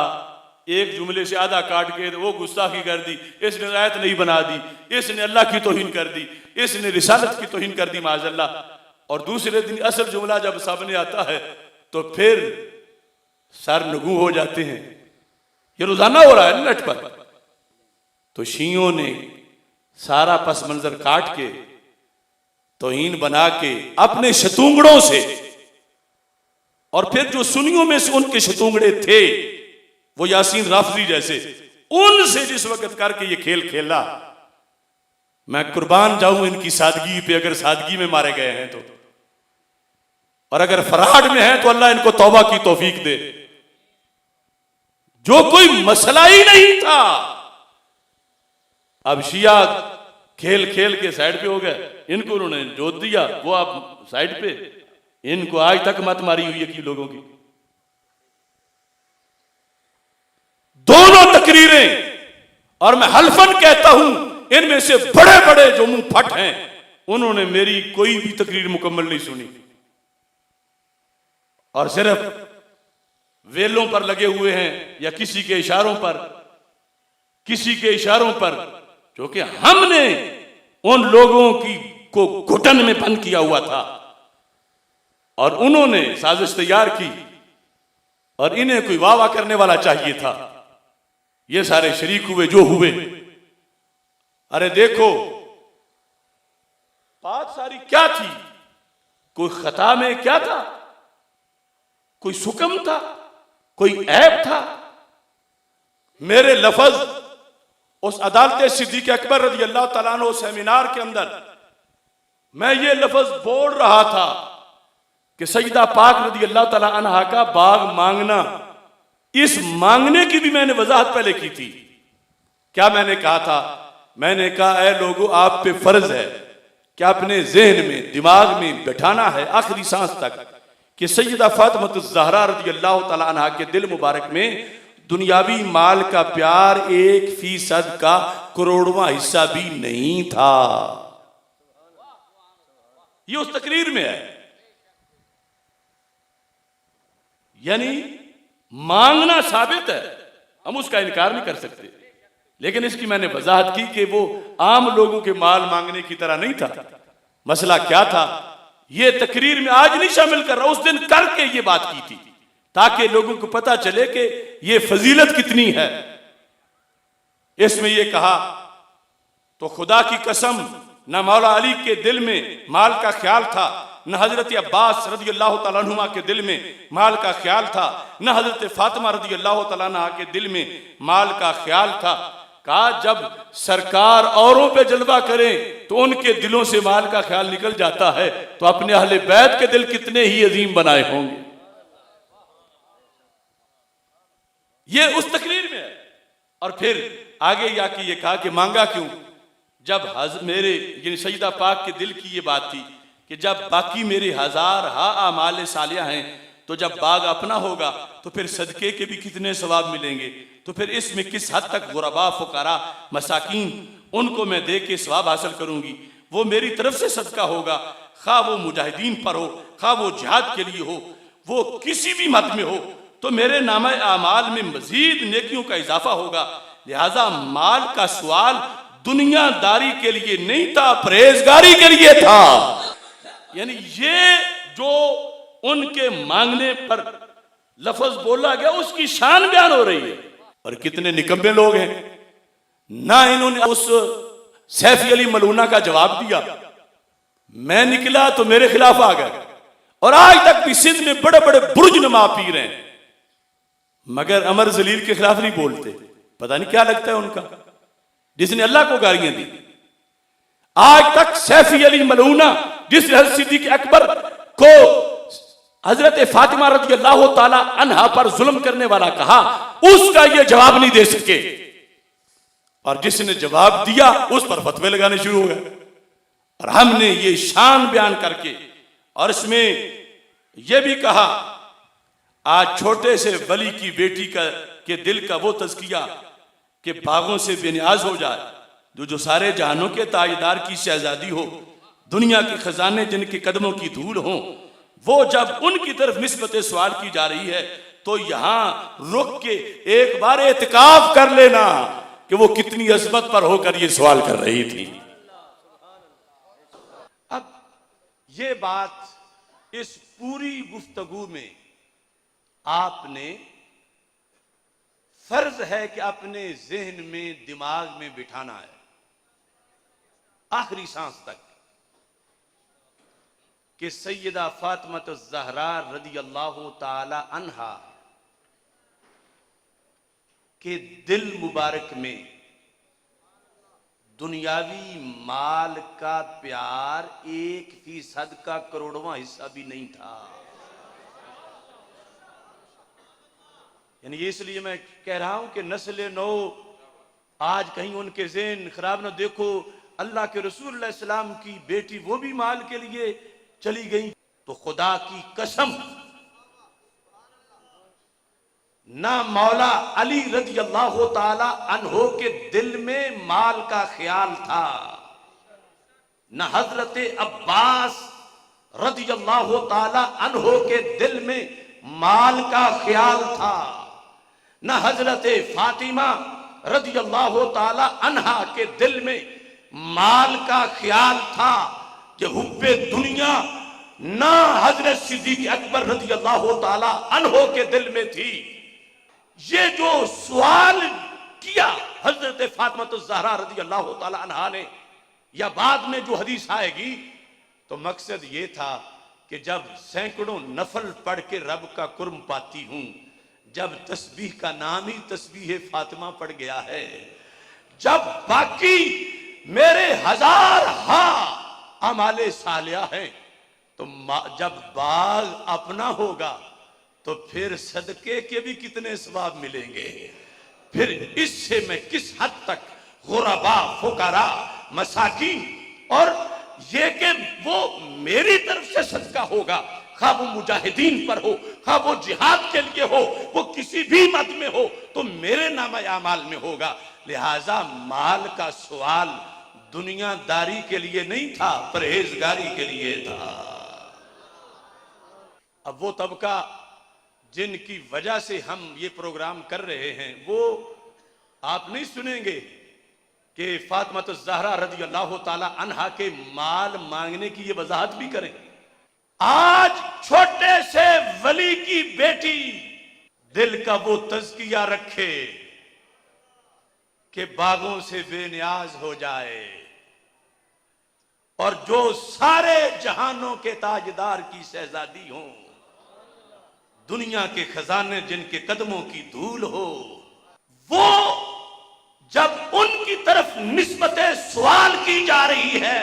एक जुमले से आधा काट के वो गुस्ताखी कर दी, इसने आयत नहीं बना दी, इसने अल्लाह की तौहीन कर दी, इसने रिसालत की तौहीन कर दी माज़अल्लाह। और दूसरे दिन असल जुमला जब सामने आता है तो फिर सर नगू हो जाते हैं। ये रोजाना हो रहा है नेट पर। तो शियों ने सारा पस मंजर काट के तौहीन बना के अपने शतूंगड़ों से, और फिर जो सुन्नियों में से उनके शतूंगड़े थे वो यासीन राफजी जैसे, उनसे जिस वक्त करके ये खेल खेला, मैं कुर्बान जाऊं इनकी सादगी पे, अगर सादगी में मारे गए हैं तो, और अगर फराड में है तो अल्लाह इनको तौबा की तौफीक दे। जो कोई मसला ही नहीं था, अब शिया खेल खेल के साइड पे हो गए, इनको उन्होंने जोत दिया, वो आप साइड पे। इनको आज तक मत मारी हुई है कि लोगों की। दोनों तकरीरें, और मैं हल्फन कहता हूं इनमें से बड़े बड़े जो मुंह फट हैं उन्होंने मेरी कोई भी तकरीर मुकम्मल नहीं सुनी, और सिर्फ वेलों पर लगे हुए हैं या किसी के इशारों पर, जो कि हमने उन लोगों की को घुटन में बंद किया हुआ था, और उन्होंने साजिश तैयार की, और इन्हें कोई वाह वाह करने वाला चाहिए था। ये सारे शरीक हुए जो हुए। अरे देखो बात सारी क्या थी, कोई खता में क्या था, कोई सुकम था, कोई ऐब था। मेरे लफज उस अदालत सिद्दीक़ अकबर रज़ी अल्लाह तआला अन्हु सेमिनार के अंदर मैं ये लफज बोल रहा था कि सैयदा पाक रज़ी अल्लाह तआला अन्हा का बाग मांगना, इस मांगने की भी मैंने वजाहत पहले की थी। क्या मैंने कहा था? मैंने कहा ऐ लोगों, आप पे फर्ज है कि अपने जहन में दिमाग में बैठाना है आखिरी सांस तक कि सैयदा फातिमातुज़ ज़हरा रज़ी अल्लाह तआला अन्हा के दिल मुबारक में दुनियावी माल का प्यार 1% का करोड़वां हिस्सा भी नहीं था। ये उस तकरीर में है। यानी मांगना साबित है, हम उसका इनकार नहीं कर सकते, लेकिन इसकी मैंने वजाहत की कि वो आम लोगों के माल मांगने की तरह नहीं था। मसला क्या था ये तकरीर में आज नहीं शामिल कर रहा, उस दिन करके ये बात की थी ताकि लोगों को पता चले कि ये फजीलत कितनी है। इसमें ये कहा तो खुदा की कसम न मौला अली के दिल में माल का ख्याल था, न हजरत अब्बास रज़ी अल्लाह तआला अन्हुमा के दिल में माल का ख्याल था, न हजरत फातिमा रज़ी अल्लाह तआला अन्हा के दिल में माल का ख्याल था। कहा जब सरकार औरों पे जलवा करें तो उनके दिलों से माल का ख्याल निकल जाता है, तो अपने अहले बैत के दिल कितने ही अजीम बनाए होंगे। ये उस तकरीर में है। और फिर आगे जाके ये कहा कि मांगा क्यों, जब मेरे यानी सईदा पाक के दिल की ये बात थी कि जब बाकी मेरे 1000 आमाल सालिया हैं तो जब बाग अपना होगा तो फिर सदके के भी कितने सवाब मिलेंगे, तो फिर इसमें किस हद तक गुरबा फुकारा मसाकीन उनको मैं दे के सवाब हासिल करूंगी। वो मेरी तरफ से सदका होगा, खा वो मुजाहिदीन पर हो, खा वो जिहाद के लिए हो, वो किसी भी मत में हो, तो मेरे नामा आमाल में मजीद नेकियों का इजाफा होगा। लिहाजा माल का सवाल दुनियादारी के लिए नहीं था, परहेजगारी के लिए था। यानी ये जो उनके मांगने पर लफ्ज बोला गया उसकी शान बयान हो रही है। और कितने निकम्मे लोग हैं, ना इन्होंने उस सैफी अली मलूना का जवाब दिया, मैं निकला तो मेरे खिलाफ आ गए, और आज तक भी सिंध में बड़े बड़े बुर्ज नमा पीर हैं मगर अमर जलील के खिलाफ नहीं बोलते। पता नहीं क्या लगता है उनका, जिसने अल्लाह को गालियां दी। आज तक सैफी अली मलूना जिसने सिद्दीक़ अकबर को हजरत फातिमा रज़ी अल्लाह ताला अन्हा पर जुल्म करने वाला कहा उसका ये जवाब नहीं दे सके, और जिसने जवाब दिया उस पर फतवे लगाने शुरू हो गए। और हमने ये शान बयान करके और इसमें यह भी कहा, आज छोटे से वली की बेटी का के दिल का वो तज़किया कि बागों से बेनियाज हो जाए, जो सारे जहानों के ताजदार की शहजादी हो, दुनिया के खजाने जिनके कदमों की धूल हो, वो जब उनकी तरफ निस्बत सवाल की जा रही है तो यहां रुक के एक बार एतकाफ कर लेना कि वो कितनी अजमत पर होकर ये सवाल कर रही थी। अब ये बात इस पूरी गुफ्तगू में आपने फर्ज है कि अपने जहन में दिमाग में बिठाना है आखिरी सांस तक कि सैयदा फातिमा ज़हरा रज़ी अल्लाह ताला अन्हा के दिल मुबारक में दुनियावी माल का प्यार 1% का करोड़वां हिस्सा भी नहीं था। यानी इसलिए मैं कह रहा हूं कि नस्ल नौ आज कहीं उनके ज़हन खराब ना देखो, अल्लाह के रसूल अलैहि सलाम की बेटी वो भी माल के लिए चली गई, तो खुदा की कसम ना मौला अली रज़ी अल्लाह ताला अन्हो के दिल में माल का ख्याल था, न हजरत अब्बास रज़ी अल्लाह ताला अन्हो के दिल में माल का ख्याल था, न हजरत फातिमा रज़ी अल्लाह ताला अन्हा के दिल में माल का ख्याल था कि हुब्बे दुनिया ना हजरत सिद्दीक अकबर रज़ी अल्लाह ताला अन्हो के दिल में थी। ये जो सवाल किया हजरत फातिमा ज़हरा रज़ी अल्लाह ताला अन्हा ने, या बाद में जो हदीस आएगी, तो मकसद ये था कि जब सैकड़ों नफल पढ़ के रब का कुर्ब पाती हूं, जब तस्बीह का नाम ही तस्बीह फातिमा पड़ गया है, जब बाकी मेरे हजार अमाले सालिया हैं, तो जब बाग अपना होगा तो फिर सदके के भी कितने सवाब मिलेंगे। फिर इससे मैं किस हद तक गुरबा फुकरा मसाकिन, और ये कि वो मेरी तरफ से सदका होगा, खा वो मुजाहिदीन पर हो, खा वो जिहाद के लिए हो, वो किसी भी मत में हो, तो मेरे नाम आमाल में होगा। लिहाजा माल का सवाल दुनियादारी के लिए नहीं था, परहेजगारी के लिए था। अब वो तबका जिनकी वजह से हम ये प्रोग्राम कर रहे हैं, वो आप नहीं सुनेंगे कि फातिमा ज़हरा रज़ी अल्लाह ताला अन्हा के माल मांगने की ये वजाहत भी करें। आज छोटे से वली की बेटी दिल का वो तज़किया रखे कि बागों से बेनियाज हो जाए, और जो सारे जहानों के ताजदार की शहजादी हो, दुनिया के खजाने जिनके कदमों की धूल हो, वो जब उनकी तरफ निस्बत सवाल की जा रही है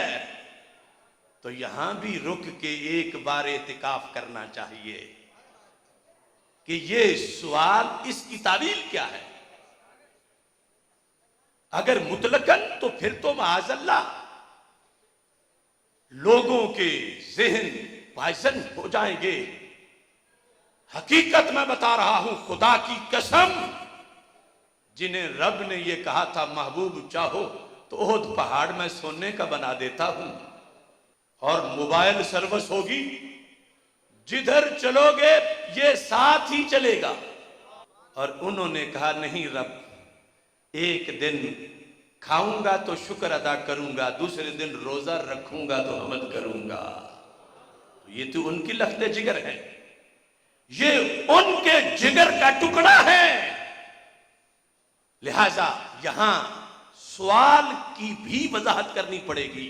तो यहां भी रुक के एक बार एतिकाफ करना चाहिए कि ये सवाल, इसकी तावील क्या है। अगर मुतलकन तो फिर तो माअज़ल्लाह लोगों के ज़हन पायसन हो जाएंगे। हकीकत मैं बता रहा हूं, खुदा की कसम, जिन्हें रब ने यह कहा था महबूब चाहो तो ओहद पहाड़ में सोने का बना देता हूं, और मोबाइल सर्विस होगी, जिधर चलोगे ये साथ ही चलेगा। और उन्होंने कहा नहीं रब, एक दिन खाऊंगा तो शुक्र अदा करूंगा, दूसरे दिन रोजा रखूंगा तो हमद करूंगा। ये तो उनकी लख्ते जिगर है, ये उनके जिगर का टुकड़ा है। लिहाजा यहां सवाल की भी वजाहत करनी पड़ेगी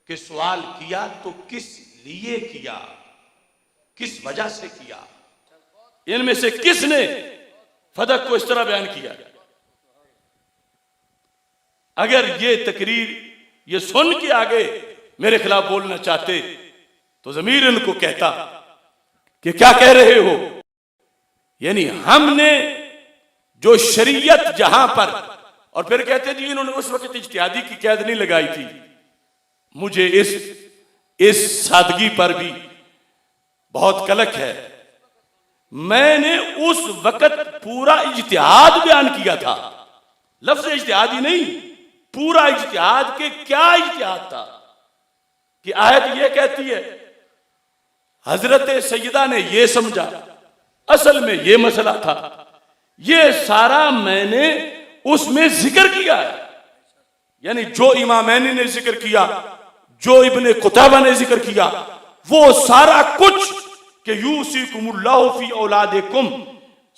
कि सवाल किया तो किस लिए किया, किस वजह से किया, इनमें से किसने फदक को इस तरह बयान किया। अगर ये तकरीर ये सुन के आगे मेरे खिलाफ बोलना चाहते तो ज़मीर इनको कहता कि क्या कह रहे हो। यानी हमने जो शरीयत जहां पर, और फिर कहते जी इन्होंने उस वक्त इज्तिहादी की कैद नहीं लगाई थी। मुझे इस सादगी पर भी बहुत कलक है। मैंने उस वक्त पूरा इज्तिहाद बयान किया था, लफ्ज इज्तिहादी नहीं, पूरा इज्तिहाद के क्या इज्तिहाद था कि आयत ये कहती है, हजरत सैयदा ने ये समझा, असल में ये मसला था। ये सारा मैंने उसमें जिक्र किया है। यानी जो इमामैनी ने जिक्र किया, जो इब्ने कुतैबा ने जिक्र किया, वो सारा कुछ कि यूसिकुमुल्लाहु फी औलादिकुम।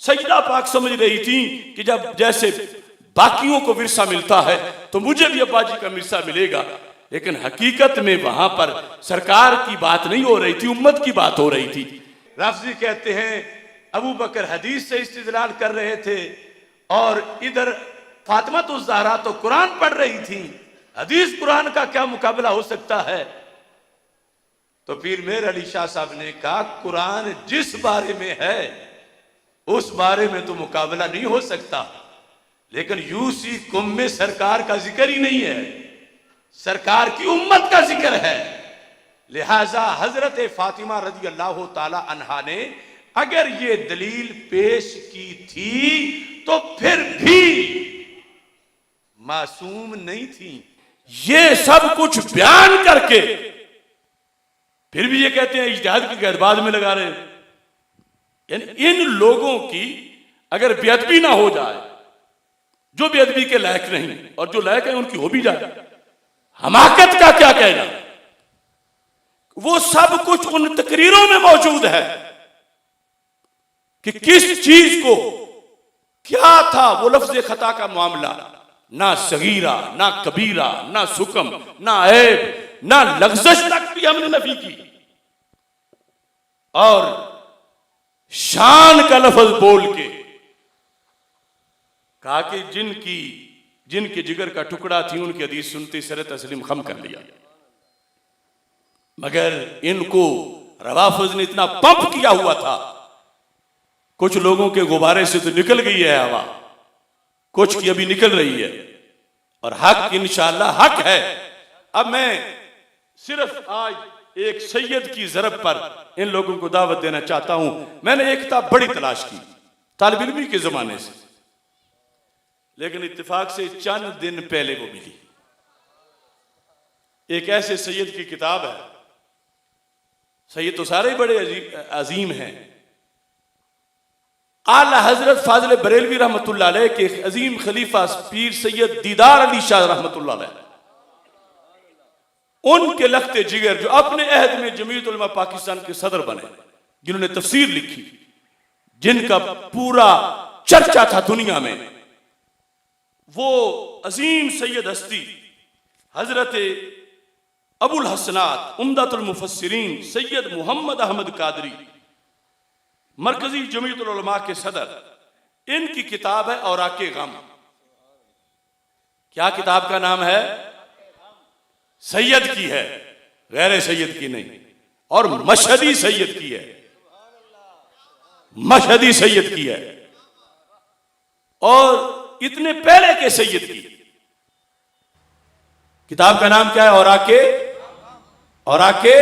सैयदा पाक समझ रही थी कि जब जैसे बाकियों को विरसा मिलता है तो मुझे भी अब्बाजी का विरसा मिलेगा, लेकिन हकीकत में वहां पर सरकार की बात नहीं हो रही थी, उम्मत की बात हो रही थी। राफ़ज़ी कहते हैं अबू बकर हदीस से इस्तिदलाल कर रहे थे और इधर फातिमा तो ज़हरा तो कुरान पढ़ रही थी। हदीस कुरान का क्या मुकाबला हो सकता है। तो पीर मेहर अली शाह साहब ने कहा कुरान जिस बारे में है उस बारे में तो मुकाबला नहीं हो सकता, लेकिन यूसी कुम में सरकार का जिक्र ही नहीं है, सरकार की उम्मत का जिक्र है। लिहाजा हजरत फातिमा रजी अल्लाह ताला अन्हा ने अगर ये दलील पेश की थी तो फिर भी मासूम नहीं थी। ये सब कुछ बयान करके फिर भी ये कहते हैं इज्तिहाद की कैद बाद में लगा रहे हैं। यानी इन लोगों की अगर बेअदबी ना हो जाए, जो बेअदबी के लायक नहीं और जो लायक है उनकी हो भी जाए, हमाकत का क्या कहना। वो सब कुछ उन तकरीरों में मौजूद है कि किस चीज को क्या था। वो लफ्ज़ खता का मामला, ना सगीरा ना कबीरा ना सुकम ना ऐब ना लग़्ज़श तक भी हमने नफी की, और शान का लफ्ज बोल के कहा कि जिनके जिगर का टुकड़ा थी उनकी हदीस सुनते सर तस्लीम खम कर लिया। मगर इनको रवाफिज़ ने इतना पंप किया हुआ था, कुछ लोगों के गुब्बारे से तो निकल गई है हवा, कुछ की अभी निकल रही है, और हक इंशाअल्लाह हक है। अब मैं सिर्फ आज एक सैयद की ज़रब पर इन लोगों को दावत देना चाहता हूं। मैंने एक किताब बड़ी तलाश की तालिब इल्मी के जमाने से, लेकिन इत्तेफाक से चंद दिन पहले वो मिली। एक ऐसे सैयद की किताब है, सैयद तो सारे ही बड़े अजीम हैं, आला हजरत फाजिल बरेलवी रहमतुल्लाह अलैह के अजीम खलीफा पीर सैयद दीदार अली शाह रहमतुल्लाह अलैह, उनके लखते जिगर जो अपने अहद में जमीयत उलमा पाकिस्तान के सदर बने, जिन्होंने तफसीर लिखी, जिनका पूरा चर्चा था दुनिया में, वो अजीम सैयद हस्ती हजरत अबुल हसनात उम्दतुल मुफस्सिरीन सैयद मोहम्मद अहमद कादरी, मरकजी जमीयतुल उलमा के सदर, इनकी किताब है औराके गम। क्या किताब का नाम है? सैयद की है, गैर सैयद की नहीं, और मशहदी सैयद की है, मशहदी सैयद की है, और इतने पहले के सैयद की। किताब का नाम क्या है? औराके औराके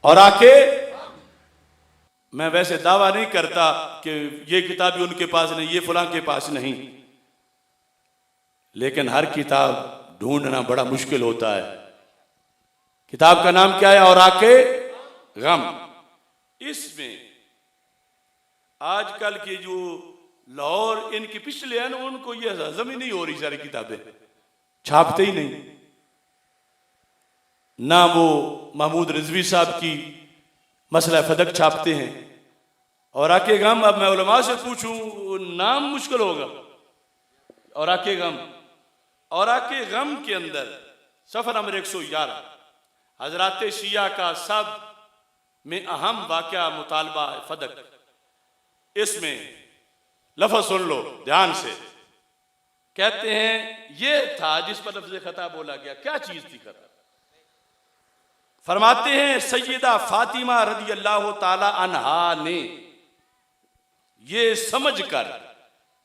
औराके। मैं वैसे दावा नहीं करता कि ये किताब भी उनके पास नहीं, ये फलां के पास नहीं, लेकिन हर किताब ढूंढना बड़ा मुश्किल होता है। किताब का नाम क्या है? औराके गम। इसमें आजकल के जो लाहौर इनके पिछले हैं ना, उनको ये हजम ही नहीं हो रही, सारी किताबें छापते ही नहीं। ना वो महमूद रिजवी साहब की मसला फदक छापते हैं। औराके गम, अब मैं उलमा से पूछूं नाम मुश्किल होगा। औराके गम, औराके गम के अंदर सफर नंबर 111 हजरात शिया का सब में अहम वाक़या मुतालबा फदक। इसमें लफ्ज़ सुन लो ध्यान से। कहते हैं ये था जिस पर लफ्ज़ खता बोला गया। क्या चीज थी खता? फरमाते हैं सैयदा फातिमा रदी अल्लाह ताला अन्हा ने ये समझकर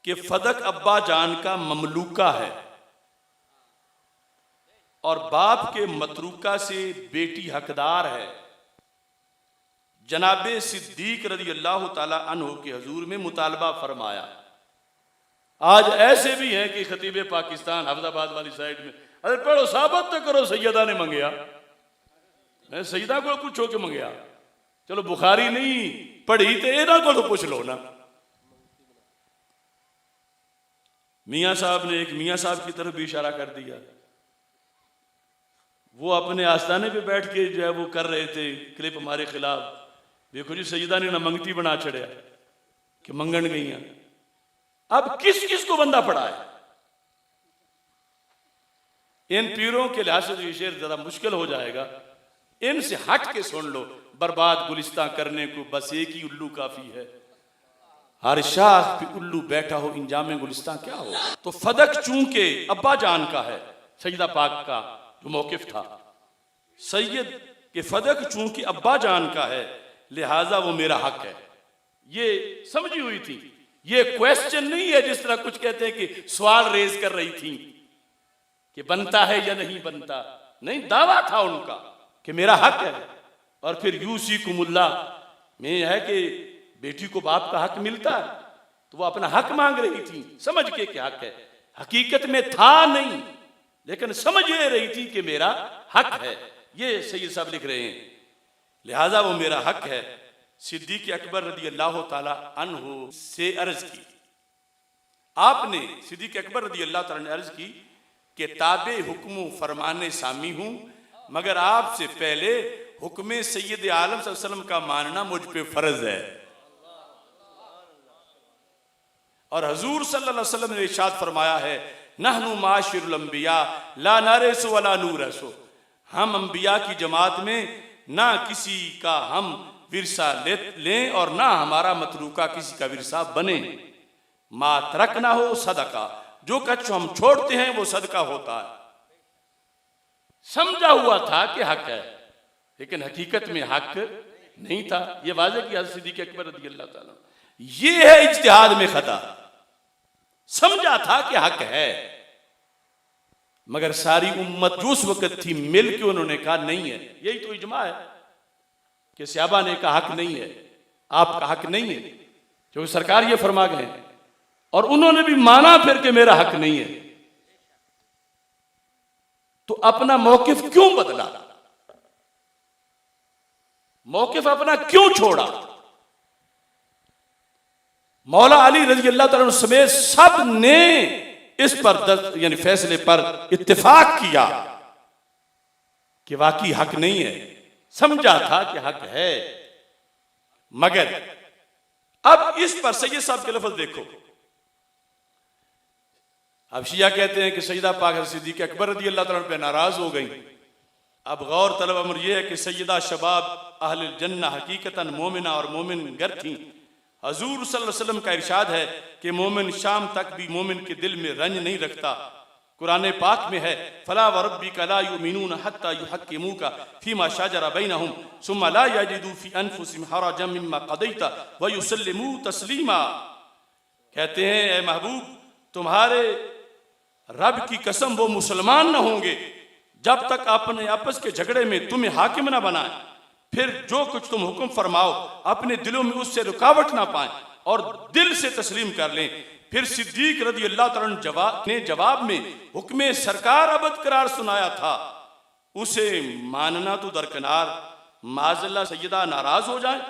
कि फदक अब्बा जान का ममलूका है और बाप के मतरूका से बेटी हकदार है, जनाबे सिद्दीक रदी अल्लाह ताला अन्हु के हुजूर में मुतालबा फरमाया। आज ऐसे भी हैं कि खतीब पाकिस्तान हफ्जाबाद वाली साइड में, अरे पढ़ो साबित तो करो सैयदा ने मंगया, सैयदा को पूछो कि मंगया, चलो बुखारी नहीं पढ़ी तो इन्हों को तो पूछ लो ना। मियाँ साहब ने एक मियाँ साहब की तरफ भी इशारा कर दिया, वो अपने आस्थाने पे बैठ के जो है वो कर रहे थे क्लिप हमारे खिलाफ, देखो जी सैयदा ने ना मंगती बना छड़िया कि मंगन गई हैं। अब किस किस को बंदा पड़ा है? इन पीरों के लिहाज से तो ये शेर ज्यादा मुश्किल हो जाएगा, इनसे हट के सुन लो। बर्बाद गुलिस्तां करने को बस एक ही उल्लू काफी है, हर शाख पे उल्लू बैठा हो इंजामे गुलिस्तां क्या हो। तो फदक चूंकि अब्बा जान का है, सैयदा पाक का जो मौकिफ था, सैयद के फदक चूंकि अब्बा जान का है लिहाजा वो मेरा हक है, ये समझी हुई थी। ये क्वेश्चन नहीं है जिस तरह कुछ कहते हैं कि सवाल रेज कर रही थी कि बनता है या नहीं बनता, नहीं, दावा था उनका कि मेरा हक है। और फिर यूसी कुमुल्ला में है कि बेटी को बाप का हक मिलता है, तो वो अपना हक मांग रही थी समझ के कि हक है, हकीकत में था नहीं लेकिन समझ ये रही थी कि मेरा हक है। ये सैयद साहब लिख रहे हैं, लिहाजा वो मेरा हक है। सिद्दीक अकबर रदी अल्लाह ताला अन्हु से अर्ज की, आपने सिद्दीक अकबर रदी अल्लाह ताला ने अर्ज की कि ताबे हुक्म फरमाने सामी हूं, मगर आपसे पहले हुक्म सैयद आलम सल्लल्लाहु अलैहि वसल्लम का मानना मुझ पे फर्ज है। और हुजूर सल्लल्लाहु अलैहि वसल्लम ने इरशाद फरमाया है, नहनु माशिरुल अंबिया ला नरिसु वला नूरसु, हम अंबिया की जमात में ना किसी का हम विरसा लें और ना हमारा मतरूका किसी का विरसा बने। मा तरक ना हो सदका, जो कच्छ हम छोड़ते हैं वो सदका होता है। समझा हुआ था कि हक है लेकिन हकीकत में हक नहीं था। ये वाज़ेह की हज़रत सिद्दीक़ अकबर रज़ी अल्लाह ताला, ये है इज्तिहाद में खता। समझा था कि हक है मगर सारी उम्मत जो उस वक्त थी मिल के उन्होंने कहा नहीं है। यही तो इजमा है कि सहाबा ने कहा हक नहीं है, आपका हक नहीं है, क्योंकि सरकार ये फरमा गए और उन्होंने भी माना फिर कि मेरा हक नहीं है। तो अपना मौकिफ क्यों बदला, मौकिफ अपना क्यों छोड़ा? मौला अली रज़ी अल्लाह तआला समेत सब ने इस पर यानी फैसले पर इत्तेफाक किया कि वाकई हक नहीं है। समझा था कि हक है मगर अब इस पर सैयद साहब के लफ्ज देखो। अब शिया कहते हैं कि सैयदा पाक सिद्दीक़ अकबर रज़ी अल्लाह तआला पे नाराज हो गई। अब गौर तलब अमर यह है कि सैयदा शबाब अहल जन्ना हकीकतन मोमिना और मोमिन गर थी। हजूर सल्लल्लाहु अलैहि वसल्लम का इरशाद है कि मोमिन शाम तक भी मोमिन के दिल में रंज नहीं रखता। कुरान पाक में है, फला व रब्बिका ला युमिनून हत्ता युहक्किमूका फीमा शजरा बैनहुम सुम्मा ला यजिदू फी अनफुसिहिम हरजम मिम्मा क़दैता व युसल्लिमू तस्लीमा। कहते हैं ए महबूब, तुम्हारे रब की कसम वो मुसलमान न होंगे जब तक अपने आपस के झगड़े में तुम्हें हाकिम न बनाए, फिर जो कुछ तुम हुक्म फरमाओ अपने दिलों में उससे रुकावट ना पाए और दिल से तस्लीम कर लें। फिर सिद्दीक रज़ी अल्लाह तआला ने जवाब में हुक्म सरकार अबद करार सुनाया था, उसे मानना तो दरकिनार, माज़ल्ला सैयदा नाराज हो जाए,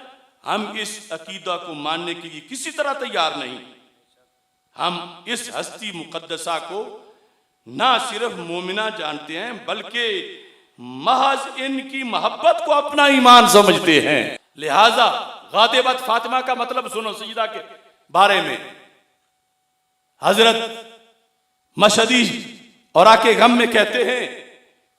हम इस अकीदा को मानने के लिए किसी तरह तैयार नहीं। हम इस हस्ती मुकद्दसा को ना सिर्फ मोमिना जानते हैं बल्कि महज इनकी मोहब्बत को अपना ईमान समझते हैं। लिहाजा गादिबत फातिमा का मतलब सुनो। सैयदा के बारे में हजरत मशदी और आके गम में कहते हैं,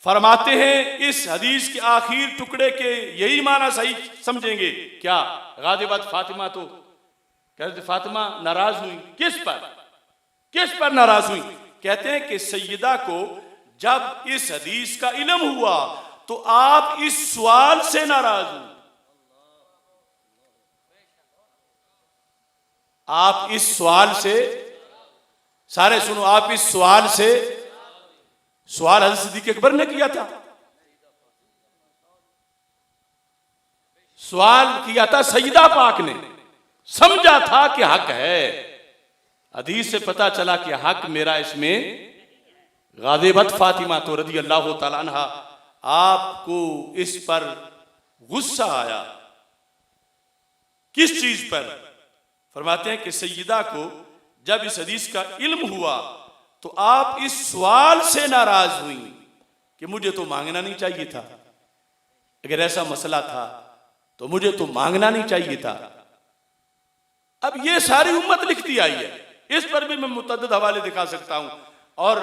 फरमाते हैं इस हदीस के आखिर टुकड़े के यही माना सही समझेंगे क्या? गादिबत फातिमा, तो कहते फातिमा नाराज हुई किस पर नाराज हुई? कहते हैं कि सैयदा को जब इस हदीस का इल्म हुआ तो आप इस सवाल से नाराज हो, आप इस सवाल से, सारे सुनो, आप इस सवाल से, सवाल हज़रत सिद्दीक़ अकबर ने किया था, सवाल किया था सैयदा पाक ने, समझा था कि हक है। हदीस से पता चला कि हक मेरा इसमें, गाज़िबत फातिमा तो रज़ी अल्लाह तआला अन्हा, आपको इस पर गुस्सा आया। किस चीज पर? फरमाते हैं कि सैयदा को जब इस हदीस का इल्म हुआ तो आप इस सवाल से नाराज हुई कि मुझे तो मांगना नहीं चाहिए था, अगर ऐसा मसला था तो मुझे तो मांगना नहीं चाहिए था। अब ये सारी उम्मत लिखती आई है, इस पर भी मैं मुतअद्दिद हवाले दिखा सकता हूं, और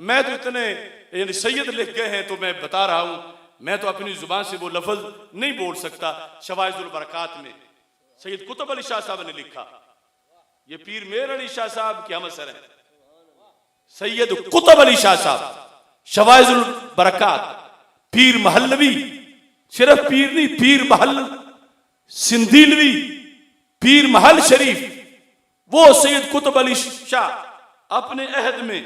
मैं तो इतने यानी सैयद लिख गए हैं तो मैं बता रहा हूं, मैं तो अपनी जुबान से वो लफ्ज नहीं बोल सकता। शवाइजुल बरकात में सैयद कुतुब अली शाह साहब ने लिखा, ये पीर मेहर अली शाह साहब के हम असर हैं, सैयद कुतुब अली शाह साहब, शवाइजुल बरकात, पीर महलवी, सिर्फ पीर नहीं, पीर महल सिंधीलवी, पीर महल शरीफ, वो सैयद कुतुब अली शाह अपने अहद में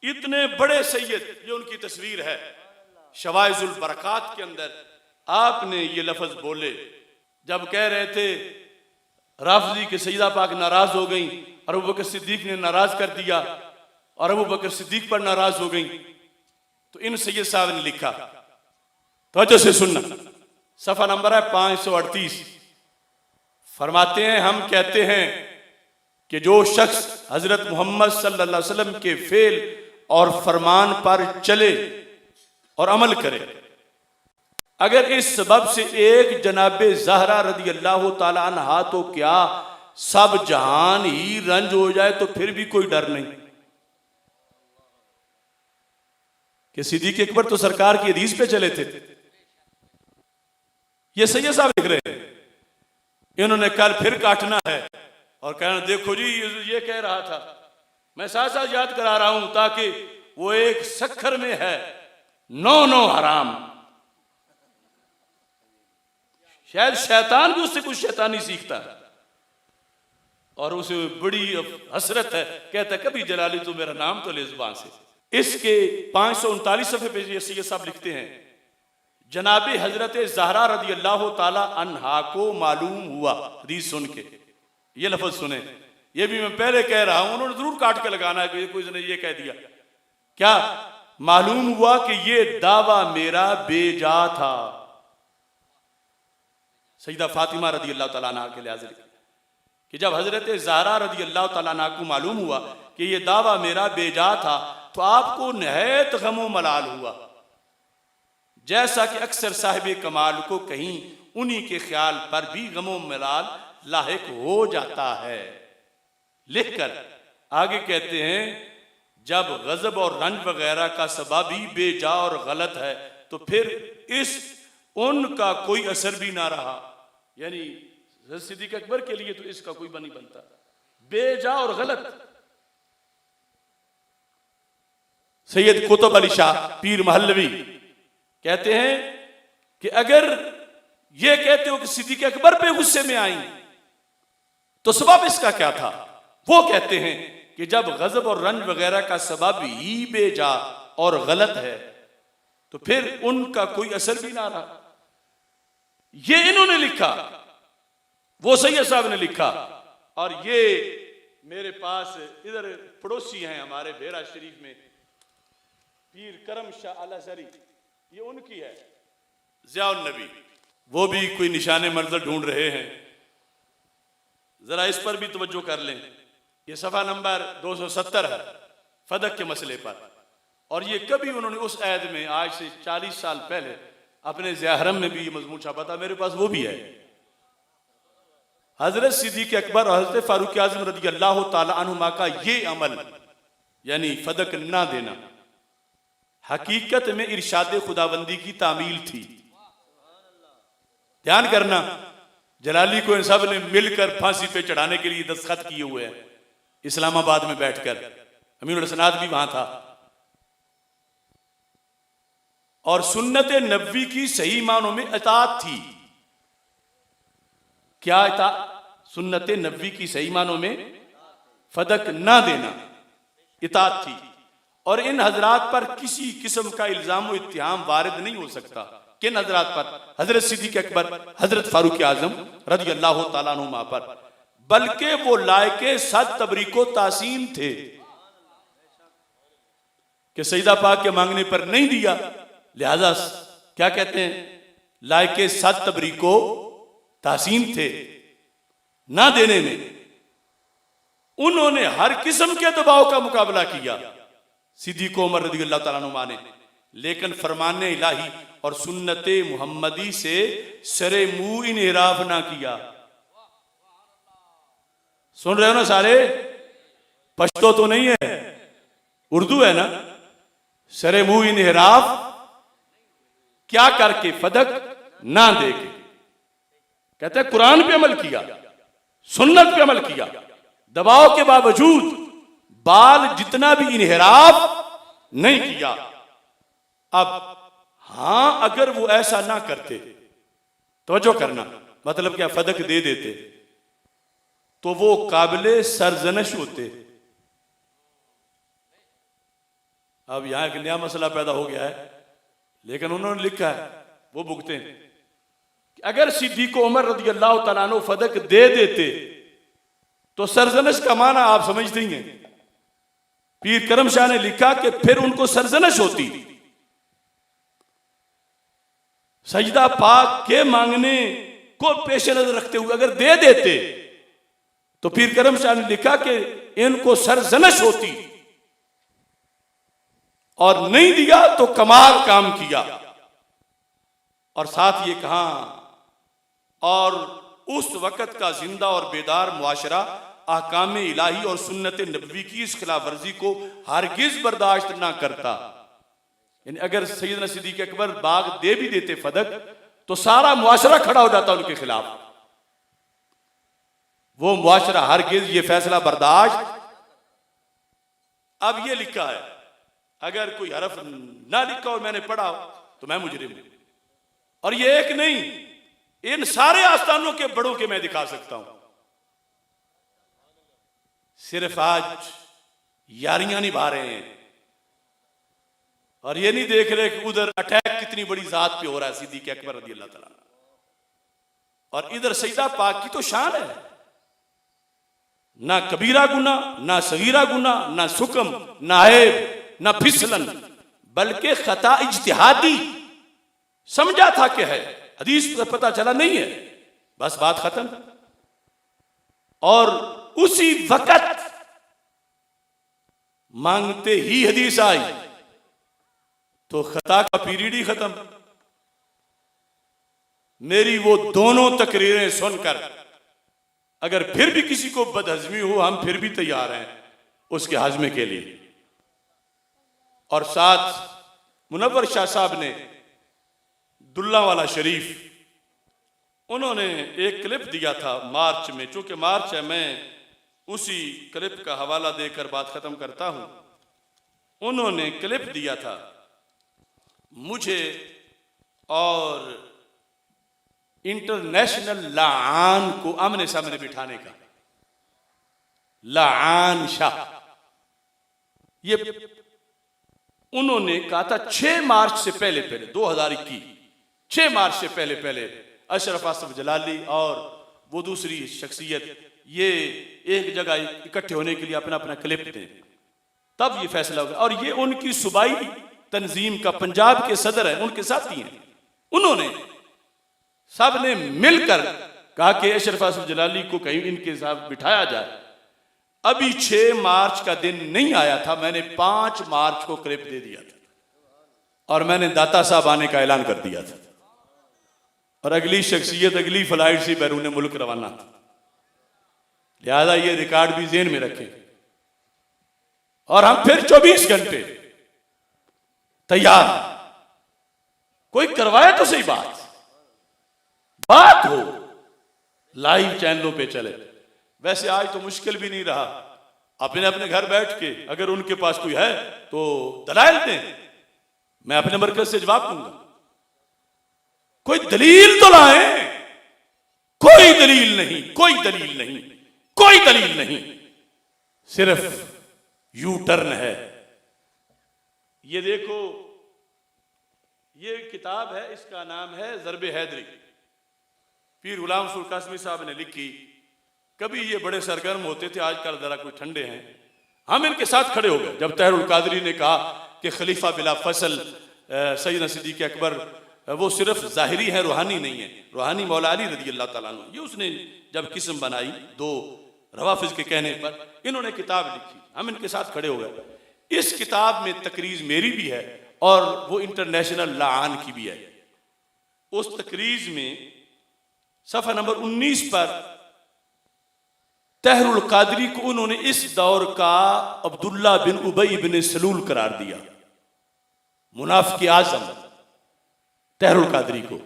इतने बड़े सैयद, ये उनकी तस्वीर है शवाइजुल बरकात के अंदर, आपने ये लफ्ज बोले जब कह रहे थे राफजी के सैयदा पाक नाराज हो गई और अबू बकर सिद्दीक ने नाराज कर दिया और अबू बकर सिद्दीक पर नाराज हो गई, तो इन सैयद साहब ने लिखा, तवज्जो से सुनना, सफा नंबर है 538। फरमाते हैं हम कहते हैं कि जो शख्स हजरत मोहम्मद सल्लल्लाहु अलैहि वसल्लम के फेल और फरमान पर चले और अमल करे, अगर इस सबब से एक जनाबे ज़हरा रदी अल्लाह ताला अन्हा तो क्या सब जहान ही रंज हो जाए तो फिर भी कोई डर नहीं। कि सिद्दीक़ अकबर तो सरकार की हदीस पे चले थे, ये सैयद साहब लिख रहे हैं, इन्होंने कल फिर काटना है और कहना देखो जी ये कह रहा था। मैं साथ साथ याद करा रहा हूं ताकि वो एक सखर में है 9 हराम, शायद शैतान भी उससे कुछ शैतानी सीखता है और उसे बड़ी हसरत है, कहता कभी जलाली तो मेरा नाम तो ले जुबान से। इसके 539 सफ़े पे ये सैयद साहब लिखते हैं, जनाबे हजरत ज़हरा रदी अल्लाह ताला अन्हा को मालूम हुआ, हदीस सुन के, ये लफ्ज सुने, ये भी मैं पहले कह रहा हूं, उन्होंने जरूर काट के लगाना है कि कोई ने ये कह दिया, क्या मालूम हुआ कि ये दावा मेरा बेजा था। सैयदा फातिमा रदी अल्लाह ताला अन्हा के लिहाज कि जब हजरत ज़हरा रदी अल्लाह ताला अन्हा को मालूम हुआ कि ये दावा मेरा बेजा था तो आपको निहायत गमो मलाल हुआ, जैसा कि अक्सर साहिब कमाल को कहीं उन्हीं के ख्याल पर भी गमो मलाल लाहिक हो जाता है। लिखकर आगे कहते हैं, जब गजब और रंज वगैरह का सबब ही बेजा और गलत है तो फिर इस उनका कोई असर भी ना रहा, यानी सिद्दीक़ अकबर के लिए तो इसका कोई बनी बनता, बेजा और गलत। सैयद कुतुब अली शाह पीर महलवी कहते हैं कि अगर ये कहते हो कि सिद्दीक़ अकबर पे गुस्से में आई तो सबब इसका क्या था? वो कहते हैं कि जब गजब और रंज वगैरह का सबब ही बेजा और गलत है तो फिर उनका कोई असर भी ना रहा। ये इन्होंने लिखा, वो सैयद साहब ने लिखा, और ये मेरे पास इधर पड़ोसी हैं हमारे बेरा शरीफ में, पीर करम शाह अल-अज़हरी, ये उनकी है ज़ियाउन नबी, वो भी कोई निशाने मंजिल ढूंढ रहे हैं, जरा इस पर भी तवज्जो कर लें। ये सफ़ा नंबर 270 है फदक के मसले पर, और ये कभी उन्होंने उस ऐद में आज से 40 साल पहले अपने ज़ियाहरम में भी ये मजमून छापा था, मेरे पास वो भी है। हजरत सिद्दीक़ अकबर और हजरत फारूक आज़म रज़ी अल्लाह ताला अन्हुमा का ये अमल यानी फदक ना देना हकीकत में इरशाद खुदाबंदी की तामील थी। ध्यान करना, जलाली को इन सब ने मिलकर फांसी पे चढ़ाने के लिए दस्तखत किए हुए हैं इस्लामाबाद में बैठकर, अमीरुल हसनात भी वहां था, और सुन्नत नबवी की सही मानों में इताअत थी। क्या इताअत? सुन्नत नबवी की सही मानों में फदक ना देना इताअत थी। और इन हजरात पर किसी किस्म का इल्जाम व इत्तिहाम वारिद नहीं हो सकता। किन हजरात पर? हजरत सिद्दीक अकबर, हजरत फारूक आजम रज़ी अल्लाह तआला अन्हुमा पर। बल्कि वो लायके सद तबरीको तासीम थे कि सईदा पाक के मांगने पर नहीं दिया, लिहाजा क्या कहते हैं, लायके सद तबरीको तासीम थे ना देने में। उन्होंने हर किस्म के दबाव का मुकाबला किया सिद्दीक उमर रज़ी अल्लाह तआला अन्हुमा ने, लेकिन फरमाने इलाही और सुन्नते मुहम्मदी से सरे मुंह इनहिराफ ना किया। सुन रहे हो ना सारे? पश्तो तो नहीं है, उर्दू है ना। सरे मुंह इनहिराफ क्या करके? फदक ना दे के। कहते हैं कुरान पे अमल किया, सुन्नत पे अमल किया, दबाव के बावजूद बाल जितना भी इनहिराफ नहीं किया। अब हां, अगर वो ऐसा ना करते, तवज्जो करना, मतलब क्या, फदक दे देते तो वो काबिले सरजनश होते। अब यहां एक नया मसला पैदा हो गया है, लेकिन उन्होंने लिखा है, वो भुगते हैं कि अगर सिद्दीक उमर रज़ी अल्लाह तआला अन्हु फदक दे देते तो सरजनश का माना आप समझते ही हैं। पीर करम शाह ने लिखा कि फिर उनको सरजनश होती। सजदा पाक के मांगने को पेश नजर रखते हुए अगर दे देते तो पीर करम शाह ने लिखा कि इनको सरजनश होती, और नहीं दिया तो कमाल काम किया। और साथ ये कहा, और उस वक्त का जिंदा और बेदार मुआशरा ahकाम इलाही और सुन्नत नबवी की इस खिलाफ वर्जी को हरगिज बर्दाश्त ना करता। यानी अगर सैयदना सिद्दीक अकबर बाग दे भी देते फदक, तो सारा मुआशरा खड़ा हो जाता उनके खिलाफ। वो मुआशरा हरगिज ये फैसला बर्दाश्त। अब ये लिखा है, अगर कोई हरफ ना लिखा और मैंने पढ़ा तो मैं मुजरिम हूं। और ये एक नहीं, इन सारे आस्थानों के बड़ों के मैं दिखा सकता हूं। सिर्फ आज यारियां निभा रहे हैं और ये नहीं देख रहे कि उधर अटैक कितनी बड़ी जात पे हो रहा है, सिद्दीक अकबर रज़ी अल्लाह तआला, और इधर सईदा पाक की तो शान है। ना कबीरा गुना, ना सगीरा गुना, ना सुकम, ना ऐब, ना फिसलन, बल्कि खता इज्तिहादी समझा था कि है, हदीस पर पता चला नहीं है, बस बात खत्म। और उसी वक्त मांगते ही हदीस आई तो खता का पीरियड ही खत्म। मेरी वो दोनों तकरीरें सुनकर अगर फिर भी किसी को बदहजमी हो, हम फिर भी तैयार हैं उसके हजमे के लिए। और साथ मुनव्वर शाह साहब ने दुल्लावाला शरीफ, उन्होंने एक क्लिप दिया था मार्च में, चूंकि मार्च है, मैं उसी क्लिप का हवाला देकर बात खत्म करता हूं। उन्होंने क्लिप दिया था मुझे और इंटरनेशनल लाआन को आमने सामने बिठाने का। लाआन शाह, ये उन्होंने कहा था 6 मार्च से पहले 2021, 6 मार्च से पहले अशरफ आसफ जलाली और वो दूसरी शख्सियत ये एक जगह इकट्ठे होने के लिए अपना अपना क्लिप दें, तब ये फैसला होगा। और ये उनकी सूबाई तंजीम का पंजाब के सदर है, उनके साथी हैं। उन्होंने सब ने मिलकर कहा कि अशरफ आसफ जलाली को कहीं इनके साथ बिठाया जाए। अभी 6 मार्च का दिन नहीं आया था, मैंने 5 मार्च को क्लिप दे दिया था और मैंने दाता साहब आने का ऐलान कर दिया था, और अगली शख्सियत अगली फ्लाइट से बैरून मुल्क रवाना था। लिहाजा ये रिकॉर्ड भी जेहन में रखें। और हम फिर 24 घंटे तैयार, कोई करवाए तो सही बात हो, लाइव चैनलों पे चले। वैसे आज तो मुश्किल भी नहीं रहा, अपने अपने घर बैठ के अगर उनके पास कोई है तो दलाइल दें। मैं अपने मरकज से जवाब दूंगा। कोई दलील तो लाए। कोई दलील नहीं, कोई दलील नहीं, कोई दलील नहीं, सिर्फ यू टर्न है। ये देखो, ये किताब है, इसका नाम है ज़र्ब हैदरी, पीर गुलाम रसूल कासमी साहब ने लिखी। कभी ये बड़े सरगर्म होते थे, आजकल जरा कोई ठंडे हैं। हम इनके साथ खड़े हो गए जब तहरुल कादरी ने कहा कि खलीफा बिला फसल सैयदना सिद्दीक़ अकबर वो सिर्फ ज़ाहिरी है, रूहानी नहीं है। रूहानी मौला अली रज़ी अल्लाह ताला अन्हु, ये उसने जब किस्म बनाई दो रवाफिज के कहने पर, इन्होंने किताब लिखी। हम इनके साथ खड़े हो गए। इस किताब में तकरीज मेरी भी है और वो इंटरनेशनल लाआन की भी है। उस तकरीज में सफ़ा नंबर 19 पर तहरुल कादरी को उन्होंने इस दौर का अब्दुल्ला बिन उबई बिन सलूल करार दिया, मुनाफिक आज़म तहरुल कादरी को।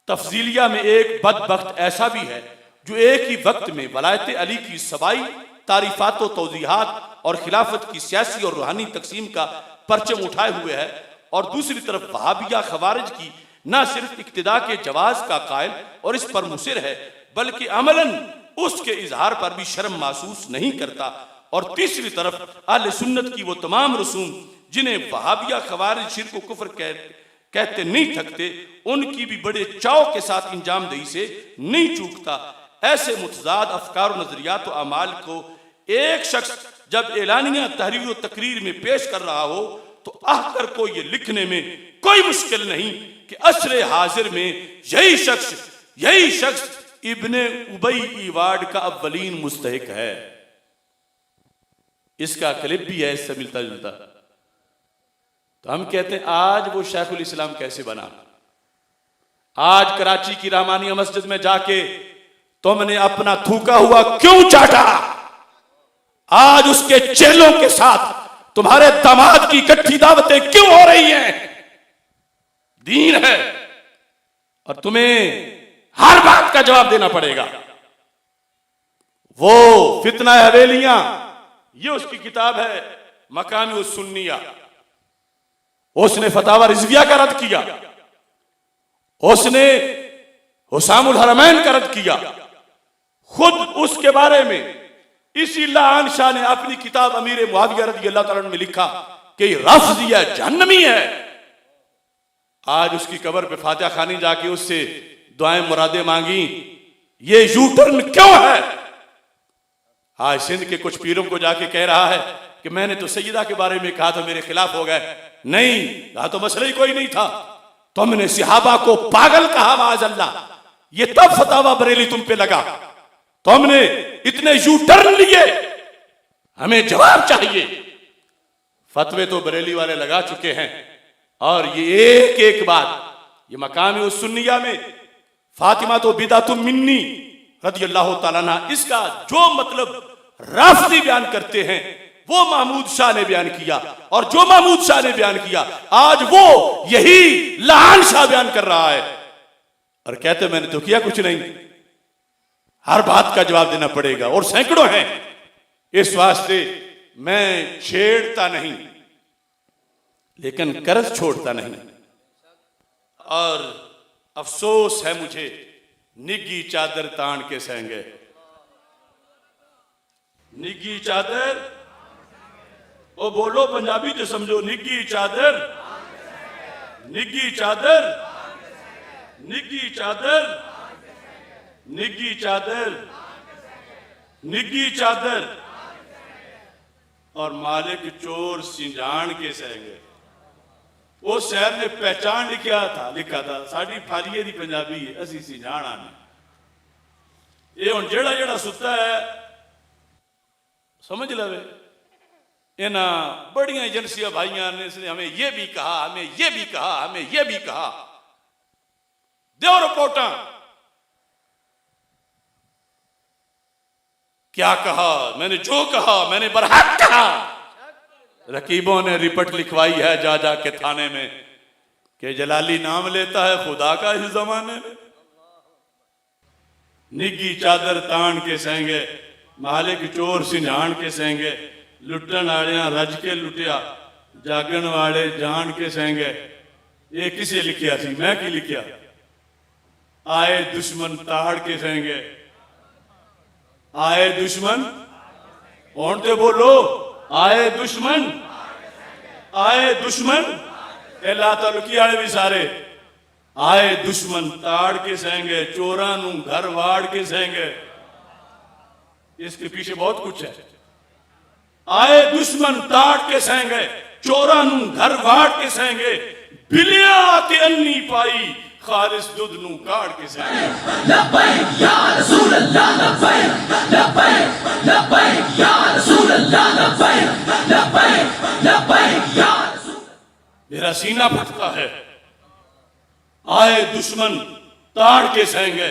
तफजीलिया में एक बदबख्त ऐसा भी है जो एक ही वक्त में वलायत अली की सबाई, तारीफात व तौज़ीहात और खिलाफत की सियासी और रूहानी तकसीम का परचम उठाए हुए है, और दूसरी तरफ वहाबिया खवारिज की न सिर्फ इक्तिदा के जवाज का कायल और इस पर मुसिर है, बल्कि अमलन उसके इजहार पर भी शर्म महसूस नहीं करता। और तीसरी तरफ अहले सुन्नत की वो तमाम रसूम जिन्हें वहाबिया खवारिज शिर्क व कुफ्र कहते नहीं थकते, उनकी भी बड़े चाव के साथ इंजामदही से नहीं चूकता। ऐसे मुतजाद अफकार और नजरियात व अमाल को एक शख्स जब एलानिया तहरीर व तकरीर में पेश कर रहा हो तो आखिर को ये लिखने में कोई मुश्किल नहीं कि असरे हाजिर में यही शख्स इब्ने उबई ईवाड का अव्वलीन मुस्तहिक है। इसका क्लिप भी है इससे मिलता जुलता। तो हम कहते हैं आज वो शेखुल इस्लाम कैसे बना। आज कराची की रहमानिया मस्जिद में जाके तुमने अपना थूका हुआ क्यों चाटा? आज उसके चेलों के साथ तुम्हारे दामाद की इकट्ठी दावतें क्यों हो रही हैं? दीन है और तुम्हें हर बात का जवाब देना पड़ेगा। वो फितना हवेलियां, ये उसकी किताब है मकामी सुन्निया। उसने फतावा रिजविया का रद्द किया, उसने हुसामुल हरमैन का रद्द किया। खुद उसके बारे में इसी लान शाह ने अपनी किताब अमीर मुआविया रज़ी अल्लाह तआला में लिखा कि रफ़्ज़िया जहन्नमी है। आज उसकी कब्र पे फातिहा खानी जाके उससे दुआएं मुरादें मांगी। ये यू टर्न क्यों है? आज सिंध के कुछ पीरों को जाके कह रहा है कि मैंने तो सैयदा के बारे में कहा तो मेरे खिलाफ हो गए। नहीं, कहा तो मसला ही कोई नहीं था। तुमने सिहाबा को पागल कहा, माअज़ल्लाह। ये तब फतावा बरेली तुम पे लगा। तुमने इतने यू टर्न लिए, हमें जवाब चाहिए। फतवे तो बरेली वाले लगा चुके हैं और ये एक एक बात, ये मकामी उस सुन्निया में फातिमा तो बिदातुम मिन्नी रज़ी अल्लाह तआला अन्हा, इसका जो मतलब राफ़ज़ी बयान करते हैं वो महमूद शाह ने बयान किया, और जो महमूद शाह ने बयान किया आज वो यही लान शाह बयान कर रहा है और कहते मैंने तो किया कुछ नहीं। हर बात का जवाब देना पड़ेगा और सैकड़ों हैं। इस वास्ते मैं छेड़ता नहीं लेकिन कर्ज छोड़ता नहीं। और अफसोस है मुझे निगी चादर तान के सेंगे, निगी चादर, ओ बोलो पंजाबी जो समझो, निगी चादर, निगी चादर, निगी चादर, निगी चादर, निगी चादर। और मालिक चोर सिंजान के सेंगे। वो शहर ने पहचान लिखा था साड़ी फालिए दी पंजाबी है, असी सिंजान आने। ये हुण जेड़ा जेड़ा सुता है समझ लवे। इन्हां बड़ियां एजेंसियां भाइयां ने इसने हमें ये भी कहा, हमें ये भी कहा, हमें ये भी कहा। दो रिपोर्टां। क्या कहा? मैंने जो कहा मैंने बरहक कहा। रकीबों ने रिपोर्ट लिखवाई है जा जा के थाने में कि जलाली नाम लेता है खुदा का इस जमाने में। निगी चादर तान के सेंगे, मालिक चोर सिंझान के सेंगे, लुटन आलियां रज के लुटिया, जागण वाले जान के सेंगे, ये किसे लिखिया सी, मैं की लिखिया। आए दुश्मन ताड़ के सेंगे, आए दुश्मन कौन ते बोलो, आए दुश्मन, आए दुश्मन ला तलुकी वाले भी सारे, आए दुश्मन ताड़ के सेंगे, चोरां नू घर वाड़ के सेंगे। इसके पीछे बहुत कुछ है। आए दुश्मन ताड़ के सेंगे, चोरां नू घर वाड़ के सेंगे, बिलियां आके अन्नी पाई, खालिस दुध नू काड़ के सेंगे। लब्बैक या रसूल अल्लाह, लब्बैक लब्बैक लब्बैक या रसूल अल्लाह, लब्बैक लब्बैक लब्बैक या रसूल। मेरा सीना फटता है। आए दुश्मन ताड़ के सेंगे,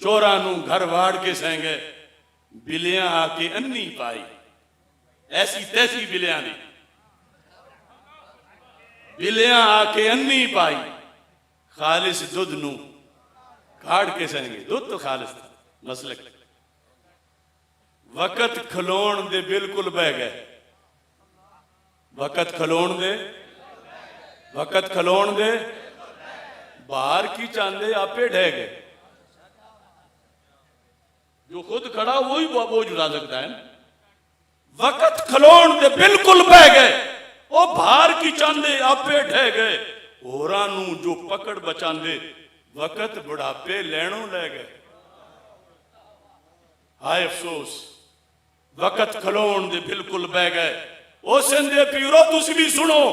चोरां नू घर वाड़ के सेंगे, बिलियां आके अन्नी पाई। ऐसी तैसी बिलियां नहीं, बिलियां आके अन्नी पाई, खालिस दुध नू काड़ के सेंगे। दुध तो खालिस था, मसलक। वक़्त खलोण दे बिल्कुल बह गए, वक़्त खलोण दे, वक़्त खलोण दे, बाहर की चांदे आपे ढह गए। जो खुद खड़ा वही वो जुड़ा सकता है। वक़्त खलोण दे बिल्कुल बह गए, ओ बाहर की चांदे आपे ढह गए। होरां नू जो पकड़ बचांदे, वक़्त बुढ़ापे लैणों ले गए। हाय अफसोस, वक़्त खलोण दे बिल्कुल बह गए। ओ सिंधे पीरो तुसी भी सुनो,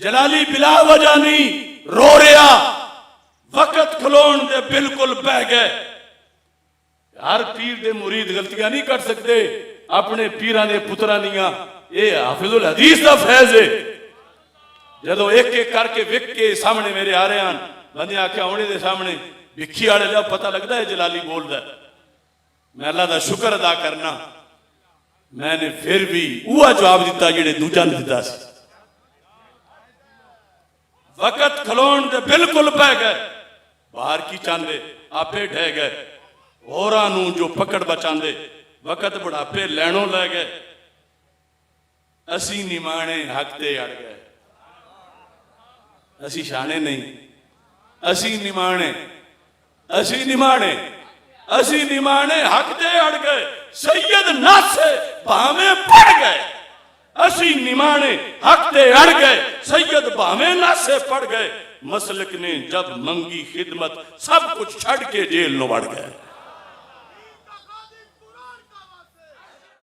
जलाली बिला वजह नहीं रो रहा, वक़्त खलोण दे बिल्कुल बह गए। हर पीर दे मुरीद गलतियां नहीं कर सकते, अपने पीरां दे पुत्रां दियां। ये हाफिजुल हदीस दा फैज है। जदों एक एक करके विक के सामने मेरे आ रहे हैं, बंदे आख्या होने दे सामने भिखी वाले दा पता लगता है जलाली बोलदा है। मैं अल्लाह दा शुक्र अदा करना, मैंने फिर भी वह जवाब दिता जेड़े दूजा ने दिता सी। वक़्त खलोण दे बिल्कुल बह गए, बाहर की चांदे आपे ढह गए। होरां नू जो पकड़ बचांदे, वक़्त बुढ़ापे लैणों लै गए। असी निमाणे हक ते अड़ गए। असी शाने नहीं, असी निमाणे, असी निमाणे, असी निमाणे हक ते अड़ गए। सैयद नासे भावे पड़ गए, असी निमाणे हक ते अड़ गए। सैयद भावे नासे पड़ गए। मसलक ने जब मंगी खिदमत, सब कुछ छड़ के जेल नो बढ़ गए।